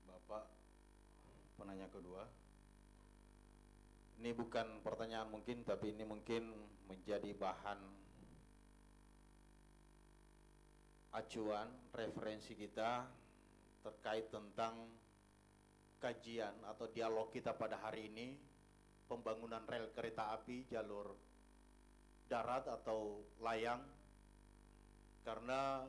Bapak penanya kedua. Ini bukan pertanyaan mungkin, tapi ini mungkin menjadi bahan acuan, referensi kita terkait tentang kajian atau dialog kita pada hari ini, pembangunan rel kereta api jalur darat atau layang, karena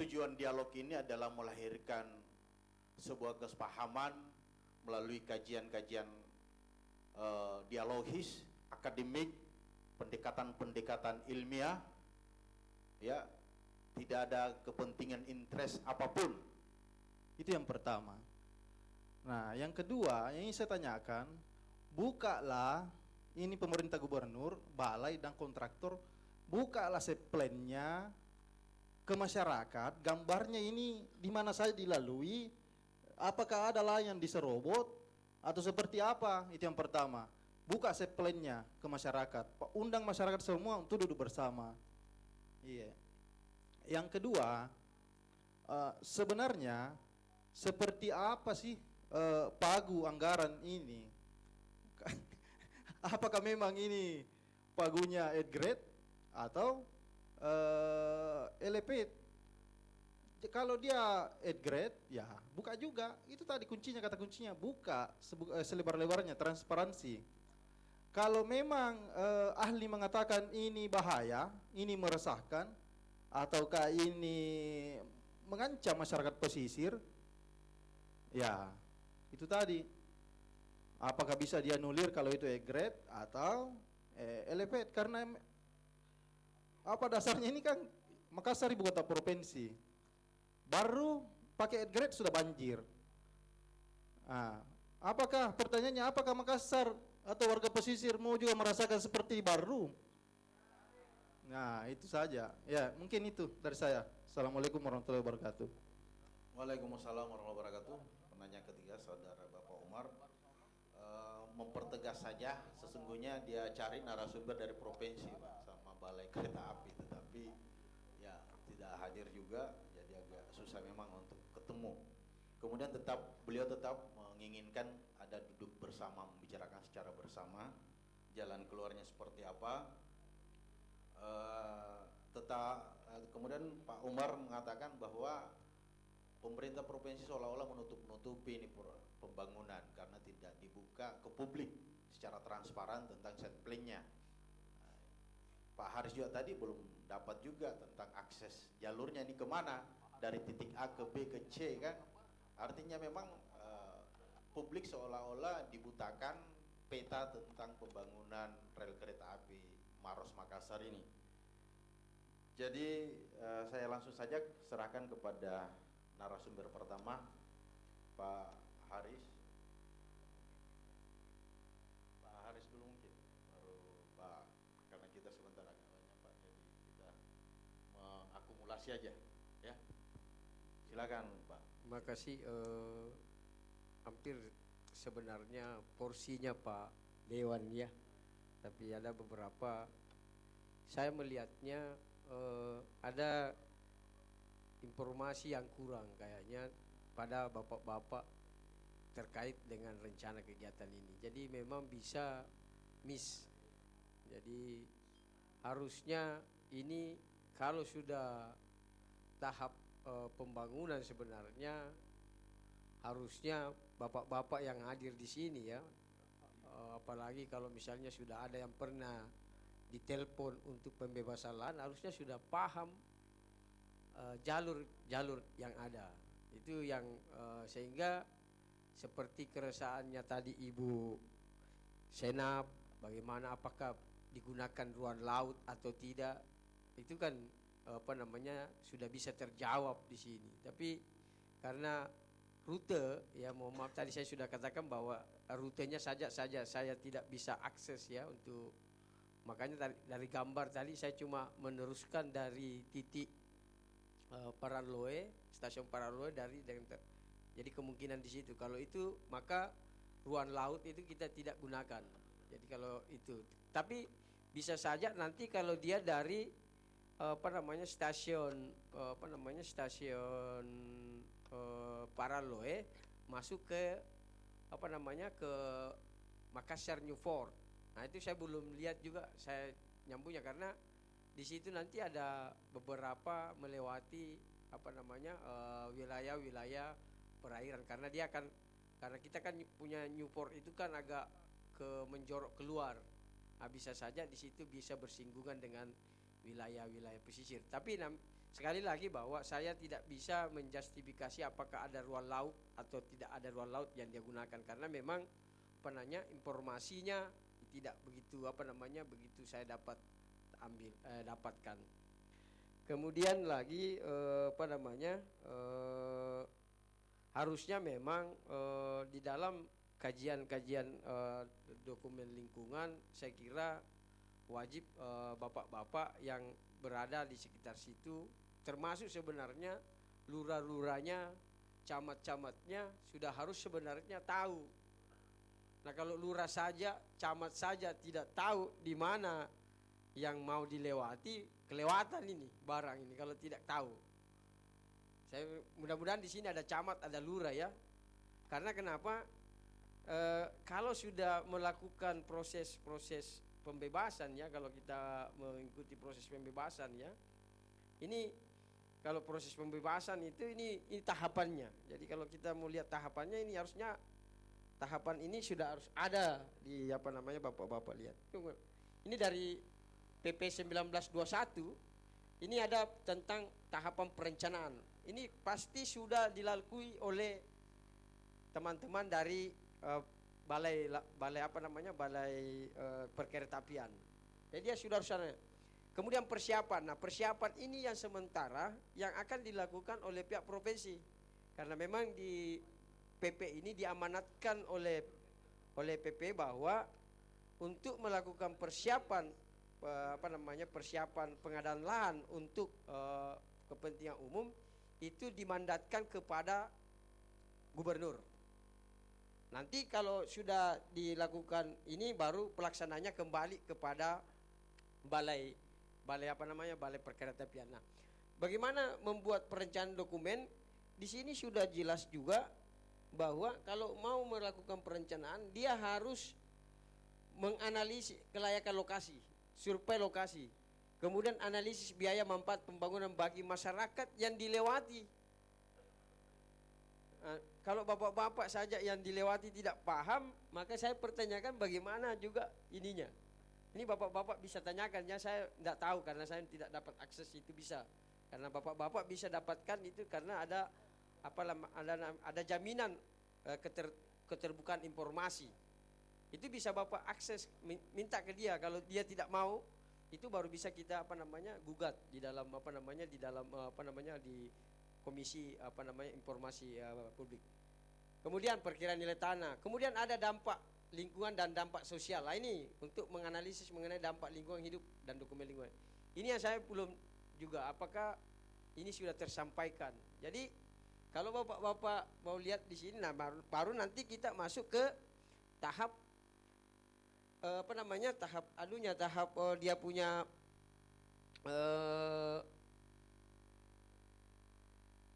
tujuan dialog ini adalah melahirkan sebuah kesepahaman melalui kajian-kajian dialogis, akademik, pendekatan-pendekatan ilmiah, ya, tidak ada kepentingan interest apapun. Itu yang pertama. Nah, yang kedua, yang ingin saya tanyakan, bukalah ini pemerintah gubernur, balai dan kontraktor, bukalah seplennya ke masyarakat, gambarnya ini di mana saja dilalui, apakah ada layang di Serobot atau seperti apa? Itu yang pertama. Buka seplennya ke masyarakat, undang masyarakat semua untuk duduk bersama. Iya. Yang kedua, sebenarnya seperti apa sih pagu anggaran ini? Apakah memang ini pagunya upgrade atau elevate? Kalau dia upgrade, ya buka juga. Itu tadi kuncinya, kata kuncinya buka selebar-lebarnya, transparansi. Kalau memang ahli mengatakan ini bahaya, ini meresahkan, ataukah ini mengancam masyarakat pesisir, ya itu tadi. Apakah bisa dianulir kalau itu upgrade atau elevate? Karena apa dasarnya ini kan Makassar ibu kota provinsi, baru pakai upgrade sudah banjir. Nah, apakah pertanyaannya, apakah Makassar atau warga pesisir mau juga merasakan seperti baru? Nah, itu saja. Ya, mungkin itu dari saya. Assalamualaikum warahmatullahi wabarakatuh. Waalaikumsalam warahmatullahi wabarakatuh. Penanya ketiga, saudara Bapak Umar, mempertegas saja, sesungguhnya dia cari narasumber dari provinsi, Pak, sama balai kereta api, tetapi ya tidak hadir juga, jadi agak susah memang untuk ketemu. Kemudian beliau tetap menginginkan ada duduk bersama, membicarakan secara bersama, jalan keluarnya seperti apa. Kemudian Pak Umar mengatakan bahwa pemerintah provinsi seolah-olah menutup-nutupi ini pembangunan karena tidak dibuka ke publik secara transparan tentang set plan-nya. Pak Haris juga tadi belum dapat juga tentang akses jalurnya ini kemana, dari titik A ke B ke C kan. Artinya memang publik seolah-olah dibutakan peta tentang pembangunan rel kereta api Maros Makassar ini. Jadi saya langsung saja serahkan kepada narasumber pertama, Pak Haris. Pak Haris dulu mungkin, baru Pak, karena kita sebentar agak banyak Pak, jadi kita mengakumulasi aja, ya. Silakan Pak. Makasih. Hampir sebenarnya porsinya Pak Dewan ya, tapi ada beberapa saya melihatnya ada informasi yang kurang kayaknya pada bapak-bapak terkait dengan rencana kegiatan ini. Jadi memang bisa miss. Jadi harusnya ini kalau sudah tahap pembangunan sebenarnya harusnya bapak-bapak yang hadir di sini ya, apalagi kalau misalnya sudah ada yang pernah ditelepon untuk pembebasan lahan, harusnya sudah paham jalur-jalur yang ada. Itu yang sehingga seperti keresahannya tadi Ibu Senap, bagaimana apakah digunakan ruang laut atau tidak, itu kan sudah bisa terjawab di sini. Tapi karena rute, ya mohon maaf tadi saya sudah katakan bahwa rutenya saja saya tidak bisa akses ya untuk, makanya dari gambar tadi saya cuma meneruskan dari titik Paraloe, stasiun Paraloe jadi kemungkinan di situ. Kalau itu maka ruang laut itu kita tidak gunakan. Jadi kalau itu, tapi bisa saja nanti kalau dia dari stasiun Paraloe masuk ke ke Makassar Newport. Nah itu saya belum lihat juga, saya nyambungnya karena di situ nanti ada beberapa melewati wilayah-wilayah perairan, karena kita kan punya Newport itu kan agak menjorok keluar. Nah, bisa saja di situ bisa bersinggungan dengan wilayah-wilayah pesisir. Tapi sekali lagi bahwa saya tidak bisa menjustifikasi apakah ada ruang laut atau tidak ada ruang laut yang dia gunakan, karena memang informasinya tidak begitu begitu saya dapatkan. Kemudian lagi harusnya memang di dalam kajian-kajian dokumen lingkungan saya kira wajib bapak-bapak yang berada di sekitar situ, termasuk sebenarnya lurah-lurahnya, camat-camatnya sudah harus sebenarnya tahu. Nah kalau lurah saja, camat saja tidak tahu di mana yang mau dilewati, kelewatan ini barang ini kalau tidak tahu. Saya mudah-mudahan di sini ada camat, ada lurah ya. Karena kenapa? Kalau sudah melakukan proses pembebasan ya, kalau kita mengikuti proses pembebasan ya, ini kalau proses pembebasan itu ini tahapannya. Jadi kalau kita mau lihat tahapannya, ini harusnya tahapan ini sudah harus ada di bapak-bapak lihat. Ini dari PP 1921 ini ada tentang tahapan perencanaan. Ini pasti sudah dilalui oleh teman-teman dari balai perkeretaapian. Jadi dia sudah harus sana. Kemudian persiapan. Nah, persiapan ini yang sementara yang akan dilakukan oleh pihak provinsi. Karena memang di PP ini diamanatkan oleh PP bahwa untuk melakukan persiapan persiapan pengadaan lahan untuk kepentingan umum itu dimandatkan kepada gubernur. Nanti kalau sudah dilakukan ini baru pelaksananya kembali kepada balai perkeretaapian. Nah, bagaimana membuat perencanaan dokumen? Di sini sudah jelas juga bahwa kalau mau melakukan perencanaan dia harus menganalisis kelayakan lokasi, survei lokasi, kemudian analisis biaya manfaat pembangunan bagi masyarakat yang dilewati. Kalau bapak-bapak saja yang dilewati tidak paham, maka saya pertanyakan bagaimana juga ininya. Ini bapak-bapak bisa tanyakan, ya saya tidak tahu karena saya tidak dapat akses itu bisa. Karena bapak-bapak bisa dapatkan itu karena ada jaminan keterbukaan informasi. Itu bisa bapak akses, minta ke dia. Kalau dia tidak mau, itu baru bisa kita gugat di dalam di komisi informasi publik. Kemudian perkiraan nilai tanah. Kemudian ada dampak lingkungan dan dampak sosial. Nah, ini untuk menganalisis mengenai dampak lingkungan hidup dan dokumen lingkungan. Ini yang saya belum juga apakah ini sudah tersampaikan. Jadi kalau bapak-bapak mau lihat di sini, nah baru nanti kita masuk ke tahap tahap dia punya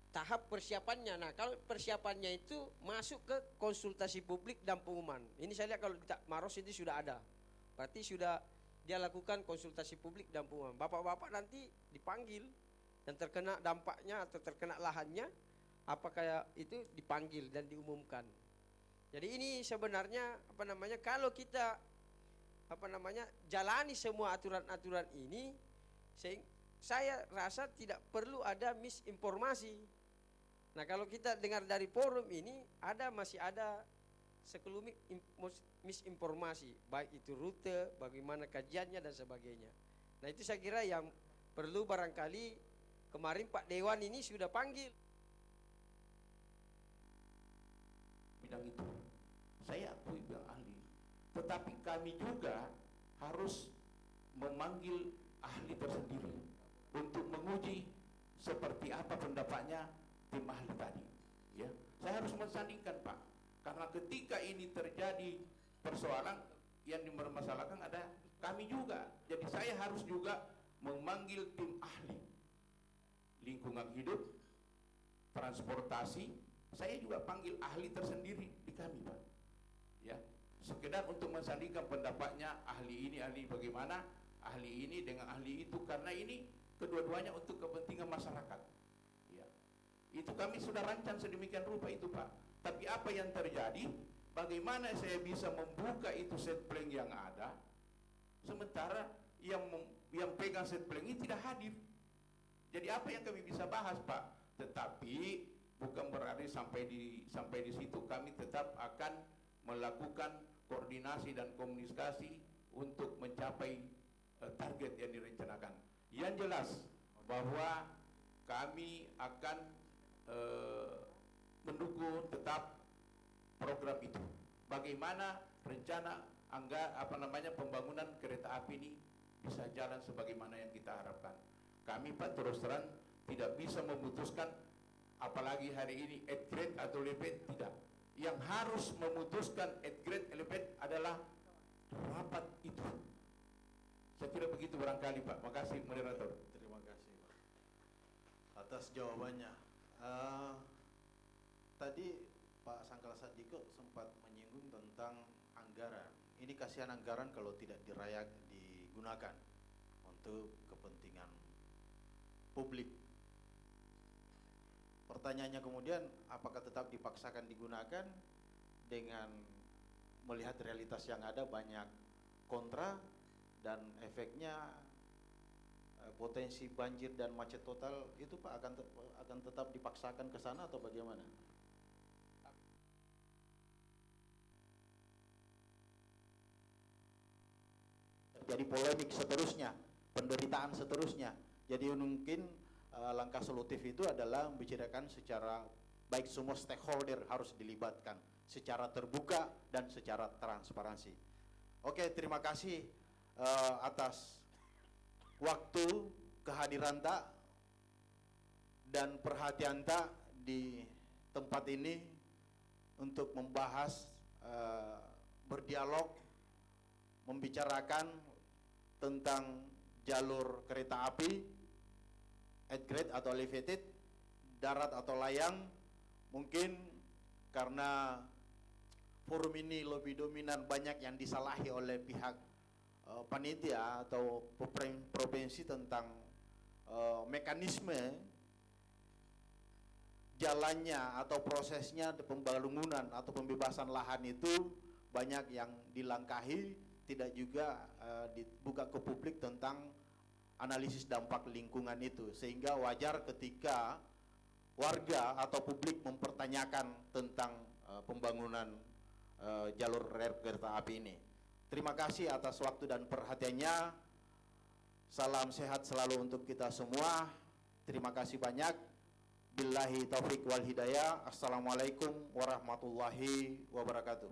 tahap persiapannya. Nah, kalau persiapannya itu masuk ke konsultasi publik dan pengumuman. Ini saya lihat kalau di Maros itu sudah ada. Berarti sudah dia lakukan konsultasi publik dan pengumuman. Bapak-bapak nanti dipanggil dan terkena dampaknya atau terkena lahannya, apakah itu dipanggil dan diumumkan. Jadi ini sebenarnya kalau kita jalani semua aturan-aturan ini, saya rasa tidak perlu ada misinformasi. Nah, kalau kita dengar dari forum ini masih ada sekelumit misinformasi, baik itu rute, bagaimana kajiannya dan sebagainya. Nah, itu saya kira yang perlu barangkali kemarin Pak Dewan ini sudah panggil. Bidang itu saya akui bilang ahli, tetapi kami juga harus memanggil ahli tersendiri untuk menguji seperti apa pendapatnya tim ahli tadi. Ya, saya harus mensandingkan Pak, karena ketika ini terjadi persoalan yang dipermasalahkan ada kami juga. Jadi saya harus juga memanggil tim ahli lingkungan hidup, transportasi. Saya juga panggil ahli tersendiri di kami Pak. Ya, sekedar untuk mensandingkan pendapatnya ahli ini, ahli bagaimana, ahli ini dengan ahli itu, karena ini kedua-duanya untuk kepentingan masyarakat. Ya, itu kami sudah rancang sedemikian rupa itu Pak. Tapi apa yang terjadi? Bagaimana saya bisa membuka itu set plan yang ada, sementara yang pegang set plan ini tidak hadir. Jadi apa yang kami bisa bahas Pak? Tetapi bukan berarti sampai di situ, kami tetap akan melakukan koordinasi dan komunikasi untuk mencapai target yang direncanakan. Yang jelas bahwa kami akan mendukung tetap program itu. Bagaimana rencana pembangunan kereta api ini bisa jalan sebagaimana yang kita harapkan. Kami Pak terus terang tidak bisa memutuskan, apalagi hari ini at grade atau elevate, tidak. Yang harus memutuskan at grade elevate adalah rapat itu. Saya kira begitu barangkali Pak. Makasih moderator. Terima kasih Pak atas jawabannya. Tadi Pak Sangkala Sadiko sempat menyinggung tentang anggaran. Ini kasihan anggaran kalau tidak digunakan untuk kepentingan publik. Pertanyaannya kemudian, apakah tetap dipaksakan digunakan dengan melihat realitas yang ada banyak kontra dan efeknya potensi banjir dan macet total itu Pak akan tetap dipaksakan ke sana atau bagaimana? Jadi polemik seterusnya, penderitaan seterusnya. Jadi mungkin langkah solutif itu adalah membicarakan secara baik, semua stakeholder harus dilibatkan secara terbuka dan secara transparansi. Oke, terima kasih atas waktu, kehadiran Tak dan perhatian Tak di tempat ini untuk membahas, berdialog, membicarakan tentang jalur kereta api at grade atau elevated, darat atau layang. Mungkin karena forum ini lebih dominan banyak yang disalahi oleh pihak panitia atau provinsi tentang mekanisme jalannya atau prosesnya pembangunan atau pembebasan lahan itu banyak yang dilangkahi, tidak juga dibuka ke publik tentang analisis dampak lingkungan itu, sehingga wajar ketika warga atau publik mempertanyakan tentang pembangunan jalur rel kereta api ini. Terima kasih atas waktu dan perhatiannya. Salam sehat selalu untuk kita semua. Terima kasih banyak. Billahi taufik wal hidayah. Assalamualaikum warahmatullahi wabarakatuh.